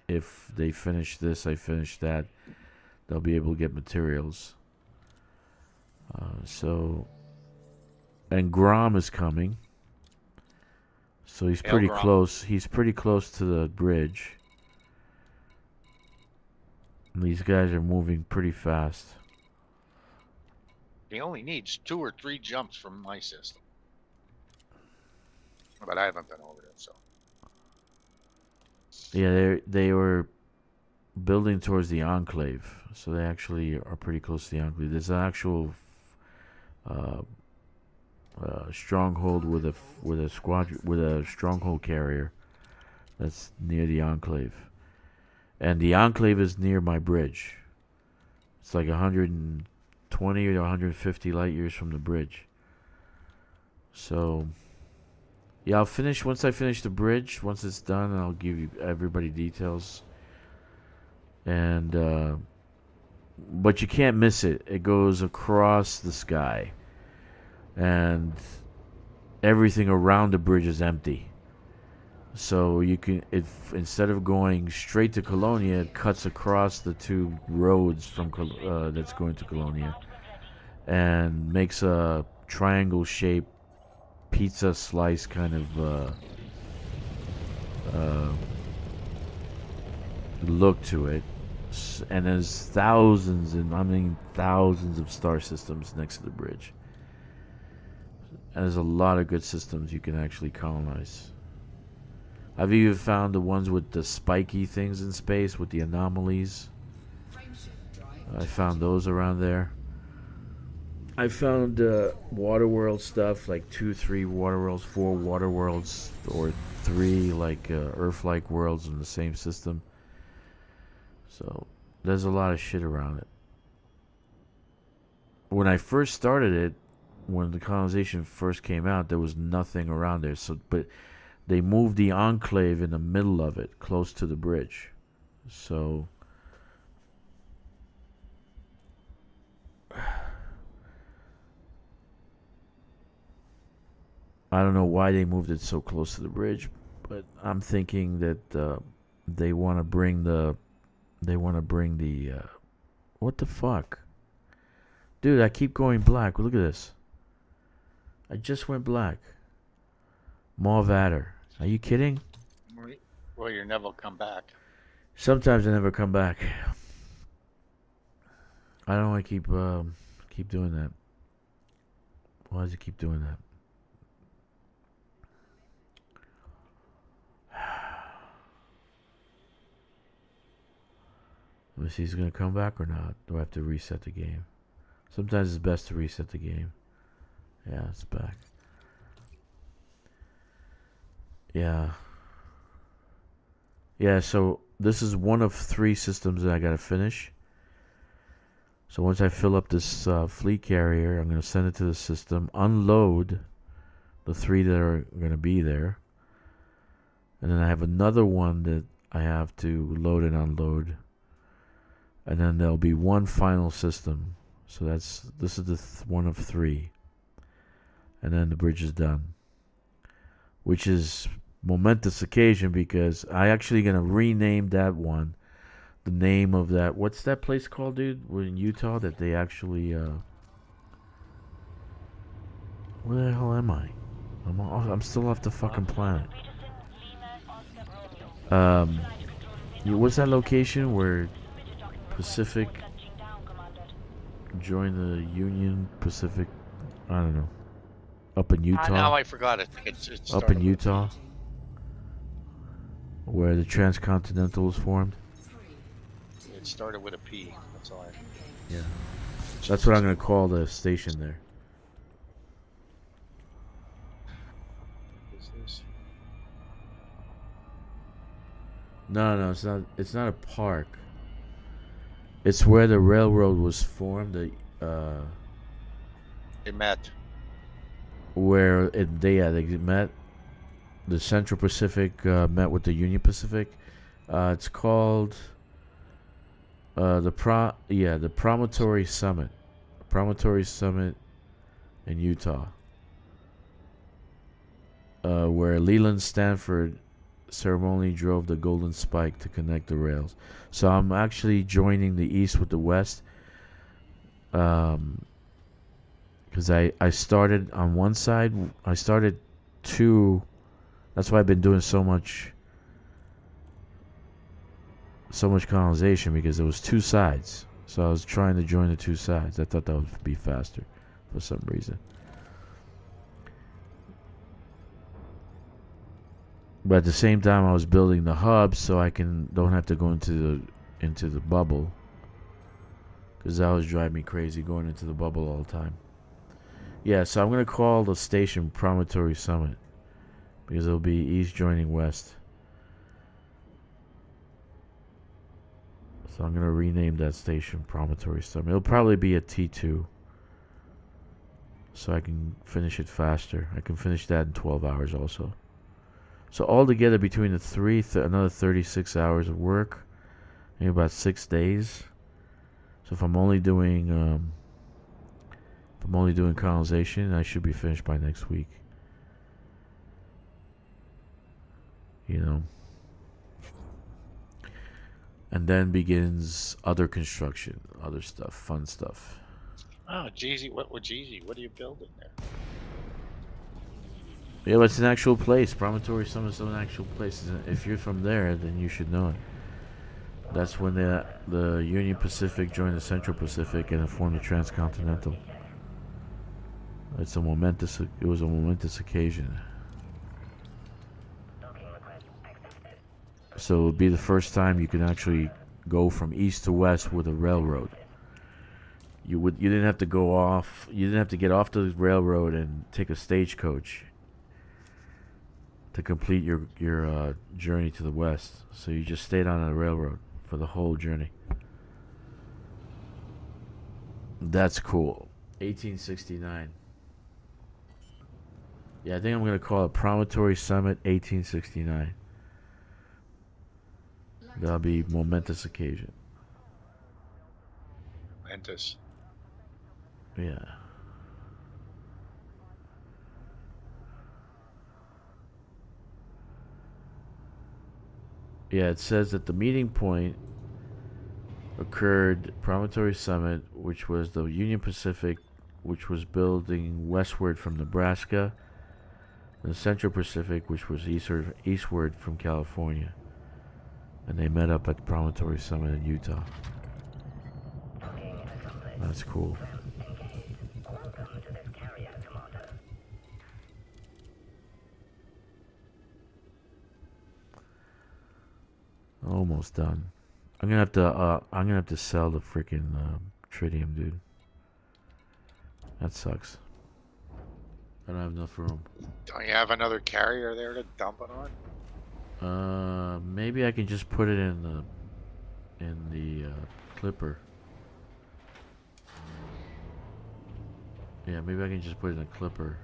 Speaker 1: if they finish this, I finish that, they'll be able to get materials. And Grom is coming. So he's pretty close. He's pretty close to the bridge. And these guys are moving pretty fast.
Speaker 5: He only needs 2 or 3 jumps from my system. But I haven't been over it, so.
Speaker 1: Yeah, they were building towards the Enclave, so they actually are pretty close to the Enclave. There's an actual stronghold with a stronghold carrier that's near the Enclave, and the Enclave is near my bridge. It's like 120 or 150 light years from the bridge. So, Yeah, I'll finish once I finish the bridge. Once it's done, I'll give you everybody details. And but you can't miss it. It goes across the sky, and everything around the bridge is empty. So you can, if instead of going straight to Colonia, it cuts across the two roads from that's going to Colonia, and makes a triangle shaped pizza slice kind of look to it. And there's thousands, and I mean thousands of star systems next to the bridge. And there's a lot of good systems you can actually colonize. I've even found the ones with the spiky things in space with the anomalies. I found those around there. I found water world stuff, like 2, 3 water worlds, 4 water worlds, or 3 like Earth-like worlds in the same system. So there's a lot of shit around it. When I first started it, when the colonization first came out, there was nothing around there. So, but they moved the enclave in the middle of it, close to the bridge. So I don't know why they moved it so close to the bridge, but I'm thinking that they want to bring the what the fuck? Dude, I keep going black. Look at this. I just went black. Mauve Adder. Are you kidding?
Speaker 5: Well, you never come back.
Speaker 1: Sometimes I never come back. I don't want to keep doing that. Why does it keep doing that? Let me see, he's gonna come back or not. Do I have to reset the game? Sometimes it's best to reset the game. Yeah, it's back. Yeah. Yeah, so this is one of 3 systems that I gotta finish. So once I fill up this fleet carrier, I'm gonna send it to the system, unload the 3 that are gonna be there. And then I have another one that I have to load and unload. And then there'll be one final system. So this is the one of 3. And then the bridge is done. Which is momentous occasion because I actually gonna rename that one. The name of that, what's that place called, dude? We're in Utah that they actually where the hell am I? I'm still off the fucking planet. What's that location where Pacific joined the Union Pacific? I don't know. Up in Utah.
Speaker 5: Now I forgot it. It's
Speaker 1: Up in Utah, where the Transcontinental was formed.
Speaker 5: It started with a P. That's all I.
Speaker 1: Yeah. That's what I'm gonna call the station there.
Speaker 5: Is this?
Speaker 1: No, it's not. It's not a park. It's where the railroad was formed.
Speaker 5: They met.
Speaker 1: Where they met. The Central Pacific met with the Union Pacific. It's called the Promontory Summit. Promontory Summit in Utah. Where Leland Stanford ceremonially drove the golden spike to connect the rails. So I'm actually joining the east with the west. Because I started on one side. I started 2. That's why I've been doing so much colonization, because there was 2 sides. So I was trying to join the 2 sides. I thought that would be faster for some reason. But at the same time, I was building the hub so I don't have to go into the bubble, because that was driving me crazy going into the bubble all the time. Yeah, so I'm gonna call the station Promontory Summit because it'll be east joining west. So I'm gonna rename that station Promontory Summit. It'll probably be a T2. so I can finish it faster. I can finish that in 12 hours also. So altogether, between the three, another 36 hours of work, maybe about 6 days. So if I'm only doing colonization, I should be finished by next week. You know. And then begins other construction, other stuff, fun stuff.
Speaker 5: Oh, Jeezy, what are you building there?
Speaker 1: Yeah, but it's an actual place. Promontory Summit's an actual place. If you're from there, then you should know it. That's when the Union Pacific joined the Central Pacific and it formed the Transcontinental. It was a momentous occasion. So it would be the first time you could actually go from east to west with a railroad. You didn't have to go off. You didn't have to get off the railroad and take a stagecoach to complete your journey to the west. So you just stayed on a railroad for the whole journey. That's cool. 1869. Yeah, I think I'm gonna call it Promontory Summit 1869. That'll be momentous occasion.
Speaker 5: Momentous.
Speaker 1: Yeah. Yeah, it says that the meeting point occurred Promontory Summit, which was the Union Pacific, which was building westward from Nebraska, and the Central Pacific, which was eastward from California. And they met up at the Promontory Summit in Utah. That's cool. Almost done. I'm gonna have to sell the freaking tritium, dude. That sucks. I don't have enough room.
Speaker 5: Don't you have another carrier there to dump it on?
Speaker 1: Maybe I can just put it in the clipper. Yeah, maybe I can just put it in a clipper.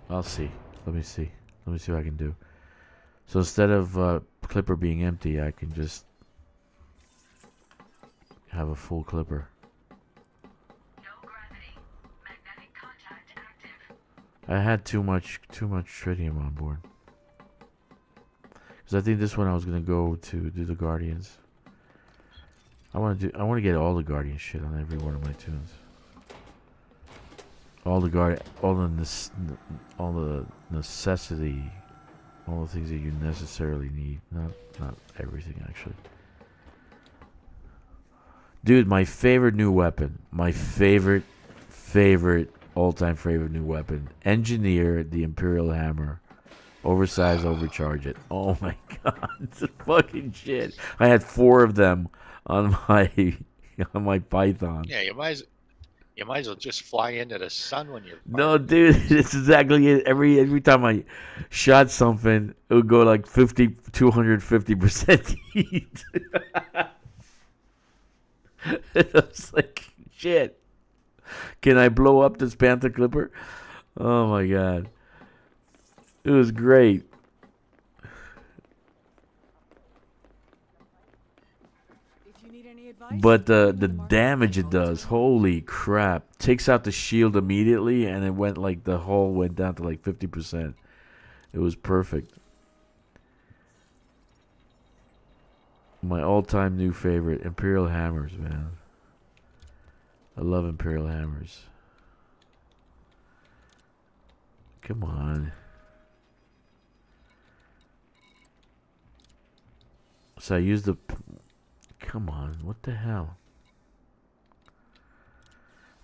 Speaker 1: I'll see. Let me see what I can do. So instead of clipper being empty, I can just have a full clipper.
Speaker 3: No gravity. Magnetic contact active.
Speaker 1: I had too much tritium on board. Because I think this one I was gonna go to do the Guardians. I want to get all the Guardian shit on every one of my tunes. All the necessity, all the things that you necessarily need. Not everything actually. Dude, my favorite new weapon. My favorite all-time favorite new weapon. Engineer the Imperial Hammer. Oversize, overcharge it. Oh my god, it's fucking shit. I had 4 of them on my Python.
Speaker 5: Yeah, you might as well just fly into the sun when you're.
Speaker 1: No, dude, it's exactly it. Every time I shot something, it would go like 250% heat. I was like, shit. Can I blow up this Panther Clipper? Oh my god. It was great.
Speaker 4: If you need any advice,
Speaker 1: But the damage it does, holy crap. Takes out the shield immediately and it went like the hull went down to like 50%. It was perfect. My all-time new favorite, Imperial Hammers, man. I love Imperial Hammers. Come on. So I used the... Come on, what the hell?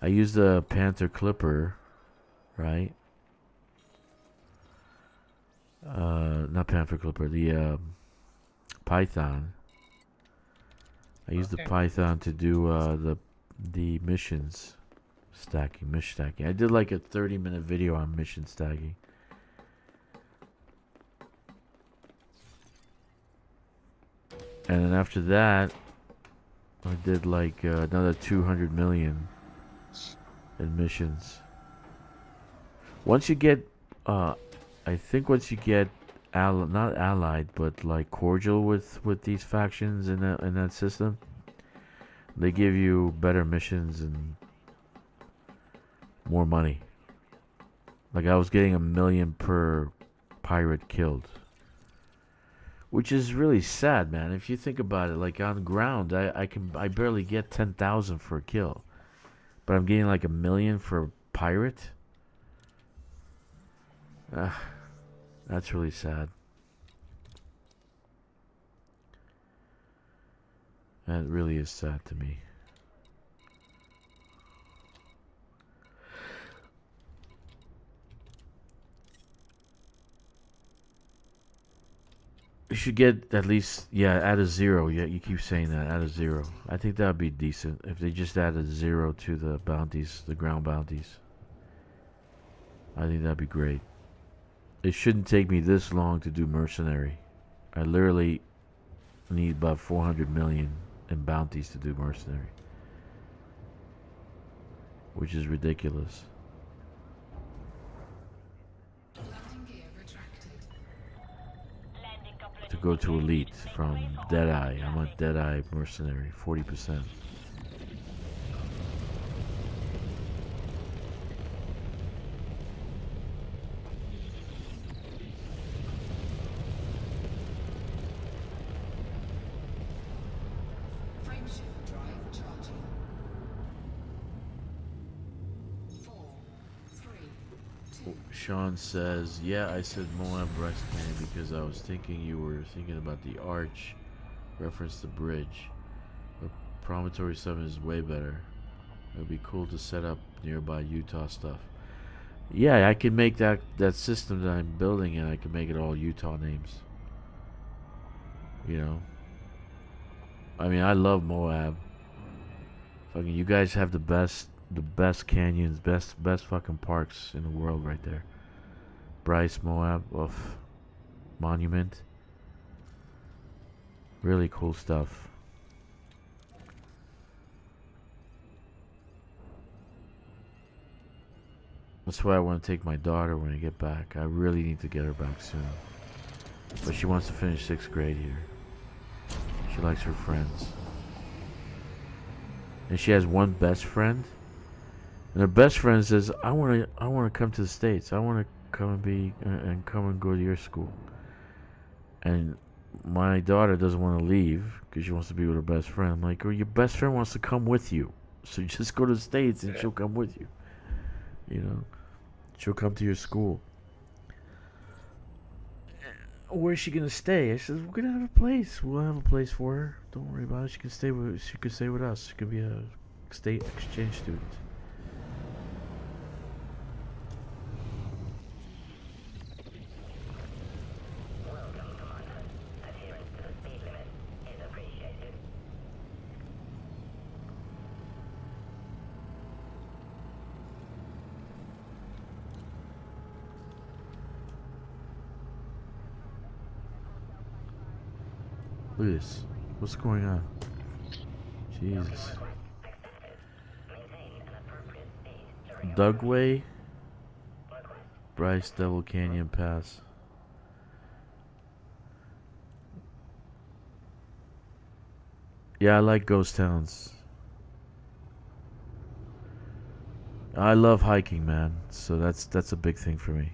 Speaker 1: I used the Panther Clipper, right? Not Panther Clipper, the Python. I used the Python to do the missions stacking, mission stacking. I did like a 30-minute video on mission stacking. And then after that, I did like another 200 million admissions. Once you get, I think once you get not allied, but like cordial with these factions in that system, they give you better missions and more money. Like I was getting 1 million per pirate killed, which is really sad, man. If you think about it, like on ground, I barely get 10,000 for a kill, but I'm getting like 1 million for a pirate. That's really sad. That really is sad to me. You should get at least, yeah, add a 0. Yeah, you keep saying that, add a 0. I think that would be decent if they just add a 0 to the bounties, the ground bounties. I think that'd be great. It shouldn't take me this long to do mercenary. I literally need about 400 million in bounties to do mercenary, which is ridiculous.
Speaker 2: Landing gear retracted.
Speaker 3: Landing couple of
Speaker 1: To go to elite
Speaker 3: disengaged.
Speaker 1: from
Speaker 3: Make way for
Speaker 1: Deadeye.
Speaker 3: orbital
Speaker 1: I'm a
Speaker 3: traffic.
Speaker 1: Deadeye mercenary, 40%.
Speaker 2: Frameshift drive charging. 4, 3, 2.
Speaker 1: Sean says, yeah, I said Moab breast cannon because I was thinking you were thinking about the arch. Reference the bridge. But Promontory 7 is way better. It would be cool to set up nearby Utah stuff. Yeah, I can make that system that I'm building, and I can make it all Utah names. You know? I mean, I love Moab. Fucking, you guys have the best canyons, best fucking parks in the world right there. Bryce, Moab, Monument. Really cool stuff. That's why I want to take my daughter when I get back. I really need to get her back soon. But she wants to finish 6th grade here. She likes her friends. And she has one best friend. And her best friend says, I want to come to the States. I want to come and come and go to your school. And my daughter doesn't want to leave because she wants to be with her best friend. I'm like, well, your best friend wants to come with you. So just go to the States and she'll come with you. You know? She'll come to your school. Where's she gonna stay? I said, we're gonna have a place. We'll have a place for her. Don't worry about it. She can stay with us. She could be a state exchange student. Look at this. What's going on? Jesus. Dugway. Bryce Devil Canyon Pass. Yeah, I like ghost towns. I love hiking, man. So that's a big thing for me.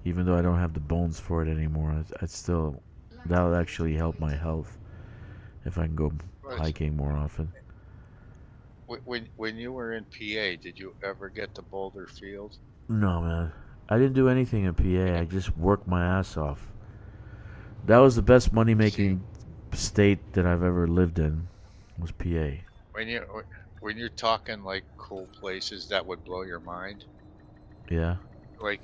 Speaker 1: Even though I don't have the bones for it anymore, I still that'll actually help my health if I can go
Speaker 5: Right.
Speaker 1: hiking more often.
Speaker 5: When you were in PA, did you ever get to Boulder Field?
Speaker 1: No, man. I didn't do anything in PA. I just worked my ass off. That was the best money making state that I've ever lived in. Was PA.
Speaker 5: When you're talking like cool places that would blow your mind,
Speaker 1: Yeah.
Speaker 5: like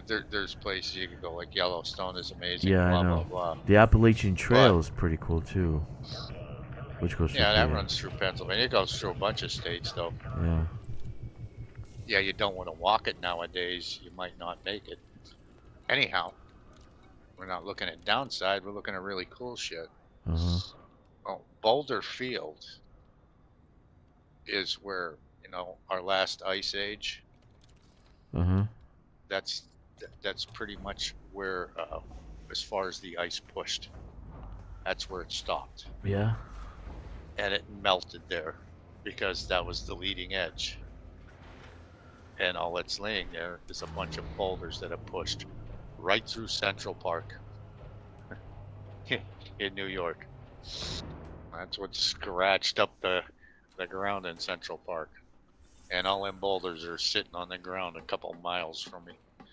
Speaker 5: there's places you can go, like Yellowstone is amazing.
Speaker 1: Yeah,
Speaker 5: blah
Speaker 1: I know.
Speaker 5: blah blah.
Speaker 1: The Appalachian Trail is pretty cool too. Which goes through
Speaker 5: Yeah, that
Speaker 1: PA.
Speaker 5: runs through Pennsylvania. It goes through a bunch of states though.
Speaker 1: Yeah.
Speaker 5: Yeah, you don't want to walk it nowadays. You might not make it. Anyhow, we're not looking at downside. We're looking at really cool shit.
Speaker 1: Uh-huh.
Speaker 5: Oh, Boulder Field is where you know, our last ice age.
Speaker 1: Uh-huh.
Speaker 5: That's pretty much where, as far as the ice pushed, that's where it stopped,
Speaker 1: Yeah.
Speaker 5: and it melted there because that was the leading edge. And all that's laying there is a bunch of boulders that have pushed right through Central Park in New York. That's what scratched up the ground in Central Park. And all them boulders are sitting on the ground a couple miles from me.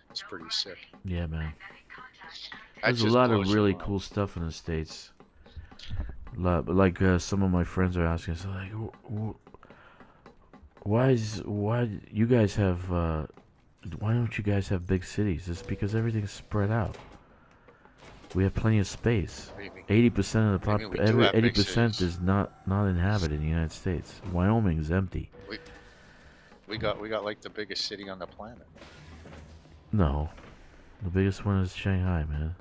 Speaker 5: It's pretty sick.
Speaker 1: Yeah, man.
Speaker 5: That
Speaker 1: There's a
Speaker 5: just
Speaker 1: lot of
Speaker 5: blows your
Speaker 1: really
Speaker 5: mind.
Speaker 1: cool stuff in the States. Like some of my friends are asking us, like, why you guys have why don't you guys have big cities? It's because everything's spread out. We have plenty of space.
Speaker 5: What do you mean?
Speaker 1: 80% of the
Speaker 5: I mean, we do have big
Speaker 1: 80%
Speaker 5: cities.
Speaker 1: is not inhabited in the United States. Wyoming's empty.
Speaker 5: We got like the biggest city on the planet.
Speaker 1: No, the biggest one is Shanghai, man.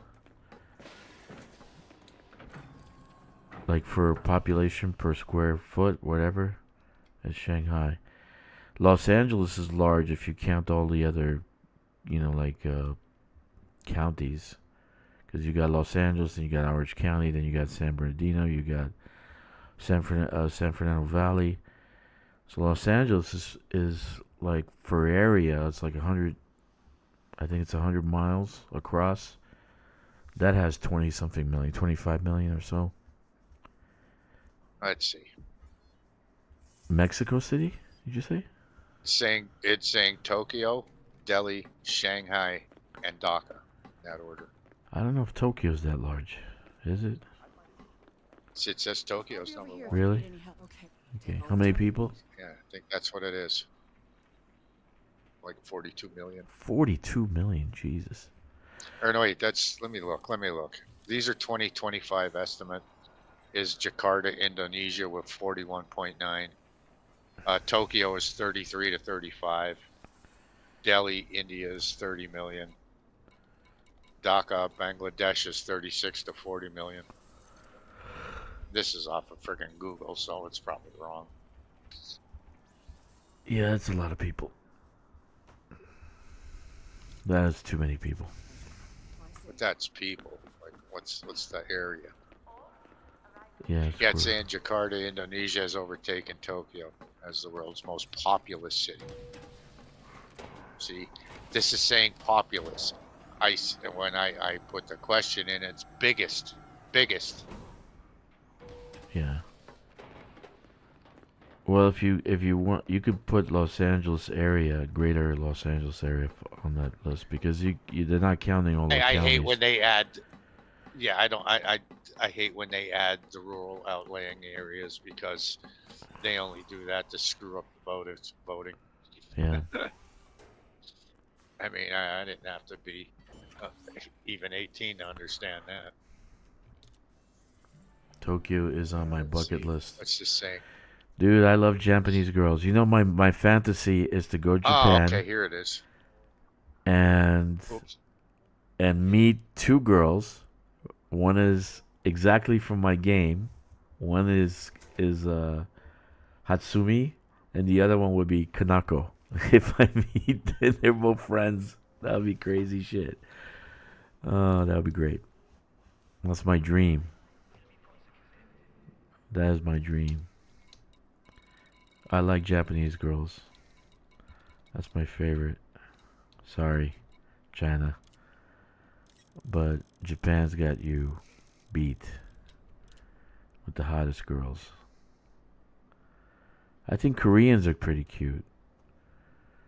Speaker 1: Like for population per square foot, whatever, it's Shanghai. Los Angeles is large if you count all the other, like counties, because you got Los Angeles, and you got Orange County, then you got San Bernardino, you got San Fernando Valley. So Los Angeles is like for area, it's like 100. I think it's 100 miles across. That has 20 something million, 25 million or so.
Speaker 5: Let's see.
Speaker 1: Mexico City? Did you say?
Speaker 5: It's saying Tokyo, Delhi, Shanghai, and Dhaka. In that order.
Speaker 1: I don't know if Tokyo's that large. Is it?
Speaker 5: It says Tokyo's
Speaker 4: I'll be
Speaker 5: number
Speaker 4: over
Speaker 5: one.
Speaker 4: here if you
Speaker 1: Really?
Speaker 4: need any help. Okay.
Speaker 1: Okay. How many people?
Speaker 5: Yeah, I think that's what it is. Like 42 million.
Speaker 1: 42 million. Jesus.
Speaker 5: Or no, wait, let me look. These are 2025 estimate. Is Jakarta, Indonesia with 41.9. Tokyo is 33 to 35. Delhi, India is 30 million. Dhaka, Bangladesh is 36 to 40 million. This is off of friggin' Google, so it's probably wrong.
Speaker 1: Yeah, that's a lot of people. That is too many people.
Speaker 5: But that's people. Like, what's the area?
Speaker 1: Yeah.
Speaker 5: Yeah, it's saying Jakarta, Indonesia has overtaken Tokyo as the world's most populous city. See, this is saying populous. When I put the question in, it's biggest.
Speaker 1: Yeah. Well, if you want, you could put Los Angeles area, Greater Los Angeles area, on that list because they're not counting all the
Speaker 5: I
Speaker 1: counties.
Speaker 5: hate when they add. Yeah, I hate when they add the rural outlying areas because they only do that to screw up the voting.
Speaker 1: Yeah.
Speaker 5: I mean, I didn't have to be even 18 to understand that.
Speaker 1: Tokyo is on my bucket list.
Speaker 5: Let's just say.
Speaker 1: Dude, I love Japanese girls. You know, my fantasy is to go to Japan.
Speaker 5: Oh, okay, here it is.
Speaker 1: And
Speaker 5: Oops.
Speaker 1: and meet two girls. One is exactly from my game. One is Hatsumi, and the other one would be Kanako. If I meet them, they're both friends. That would be crazy shit. Oh, that would be great. That's my dream. That is my dream. I like Japanese girls. That's my favorite. Sorry, China. But Japan's got you beat with the hottest girls. I think Koreans are pretty cute.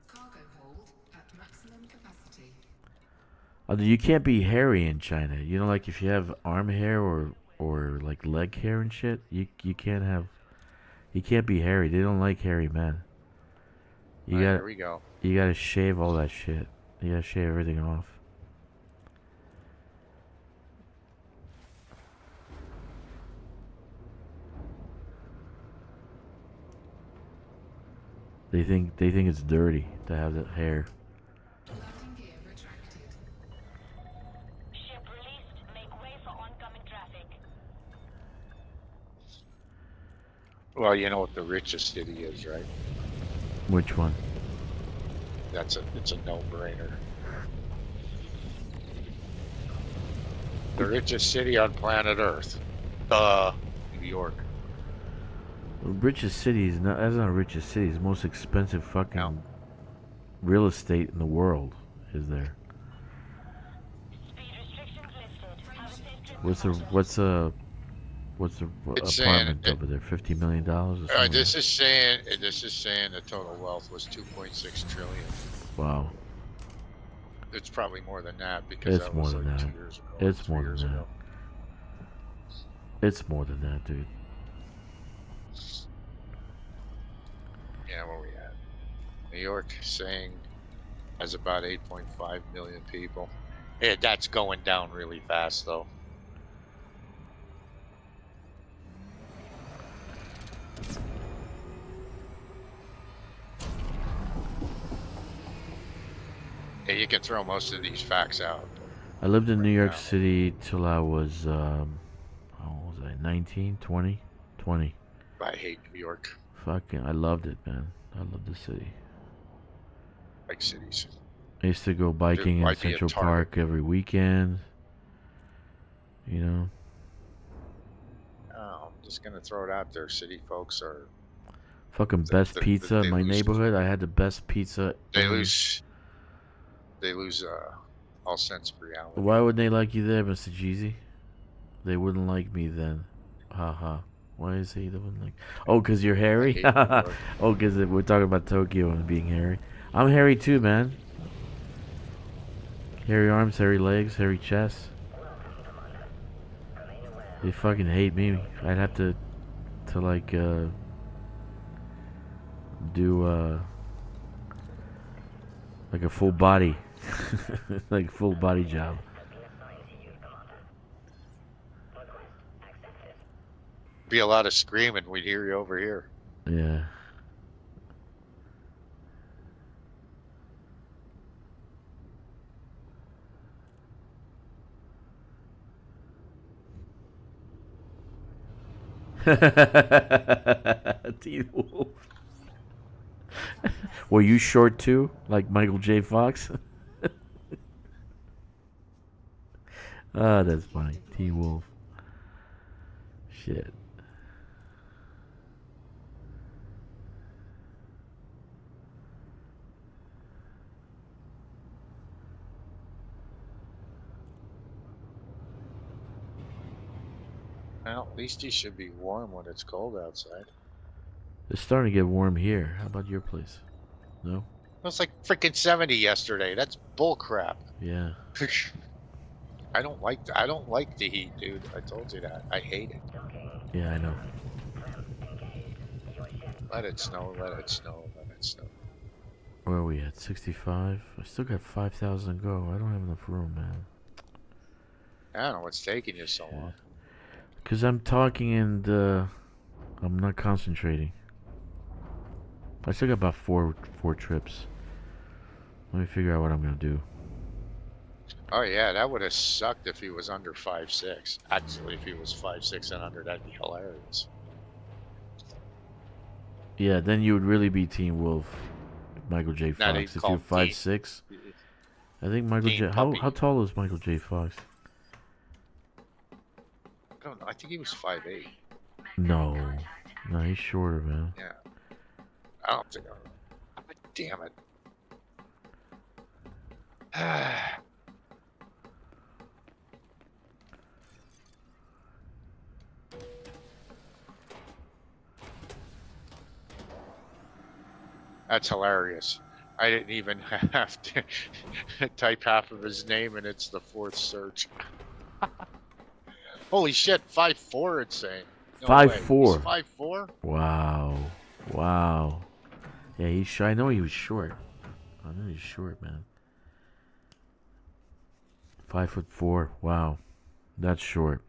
Speaker 2: Cargo hold at maximum capacity.
Speaker 1: Although you can't be hairy in China. You know, like if you have arm hair or like leg hair and shit, you can't be hairy. They don't like hairy men.
Speaker 5: Here we go.
Speaker 1: You gotta shave all that shit. You gotta shave everything off. They think it's dirty to have that hair.
Speaker 2: Landing gear retracted.
Speaker 3: Ship released. Make way for oncoming traffic.
Speaker 5: Well, you know what the richest city is, right?
Speaker 1: Which one?
Speaker 5: It's a no-brainer. The richest city on planet Earth. New York.
Speaker 1: The richest city is not. That's not the richest city. It's the most expensive fucking
Speaker 5: No.
Speaker 1: real estate in the world. Is there?
Speaker 3: Speed restrictions lifted. Have a safe trip.
Speaker 1: What's the
Speaker 5: It's saying
Speaker 1: apartment over there? $50 million or something?
Speaker 5: this is saying the total wealth was 2.6 trillion.
Speaker 1: Wow.
Speaker 5: It's probably more than that because
Speaker 1: It's
Speaker 5: that
Speaker 1: more
Speaker 5: was
Speaker 1: than
Speaker 5: like
Speaker 1: that.
Speaker 5: 2 years ago.
Speaker 1: It's
Speaker 5: 3
Speaker 1: more than
Speaker 5: years
Speaker 1: that.
Speaker 5: ago.
Speaker 1: It's more than that, dude.
Speaker 5: Yeah, where we at? New York saying has about 8.5 million people. Yeah, that's going down really fast though. Yeah, you can throw most of these facts out.
Speaker 1: I lived in New York
Speaker 5: now.
Speaker 1: City till I was, how old was I? 19, 20? 20.
Speaker 5: I hate New York,
Speaker 1: Fucking, I loved it, man. I loved the city.
Speaker 5: like cities.
Speaker 1: I used to go biking in
Speaker 5: might be a
Speaker 1: Central
Speaker 5: target.
Speaker 1: Park every weekend. You know?
Speaker 5: Oh, I'm just gonna throw it out there. City folks are
Speaker 1: Fucking best pizza in
Speaker 5: they
Speaker 1: my
Speaker 5: lose-
Speaker 1: neighborhood. I had the best pizza.
Speaker 5: they
Speaker 1: in-
Speaker 5: lose all sense of reality.
Speaker 1: Why would they like you there, Mr. Jeezy? They wouldn't like me then. Haha. Why is he the one like? Oh, because you're hairy?
Speaker 5: hate New York.
Speaker 1: Oh, because we're talking about Tokyo and being hairy. I'm hairy too, man. Hairy arms, hairy legs, hairy chest. They fucking hate me. I'd have to like, do, like a full body. Like full body job.
Speaker 5: Be a lot of screaming. We'd hear you over here.
Speaker 1: Yeah. Teen Wolf. Were you short too, like Michael J. Fox? Ah, that's funny. Teen Wolf. Shit.
Speaker 5: Well, at least you should be warm when it's cold outside.
Speaker 1: It's starting to get warm here. How about your place? No?
Speaker 5: It was like freaking 70 yesterday. That's bull crap.
Speaker 1: Yeah.
Speaker 5: I don't like the heat, dude. I told you that. I hate it.
Speaker 1: Yeah, I know.
Speaker 5: Let it snow, let it snow, let it snow.
Speaker 1: Where are we at? 65? I still got 5,000 to go. I don't have enough room, man.
Speaker 5: I don't know what's taking you so long.
Speaker 1: Because I'm talking and I'm not concentrating. I still got about four trips. Let me figure out what I'm going to do.
Speaker 5: Oh yeah, that would have sucked if he was under 5'6". Actually, if he was 5'6" and under, that'd be hilarious.
Speaker 1: Yeah, then you would really be Teen Wolf. Michael J.
Speaker 5: Now they
Speaker 1: Fox. If
Speaker 5: call
Speaker 1: you're
Speaker 5: him
Speaker 1: 5'6". I think Michael
Speaker 5: Teen
Speaker 1: J.
Speaker 5: Puppy.
Speaker 1: How tall is Michael J. Fox?
Speaker 5: I don't know. I think he was 5'8".
Speaker 1: No. No, he's shorter, man.
Speaker 5: Yeah. I don't think. God damn it. That's hilarious. I didn't even have to type half of his name, and it's the fourth search. Holy shit, 5'4" it's saying. No
Speaker 1: 5'4".
Speaker 5: He's 5'4"?
Speaker 1: Wow. Wow. Yeah, he's short. I know he was short. I know he's short, man. 5'4". Wow. That's short.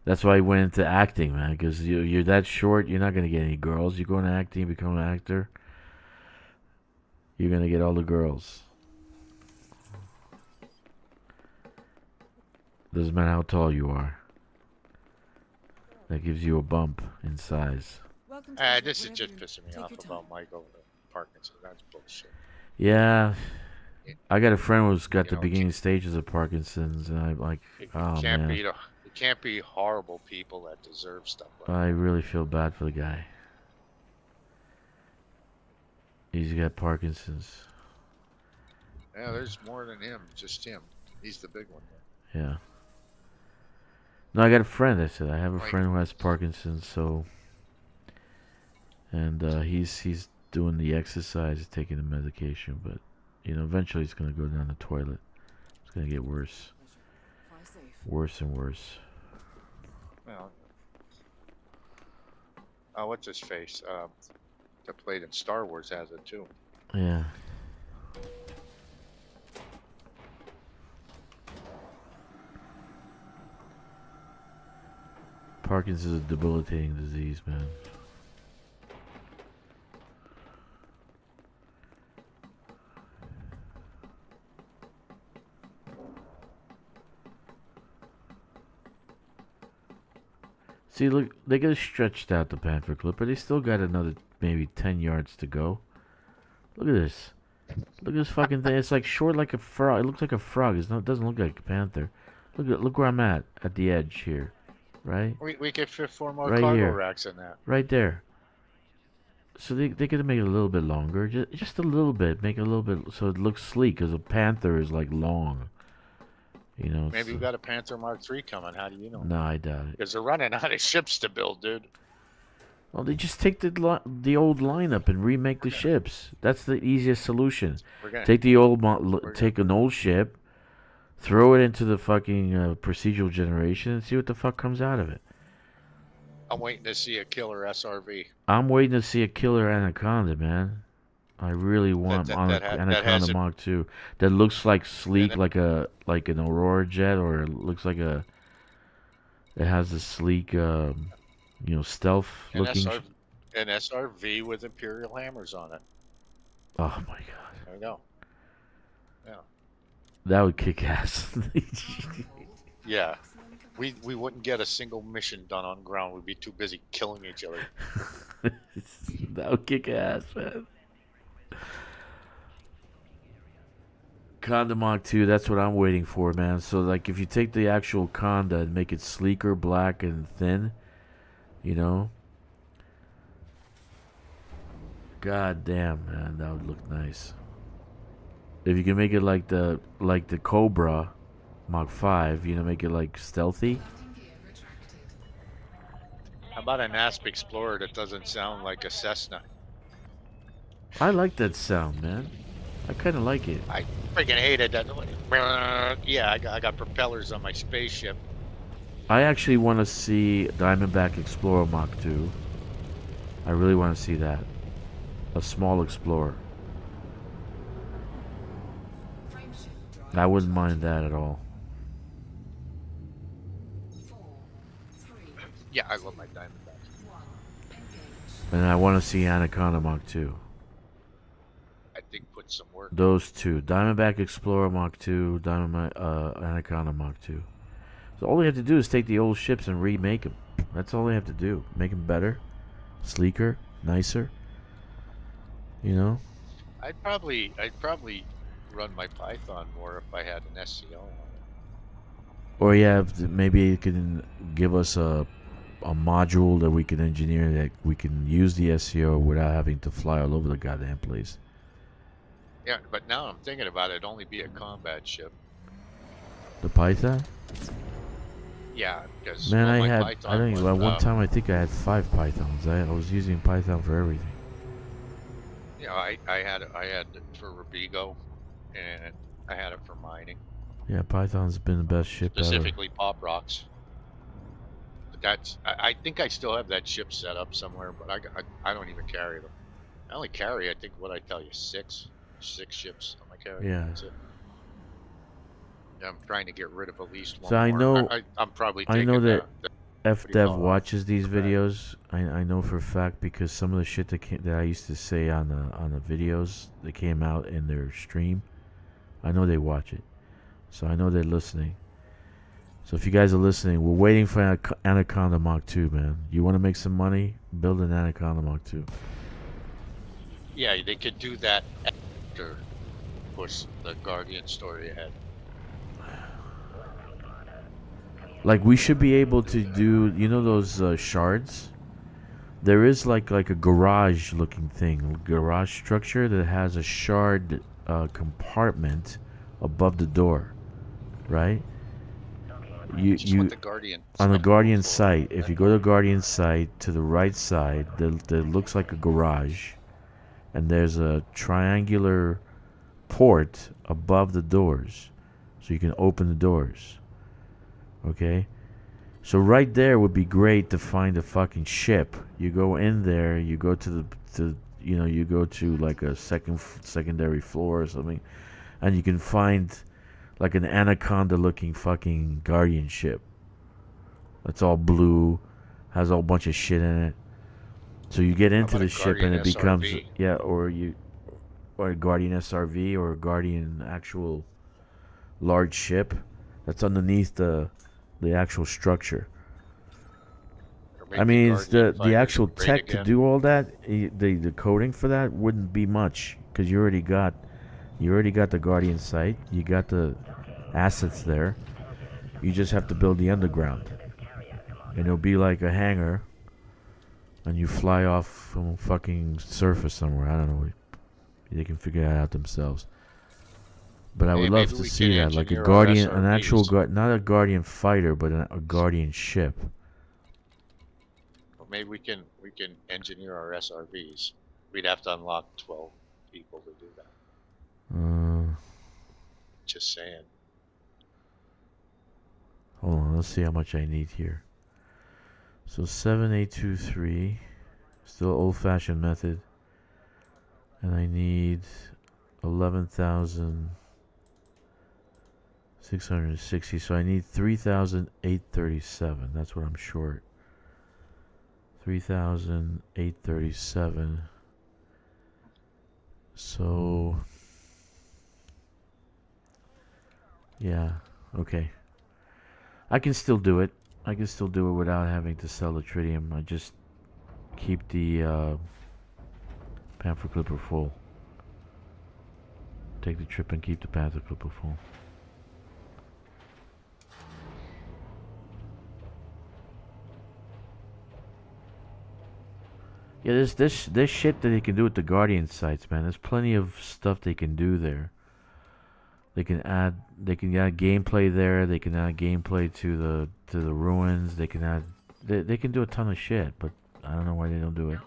Speaker 1: That's why he went into acting, man. Because you're that short, you're not going to get any girls. You go into acting, become an actor, you're going to get all the girls. Doesn't matter how tall you are. That gives you a bump in size.
Speaker 4: Welcome to
Speaker 5: This is
Speaker 4: whatever
Speaker 5: just
Speaker 4: you're-
Speaker 5: pissing me
Speaker 4: take
Speaker 5: off
Speaker 4: your time.
Speaker 5: about Michael Parkinson. That's bullshit.
Speaker 1: Yeah. I got a friend who's got
Speaker 5: You
Speaker 1: the
Speaker 5: know,
Speaker 1: beginning stages of Parkinson's, and I'm like,
Speaker 5: It
Speaker 1: oh
Speaker 5: can't
Speaker 1: man,
Speaker 5: be it can't be horrible people that deserve stuff like
Speaker 1: I
Speaker 5: that.
Speaker 1: really feel bad for the guy. He's got Parkinson's.
Speaker 5: Yeah, there's more than him. Just him. He's the big one.
Speaker 1: Yeah. No, I got a friend. I said I have a
Speaker 5: Like-
Speaker 1: friend who has Parkinson's, so, and he's doing the exercise, taking the medication, but eventually he's gonna go down the toilet. It's gonna get worse,
Speaker 4: Fly safe.
Speaker 1: worse and worse.
Speaker 5: Well, what's his face? That played in Star Wars has it too.
Speaker 1: Yeah. Parkinson's is a debilitating disease, man. See, look, they got stretched out the Panther Clipper. They still got another maybe 10 yards to go. Look at this. Look at this fucking thing. It's like short like a frog. It looks like a frog. It doesn't look like a panther. Look where I'm at the edge here. Right?
Speaker 5: We could fit 4 more
Speaker 1: Right
Speaker 5: cargo
Speaker 1: here.
Speaker 5: racks in that.
Speaker 1: Right there. So they gotta make it a little bit longer. Just a little bit. Make it a little bit so it looks sleek. Because a panther is like long.
Speaker 5: Maybe we got a Panther Mark III coming. How do you know?
Speaker 1: No, I doubt it.
Speaker 5: Because they're running out of ships to build, dude.
Speaker 1: Well, they just take the old lineup and remake the ships. That's the easiest solution.
Speaker 5: We're gonna
Speaker 1: Take the old take an old ship, throw it into the fucking procedural generation, and see what the fuck comes out of it.
Speaker 5: I'm waiting to see a killer SRV.
Speaker 1: I'm waiting to see a killer Anaconda, man. I really want Anaconda
Speaker 5: has
Speaker 1: Mark II that looks like sleek,
Speaker 5: And
Speaker 1: like an Aurora jet, or it looks like it has a sleek, stealth
Speaker 5: an,
Speaker 1: looking.
Speaker 5: an SRV with Imperial hammers on it.
Speaker 1: Oh my god,
Speaker 5: There we go. Yeah.
Speaker 1: that would kick ass.
Speaker 5: Yeah. We wouldn't get a single mission done on ground. We'd be too busy killing each other.
Speaker 1: That would kick ass, man. Conda Mach 2, that's what I'm waiting for, man. So, like, if you take the actual Conda and make it sleeker, black, and thin, god damn, man, that would look nice. If you can make it like the Cobra Mach 5, make it like stealthy.
Speaker 2: Landing gear retracted.
Speaker 5: How about an Asp Explorer that doesn't sound like a Cessna?
Speaker 1: I like that sound, man. I kind of like it.
Speaker 5: I freaking hated that. Yeah, I got propellers on my spaceship.
Speaker 1: I actually want to see Diamondback Explorer Mach 2. I really want to see that. A small Explorer.
Speaker 2: Frameshift drive.
Speaker 1: I wouldn't mind that at all.
Speaker 2: 4, 3,
Speaker 5: Yeah, I love my Diamondback.
Speaker 2: 1. Engage.
Speaker 1: And I want to see Anaconda Mach 2.
Speaker 5: I think put some work.
Speaker 1: Those two. Diamondback Explorer Mach 2, Anaconda Mach 2. So all they have to do is take the old ships and remake them. That's all they have to do. Make them better, sleeker, nicer.
Speaker 5: I'd probably run my Python more if I had an SCO on it.
Speaker 1: Or maybe you can give us a module that we can engineer that we can use the SCO without having to fly all over the goddamn place.
Speaker 5: Yeah, but now I'm thinking about it, it'd only be a combat ship.
Speaker 1: The Python?
Speaker 5: Yeah, because
Speaker 1: Man,
Speaker 5: my
Speaker 1: I had,
Speaker 5: Python
Speaker 1: I don't
Speaker 5: was,
Speaker 1: know, at one time I think I had 5 Pythons. I was using Python for everything.
Speaker 5: Yeah, I had it for Robigo, and I had it for mining,
Speaker 1: Yeah, Python's been the best ship ever.
Speaker 5: specifically pop rocks. But I think I still have that ship set up somewhere, but I don't even carry them. I only carry, I think, what I tell you, six ships on my carrier.
Speaker 1: Yeah.
Speaker 5: That's it. I'm trying to get rid of at least one
Speaker 1: So I
Speaker 5: more.
Speaker 1: know-
Speaker 5: I'm probably
Speaker 1: I
Speaker 5: taking
Speaker 1: know that
Speaker 5: the
Speaker 1: FDev
Speaker 5: call?
Speaker 1: watches these
Speaker 5: Okay.
Speaker 1: videos. I know for a fact because some of the shit that I used to say on the videos that came out in their stream, I know they watch it. So I know they're listening. So if you guys are listening, we're waiting for Anaconda Mach 2, man. You want to make some money? Build an Anaconda Mach 2.
Speaker 5: Yeah, they could do that after, of course, the Guardian story ahead.
Speaker 1: Like, we should be able to do, you know those shards? There is like a garage looking thing, garage structure that has a shard compartment above the door, right?
Speaker 5: Just what the Guardian
Speaker 1: On the
Speaker 5: stuff
Speaker 1: Guardian
Speaker 5: goes for.
Speaker 1: site, if you go to the Guardian site to the right side, there looks like a garage, and there's a triangular port above the doors, so you can open the doors. Okay? So right there would be great to find a fucking ship. You go in there, you go to you go to like a secondary floor or something, and you can find like an anaconda looking fucking Guardian ship. It's all blue, has a whole bunch of shit in it. So you get into
Speaker 5: about a
Speaker 1: the ship and
Speaker 5: Guardian
Speaker 1: it becomes
Speaker 5: SRV?
Speaker 1: or a Guardian SRV or a Guardian actual large ship that's underneath the actual structure.
Speaker 5: Or
Speaker 1: I
Speaker 5: maybe
Speaker 1: mean, it's
Speaker 5: Guardian
Speaker 1: the
Speaker 5: fighters
Speaker 1: actual
Speaker 5: great
Speaker 1: tech to
Speaker 5: again?
Speaker 1: do all that. The coding for that wouldn't be much because you already got the Guardian site. You got the assets there. You just have to build the underground, and it'll be like a hangar, and you fly off from a fucking surface somewhere. I don't know. They can figure that out themselves. But I would love
Speaker 5: Maybe
Speaker 1: to
Speaker 5: we
Speaker 1: see
Speaker 5: can
Speaker 1: that, like a
Speaker 5: engineer our
Speaker 1: Guardian, an actual
Speaker 5: SRVs.
Speaker 1: not a Guardian fighter, but a Guardian ship.
Speaker 5: Or maybe we can engineer our SRVs. We'd have to unlock 12 people to do that. Just saying.
Speaker 1: Hold on, let's see how much I need here. So 7823, still old-fashioned method, and I need 11,660. So I need 3,837. That's what I'm short. 3,837. So yeah, okay. I can still do it. I can still do it without having to sell the tritium. I just keep the panther clipper full. Take the trip and keep the panther clipper full. Yeah, there's shit that they can do with the Guardian sites, man. There's plenty of stuff they can do there. They can add gameplay there. They can add gameplay to the ruins. They can do a ton of shit, but I don't know why they don't do it.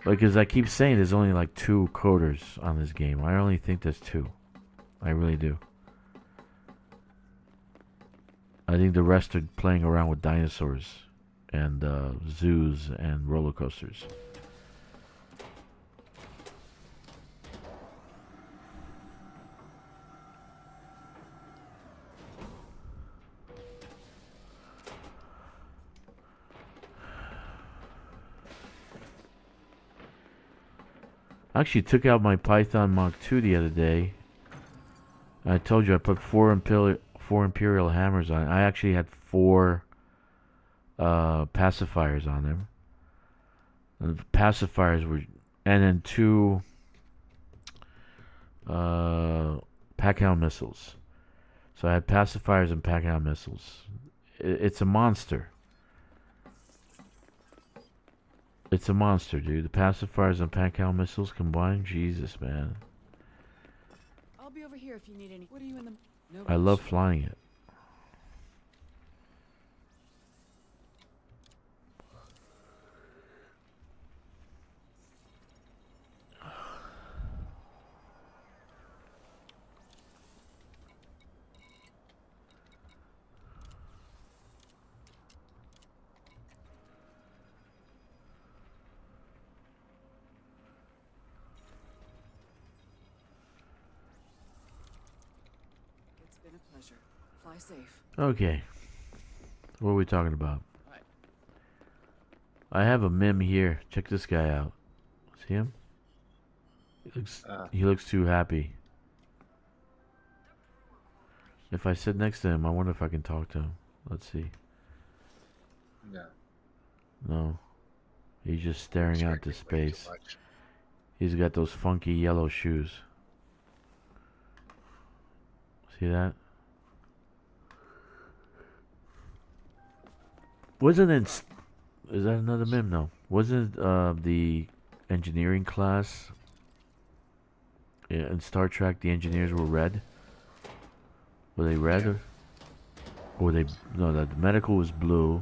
Speaker 1: Because I keep saying there's only like 2 coders on this game. I only think there's 2. I really do. I think the rest are playing around with dinosaurs and zoos and roller coasters. I actually took out my Python Mach 2 the other day. I told you I put 4 Imperial hammers on it. I actually had 4 pacifiers on them. And the pacifiers were, and then 2 Pac-Hound missiles. So I had pacifiers and Pac-Hound missiles. It's a monster. It's a monster, dude. The pacifiers and Pac-Hound missiles combined, Jesus, man.
Speaker 4: I'll be over here if you need any. What are you in the? No
Speaker 1: I
Speaker 4: rush.
Speaker 1: love flying it.
Speaker 4: It's been a pleasure. Fly safe.
Speaker 1: Okay. What are we talking about? I have a meme here. Check this guy out. See him? He looks too happy. If I sit next to him, I wonder if I can talk to him. Let's see.
Speaker 5: No.
Speaker 1: No. He's just staring out to
Speaker 5: Expecting way too
Speaker 1: space.
Speaker 5: much.
Speaker 1: He's got those funky yellow shoes. See that? Wasn't it... Is that another meme? No. Wasn't the engineering class in Star Trek, the engineers were red? Were they red?
Speaker 5: Yeah.
Speaker 1: Or were they... No, the medical was blue.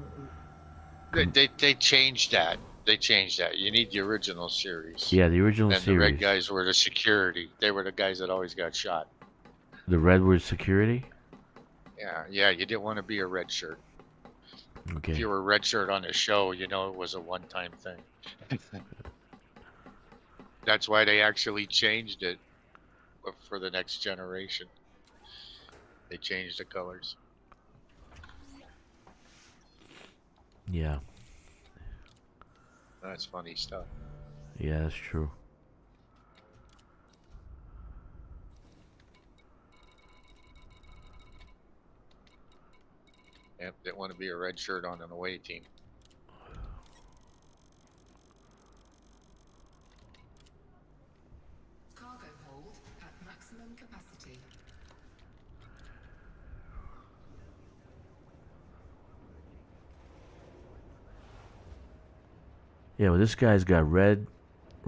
Speaker 5: They changed that. They changed that. You need the original series.
Speaker 1: Yeah, the original
Speaker 5: And
Speaker 1: series.
Speaker 5: the red guys were the security. They were the guys that always got shot.
Speaker 1: The red was security?
Speaker 5: Yeah. You didn't want to be a red shirt.
Speaker 1: Okay.
Speaker 5: If you were a red shirt on the show, you know it was a one-time thing. That's why they actually changed it for the next generation. They changed the colors.
Speaker 1: Yeah.
Speaker 5: That's funny stuff.
Speaker 1: Yeah, that's true.
Speaker 5: Yep, didn't want to be a red shirt on an away team.
Speaker 2: Cargo hold at maximum capacity.
Speaker 1: Yeah, well, this guy's got red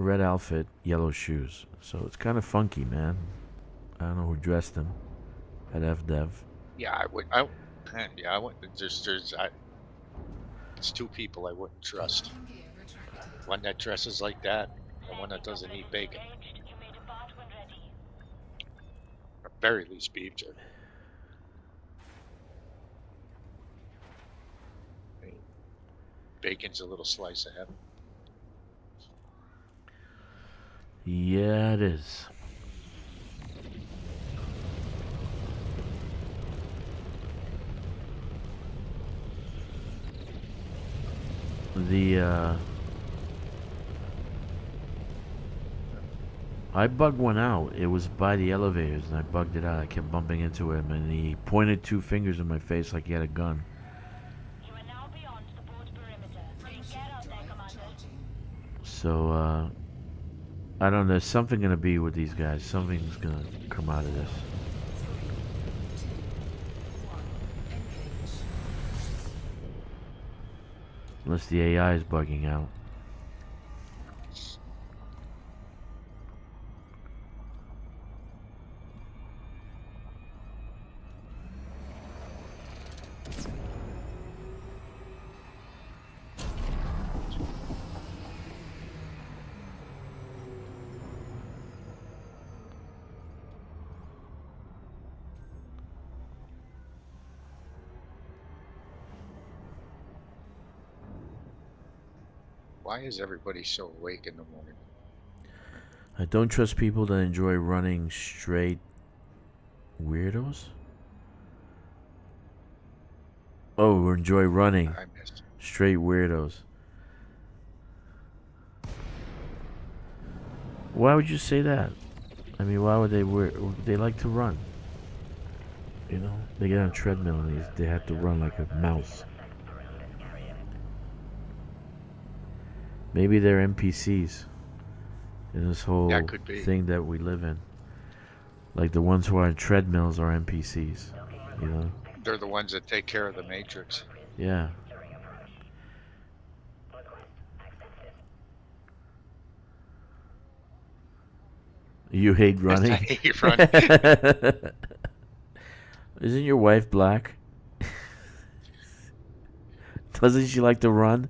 Speaker 1: outfit, yellow shoes. So it's kind of funky, man. I don't know who dressed him at FDev.
Speaker 5: Yeah, I would. Yeah, I wouldn't. It's two people I wouldn't trust.
Speaker 2: Landing gear retracted.
Speaker 5: One that dresses like that, and one that doesn't eat bacon.
Speaker 3: Engaged. You may depart when ready.
Speaker 5: Or very least beef jerky. Bacon's a little slice of heaven.
Speaker 1: Yeah, it is. I bugged one out. It was by the elevators, and I bugged it out. I kept bumping into him, and he pointed two fingers in my face like he had a gun.
Speaker 3: You are now beyond the port perimeter.
Speaker 2: Frameshift
Speaker 3: Get out there,
Speaker 2: drive
Speaker 3: Commander.
Speaker 2: charging.
Speaker 1: So, I don't know. There's something gonna be with these guys. Something's gonna come out of this.
Speaker 2: 3, 2, 1. Engage.
Speaker 1: Unless the AI is bugging out.
Speaker 5: Why is everybody so awake in the morning?
Speaker 1: I don't trust people that enjoy running straight weirdos. Oh, enjoy running
Speaker 5: I missed.
Speaker 1: straight weirdos. Why would you say that? I mean, why would they they like to run? You know, they get on a treadmill and they have to run like a mouse. Maybe they're NPCs in this whole
Speaker 5: That could be.
Speaker 1: thing that we live in. Like the ones who are on treadmills are NPCs. You know?
Speaker 5: They're the ones that take care of the Matrix.
Speaker 1: Yeah. You hate running?
Speaker 5: I hate running.
Speaker 1: Isn't your wife black? Doesn't she like to run?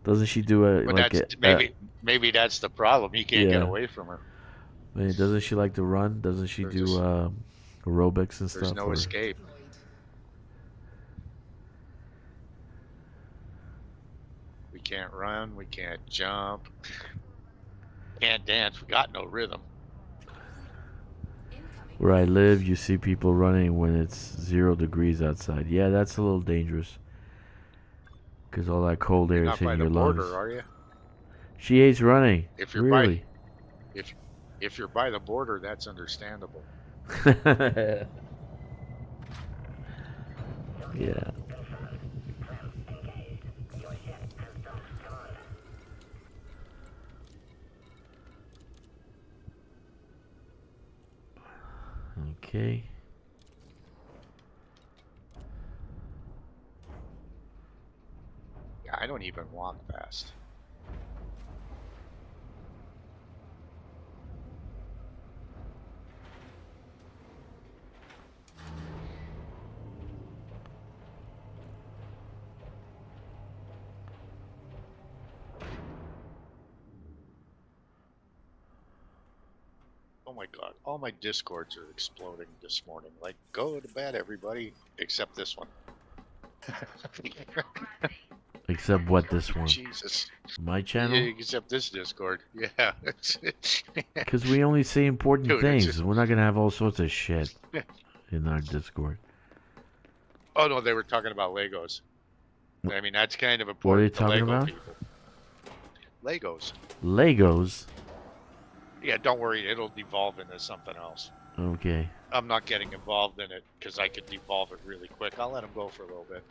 Speaker 1: Doesn't she do a
Speaker 5: But
Speaker 1: like
Speaker 5: that's
Speaker 1: a,
Speaker 5: maybe that's the problem. You can't get
Speaker 1: Yeah.
Speaker 5: away from her.
Speaker 1: man, doesn't she like to run? Doesn't she
Speaker 5: There's
Speaker 1: do
Speaker 5: just-
Speaker 1: aerobics and
Speaker 5: There's
Speaker 1: stuff?
Speaker 5: no
Speaker 1: or-
Speaker 5: escape.
Speaker 2: Deployed.
Speaker 5: We can't run. We can't jump. Can't dance. We got no rhythm.
Speaker 2: Incoming.
Speaker 1: Where I live, you see people running when it's 0 degrees outside. Yeah, that's a little dangerous. Because all that cold air is
Speaker 5: Not by
Speaker 1: hitting
Speaker 5: the
Speaker 1: your
Speaker 5: border,
Speaker 1: lungs.
Speaker 5: are you?
Speaker 1: She hates running.
Speaker 5: If you're
Speaker 1: really.
Speaker 5: If you're by the border, that's understandable.
Speaker 1: Yeah. Okay.
Speaker 5: Yeah, I don't even walk fast. Oh my god, all my discords are exploding this morning. Like, go to bed, everybody, except this one.
Speaker 1: Except what this one?
Speaker 5: Jesus.
Speaker 1: My
Speaker 5: Yeah,
Speaker 1: channel?
Speaker 5: except this Discord. Yeah.
Speaker 1: Because we only say important
Speaker 5: Dude, it's
Speaker 1: things. We're not going to have all sorts of shit in our Discord.
Speaker 5: Oh no, they were talking about Legos. I mean, that's kind of
Speaker 1: What are they
Speaker 5: important to
Speaker 1: talking
Speaker 5: Lego
Speaker 1: about?
Speaker 5: people. Legos.
Speaker 1: Legos?
Speaker 5: Yeah, don't worry, it'll devolve into something else.
Speaker 1: Okay.
Speaker 5: I'm not getting involved in it because I could devolve it really quick. I'll let them go for a little bit.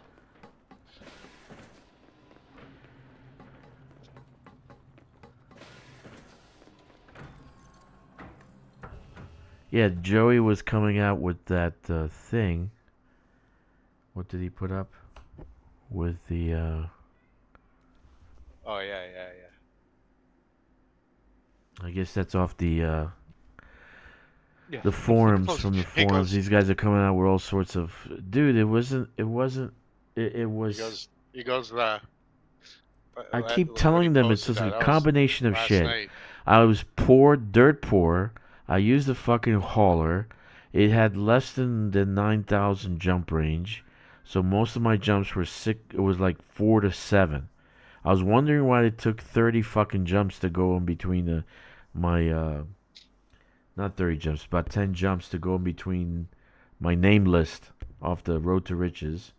Speaker 1: Yeah, Joey was coming out with that thing. What did he put up? With the,
Speaker 5: Oh yeah, yeah, yeah.
Speaker 1: I guess that's off the
Speaker 5: Yeah.
Speaker 1: forums,
Speaker 5: goes-
Speaker 1: from the
Speaker 5: he
Speaker 1: forums.
Speaker 5: goes-
Speaker 1: These guys are coming out with all sorts of... Dude, it was...
Speaker 5: He goes.
Speaker 1: I keep
Speaker 5: when
Speaker 1: telling
Speaker 5: he
Speaker 1: them it's
Speaker 5: posted
Speaker 1: just a
Speaker 5: that, that was
Speaker 1: combination of
Speaker 5: last
Speaker 1: shit.
Speaker 5: night.
Speaker 1: I was poor, dirt poor. I used the fucking hauler. It had less than 9,000 jump range. So most of my jumps were sick. It was like 4 to 7. I was wondering why it took 30 fucking jumps to go in between my not 30 jumps, about 10 jumps to go in between my name list off the Road to Riches.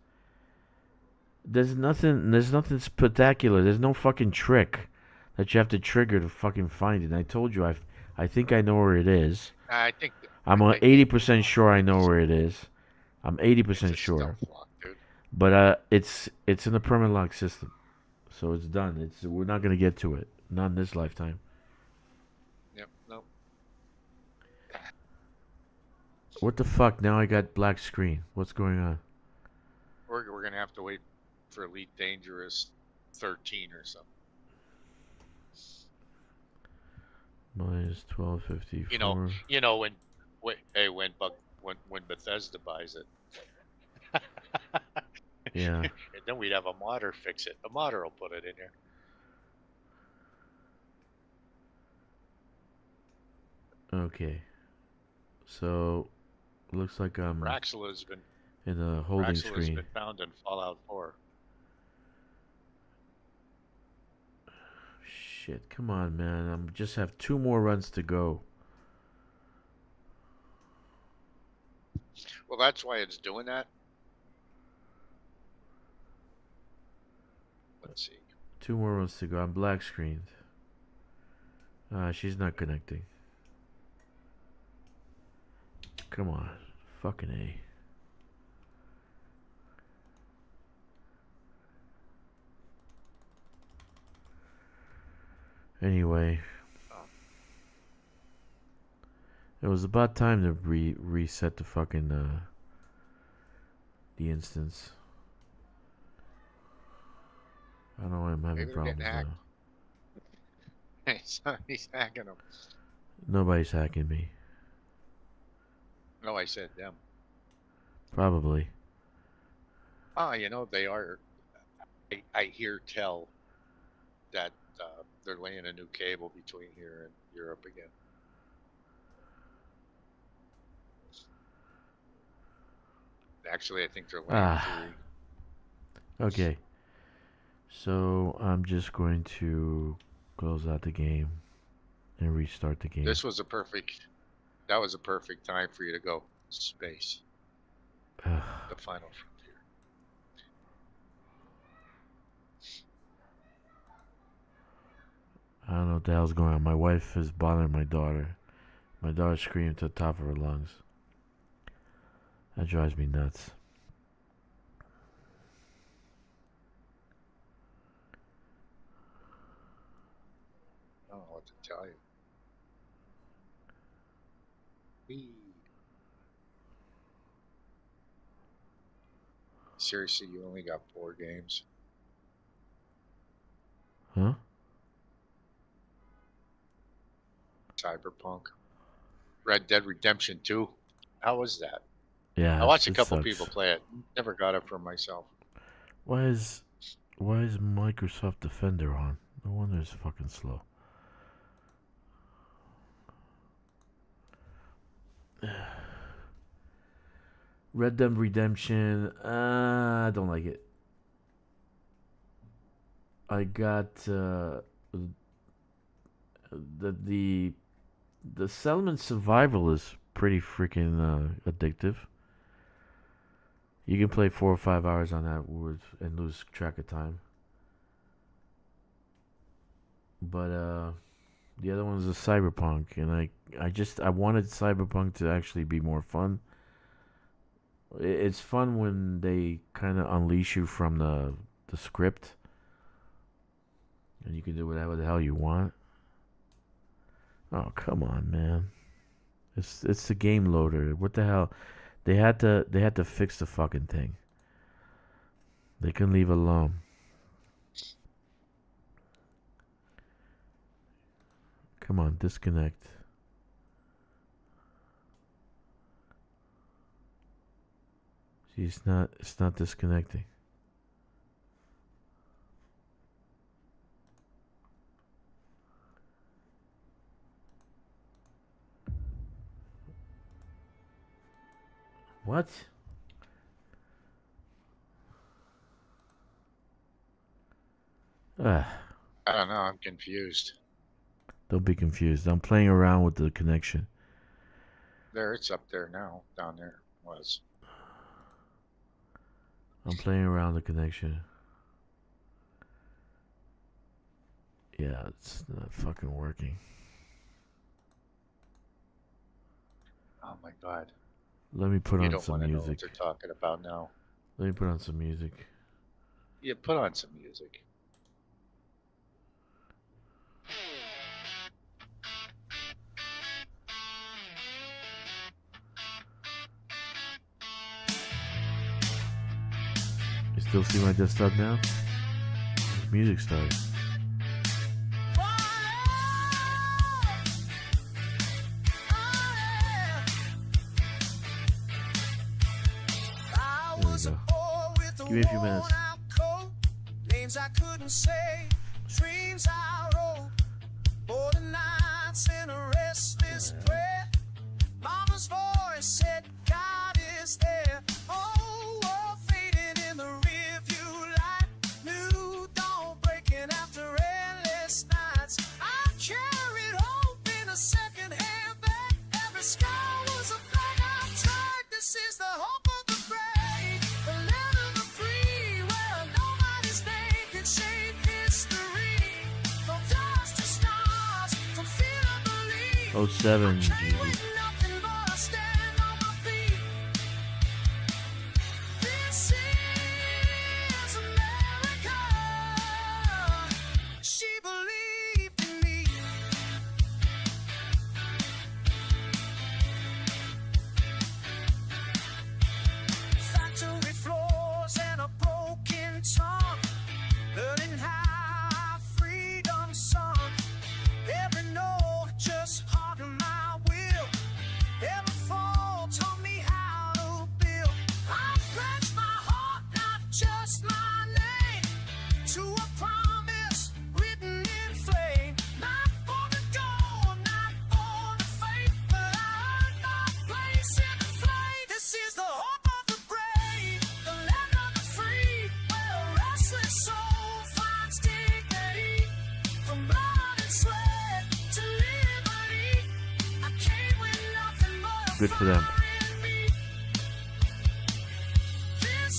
Speaker 1: There's nothing spectacular. There's no fucking trick that you have to trigger to fucking find it. And I told you, I think I know where it is.
Speaker 5: I think.
Speaker 1: I'm
Speaker 5: I think
Speaker 1: 80% sure I know where it is. I'm 80%
Speaker 5: it's a
Speaker 1: sure.
Speaker 5: stealth lock, dude.
Speaker 1: But it's in the permanent lock system. So it's done. We're not gonna get to it. Not in this lifetime.
Speaker 5: Yep. No.
Speaker 1: What the fuck? Now I got black screen. What's going on?
Speaker 5: We're gonna have to wait for Elite Dangerous 13 or something.
Speaker 1: Minus 1254.
Speaker 5: You know when Bethesda buys it.
Speaker 1: Yeah.
Speaker 5: And then we'd have a modder fix it. A modder will put it in there.
Speaker 1: Okay. So looks like I'm
Speaker 5: Raxela's been
Speaker 1: in a holding
Speaker 5: Raxela's
Speaker 1: screen.
Speaker 5: been found in Fallout 4.
Speaker 1: Shit, come on, man. I'm just have 2 more runs to go.
Speaker 5: Well, that's why it's doing that. Let's see.
Speaker 1: 2 more runs to go. I'm black screened. She's not connecting. Come on. Fucking A. Anyway. It was about time to reset the fucking, the instance. I don't know why I'm having
Speaker 5: Maybe they're getting
Speaker 1: problems now.
Speaker 5: hacked. He's hacking them.
Speaker 1: Nobody's hacking me.
Speaker 5: No, I said them.
Speaker 1: Probably.
Speaker 5: They are. I hear tell that they're laying a new cable between here and Europe again. Actually, I think they're laying 3.
Speaker 1: Okay. So I'm just going to close out the game and restart the game.
Speaker 5: That was a perfect time for you to go space. The final frontier.
Speaker 1: I don't know what the hell's going on. My wife is bothering my daughter. My daughter's screaming to the top of her lungs. That drives me nuts.
Speaker 5: know what to tell you. Whee. Seriously, you only got 4 games?
Speaker 1: Huh?
Speaker 5: Cyberpunk. Red Dead Redemption 2. How was that?
Speaker 1: Yeah.
Speaker 5: I watched a
Speaker 1: it
Speaker 5: couple
Speaker 1: sucks.
Speaker 5: people play it. Never got it for myself.
Speaker 1: Why is Microsoft Defender on? No wonder it's fucking slow. Red Dead Redemption. I don't like it. I got the settlement survival is pretty freaking addictive. You can play 4 or 5 hours on that and lose track of time. But the other one is a Cyberpunk, and I wanted Cyberpunk to actually be more fun. It's fun when they kind of unleash you from the script, and you can do whatever the hell you want. Oh, come on, man! It's the game loader. What the hell? They had to fix the fucking thing. They couldn't leave it alone. Come on, disconnect. See, it's not disconnecting. What? Ah,
Speaker 5: I don't know. I'm confused.
Speaker 1: don't be confused. I'm playing around with the connection.
Speaker 5: There, it's up there now. Down there was.
Speaker 1: I'm playing around the connection. Yeah, it's not fucking working.
Speaker 5: Oh my god.
Speaker 1: Let me put
Speaker 5: You
Speaker 1: on
Speaker 5: don't
Speaker 1: some
Speaker 5: want to know what
Speaker 1: music.
Speaker 5: they're talking about now.
Speaker 1: Let me put on some music.
Speaker 5: Yeah, put on some music.
Speaker 1: You still see my desktop now? Music started. There we go. Give me a few minutes.
Speaker 8: Names I couldn't say, dreams I wrote, border nights in a restless prayer. Mama's voice said, God is there. Oh, world fading in the rearview light. New dawn breaking after endless nights. I carried hope in a second-hand bag. Every sky was a flag I tried. This is the hope of the brave, the land of the free, where nobody's name can shape history. From dust to stars, from fear to believe.
Speaker 1: 07,
Speaker 8: Can't
Speaker 1: Jesus.
Speaker 8: wait nothing but I stand on my feet. This is America. She believed in me. Factory floors and a broken tongue, learning how freedom sung. Every note just hardened my will. Every fall taught me how to build. I pledged my heart, not just my name, to a promise written in flame. Not for the gold, not for the fame, but I earned my place in the flame. This is the hope of the brave, the land of the free, where a restless soul finds dignity. From blood and sweat to liberty, I came with nothing but a
Speaker 1: Good for them.
Speaker 8: fire in me. This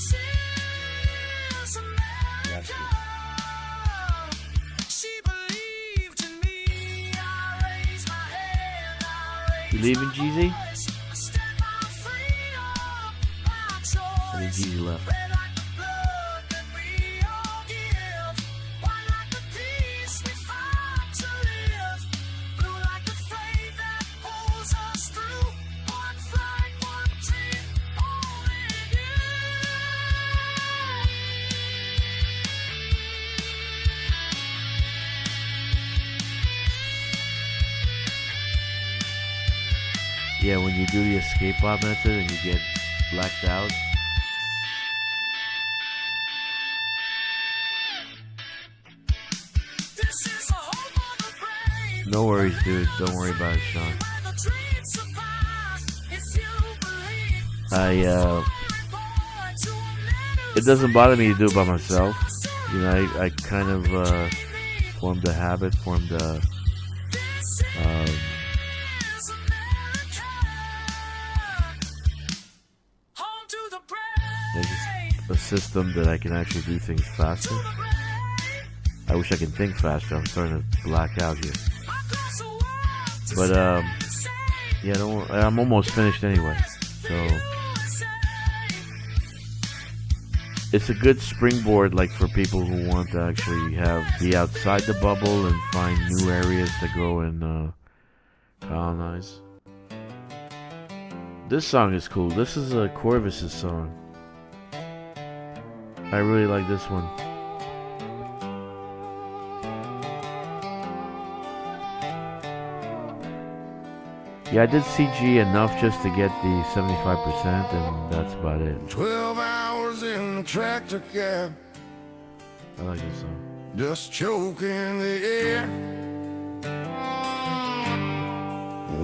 Speaker 8: is America. She believed in me. I raised my hand. I raised
Speaker 1: You leaving,
Speaker 8: my
Speaker 1: Jeezy?
Speaker 8: voice. I stand by freedom, my
Speaker 1: I think
Speaker 8: choice.
Speaker 1: Jeezy left.
Speaker 8: Red like the blood that we all give. White like the peace we fight to live.
Speaker 1: Yeah, when you do the escape pod method and you get blacked out. No worries, dude. Don't worry about it, Sean. It doesn't bother me to do it by myself. You know, I kind of formed a habit, a system that I can actually do things faster. I wish I could think faster. I'm starting to black out here. But yeah, I'm almost finished anyway. So it's a good springboard, like for people who want to actually be outside the bubble and find new areas to go and colonize. This song is cool. This is a Corvus's song. I really like this one. Yeah, I did CG enough just to get the 75%, and that's about it.
Speaker 8: 12 hours in the tractor cab,
Speaker 1: I like this song.
Speaker 8: just choking the air.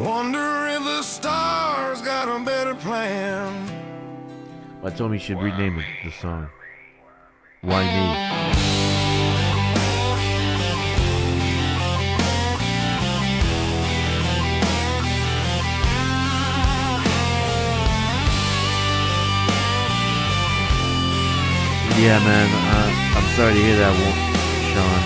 Speaker 8: Wonder if the stars got a better plan.
Speaker 1: I told me you should rename it, the song. Why me? Yeah, man, I'm sorry to hear that, Sean.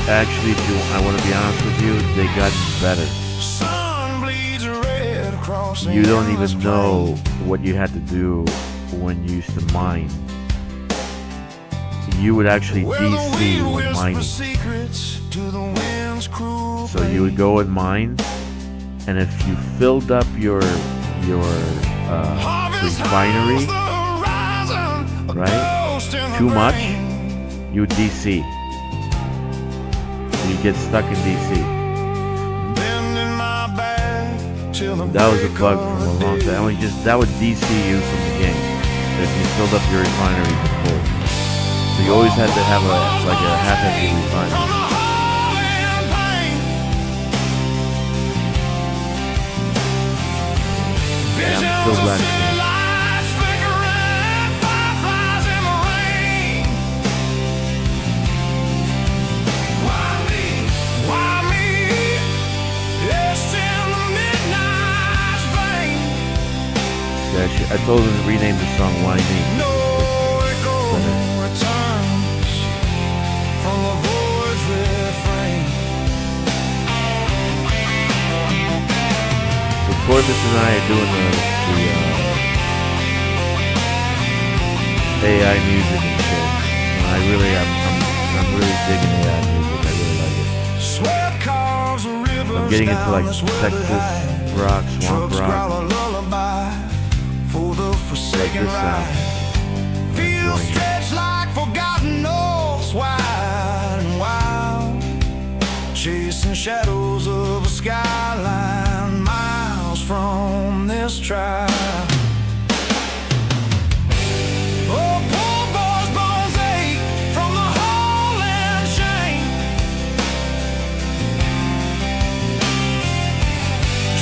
Speaker 1: Actually, I want to be honest with you, they got better.
Speaker 8: Sun bleeds red across the
Speaker 1: You don't
Speaker 8: endless
Speaker 1: even know
Speaker 8: plain.
Speaker 1: what you had to do when you used to mine. You would actually
Speaker 8: Where the
Speaker 1: DC
Speaker 8: wind
Speaker 1: when
Speaker 8: whispers
Speaker 1: mining.
Speaker 8: secrets to the wind's cruel
Speaker 1: So you would go and mine, and if you filled up your
Speaker 8: Harvest
Speaker 1: refinery,
Speaker 8: house, the horizon, a
Speaker 1: right?
Speaker 8: ghost in the
Speaker 1: Too much,
Speaker 8: rain.
Speaker 1: you would DC. You get stuck in DC.
Speaker 8: Bending my back till the
Speaker 1: That was a
Speaker 8: break
Speaker 1: bug
Speaker 8: of
Speaker 1: from a long
Speaker 8: day.
Speaker 1: time. That would DC you from the game if you filled up your refinery to full. So you always had to have a half-empty
Speaker 8: From
Speaker 1: refinery.
Speaker 8: the hole in pain.
Speaker 1: And I'm still glad to see it.
Speaker 8: Lights flickering, fireflies in the rain. Why me? Why me? It's in the midnight's vein.
Speaker 1: Yeah, I told him to rename the song Why Me.
Speaker 8: No echo returns from the void's refrain.
Speaker 1: So Corvus and I are doing the AI music and shit. And I'm really digging AI music. I really like it.
Speaker 8: Sweat carves the rivers
Speaker 1: I'm getting into
Speaker 8: down
Speaker 1: like
Speaker 8: this weathered
Speaker 1: Texas
Speaker 8: line.
Speaker 1: rock, swamp
Speaker 8: Trucks growl
Speaker 1: rock,
Speaker 8: a lullaby for the
Speaker 1: like
Speaker 8: forsaken
Speaker 1: this sound.
Speaker 8: ride. Fields
Speaker 1: enjoying it.
Speaker 8: stretched like forgotten oaks, wide and wild, chasing shadows of a skyline miles from this tribe. Oh, poor boy's bones ache from the hole and shame.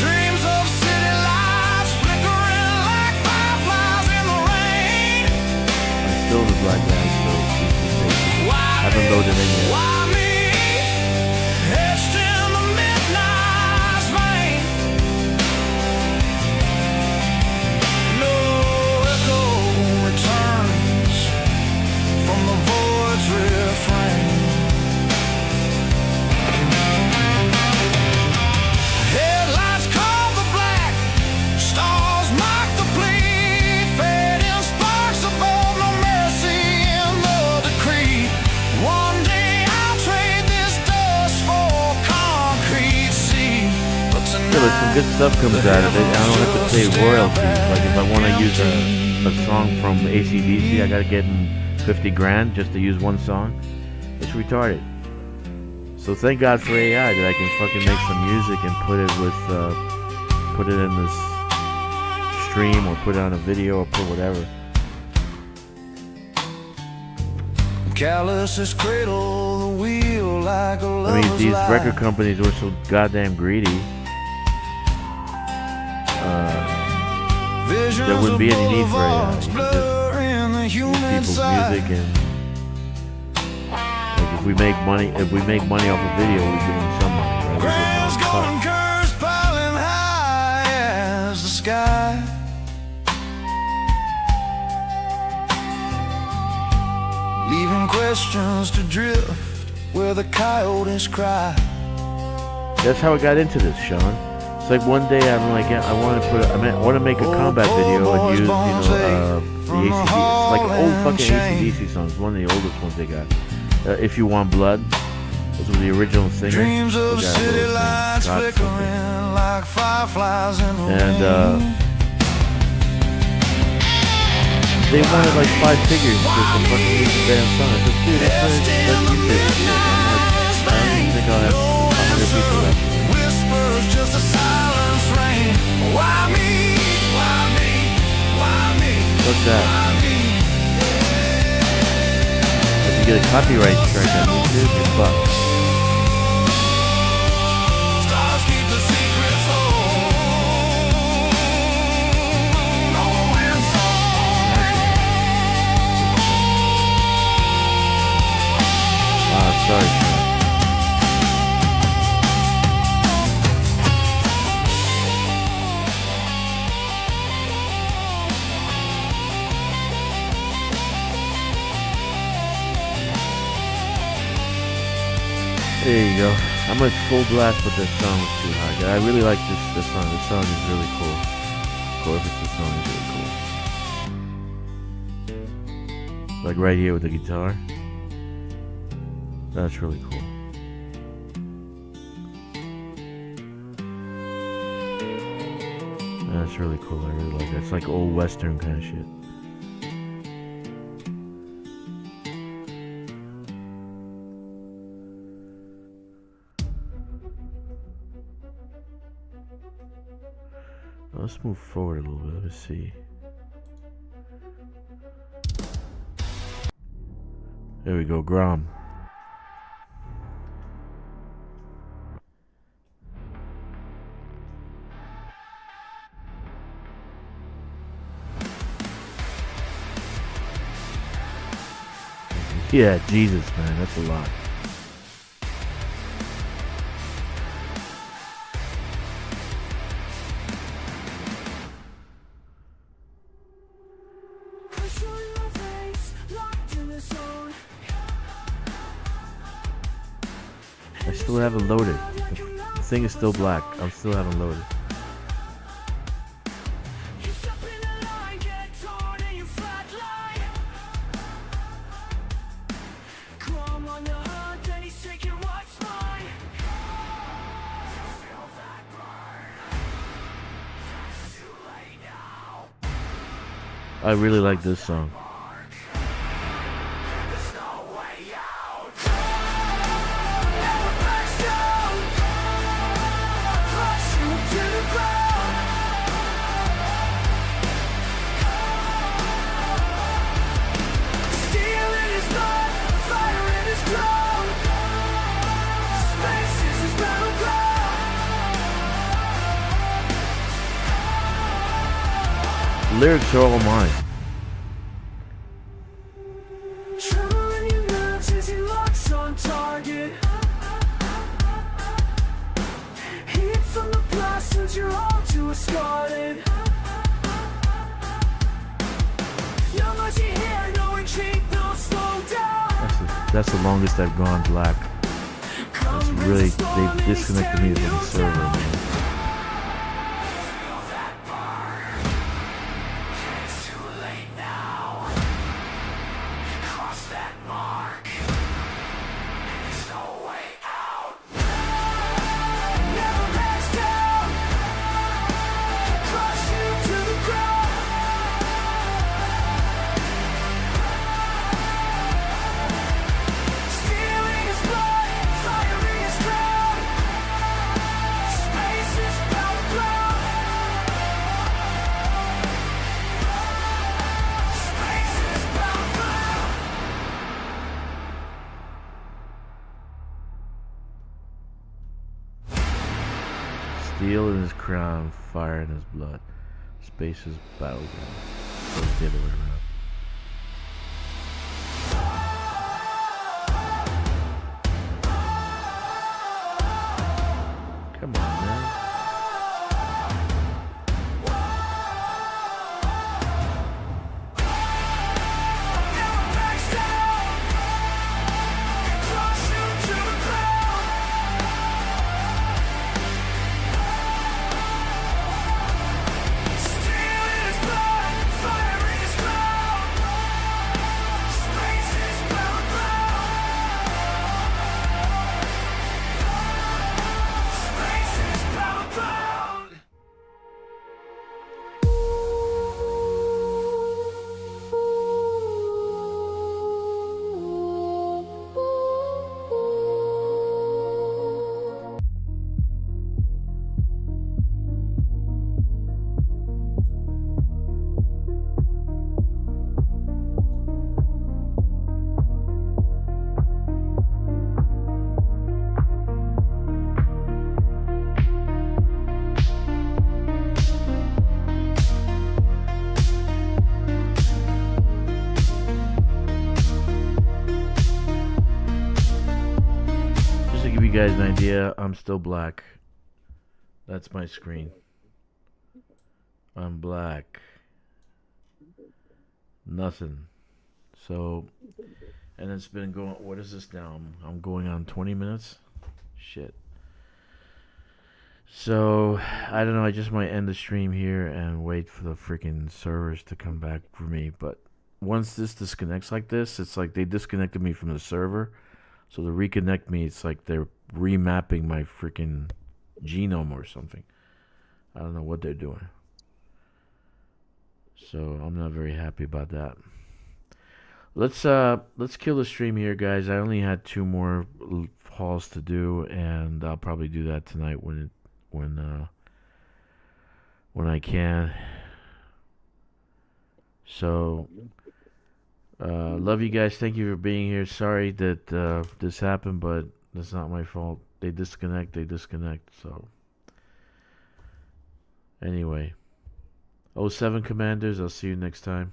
Speaker 8: Dreams of city lights flickering like fireflies in the rain.
Speaker 1: I'm still the black guy, so keep the station. Haven't loaded in yet.
Speaker 8: Why me? Etched in the midnight's vein. No echo returns from the void's refrain. Headlights call the black, stars mark the plea, fading sparks above, no mercy in the decree. One day I'll trade this dust for concrete sea, but
Speaker 1: Yeah, but some good stuff comes out of it. I don't have to pay royalties. Like if I want to use a song from AC/DC, I gotta get him 50 grand just to use one song. It's retarded. So thank God for AI that I can fucking make some music and put it in this stream or put it on a video or put whatever.
Speaker 8: Callous as cradle the wheel like a
Speaker 1: I mean, these
Speaker 8: lover's
Speaker 1: record
Speaker 8: lie.
Speaker 1: companies were so goddamn greedy. There wouldn't be any need for AI. You could just use people's music and like if we make money off a video, we give them some money. Right? We give them
Speaker 8: Grass
Speaker 1: a
Speaker 8: golden
Speaker 1: cut.
Speaker 8: curves piling high as the sky. Leaving questions to drift where the coyotes cry.
Speaker 1: That's how I got into this, Sean. It's like one day I'm like, I want to make a combat video and use, the ACDC. It's like old fucking ACDC songs. One of the oldest ones they got. If You Want Blood. Those were the original singers.
Speaker 8: Dreams of
Speaker 1: Forgot what
Speaker 8: city
Speaker 1: his name
Speaker 8: lights
Speaker 1: was. God something.
Speaker 8: flickering like fireflies in the
Speaker 1: And
Speaker 8: wind.
Speaker 1: they wanted like 5 figures for some fucking use the damn song. I said, dude, let's use this shit. I'm like, I don't think I'll have 100 people left.
Speaker 8: Whispers just a silence rain. Why me? Why me? Why me?
Speaker 1: What's that?
Speaker 8: Why me?
Speaker 1: If you get a copyright strike on YouTube, you're fucked.
Speaker 8: Stars keep the secrets whole. No answer.
Speaker 1: Sorry, Sean. There you go. I'm at full blast, but that song was too high. I really like this song. This song is really cool. Corvus, this song is really cool. Like right here with the guitar. That's really cool. That's really cool. I really like that. It's like old Western kind of shit. Let's move forward a little bit. Let's see. There we go, Grom. Yeah, Jesus, man, that's a lot. I still haven't loaded. The thing is still black. I still haven't loaded. I really like this song. The lyrics are all mine. That's the longest I've gone black. That's really, they've disconnected me from the server, man. Steel in his crown, fire in his blood. Space is battleground. Or the other way around. Come on, man. You guys an idea, I'm still black. That's my screen. I'm black. Nothing. So, and it's been going, what is this now? I'm going on 20 minutes? Shit. So, I don't know, I just might end the stream here and wait for the freaking servers to come back for me. But once this disconnects like this, it's like they disconnected me from the server. So to reconnect me, it's like they're remapping my freaking genome or something. I don't know what they're doing. So I'm not very happy about that. Let's kill the stream here, guys. I only had 2 more hauls to do, and I'll probably do that tonight when I can. So love you guys. Thank you for being here. Sorry that this happened, but that's not my fault. They disconnect. So anyway, 07 Commanders, I'll see you next time.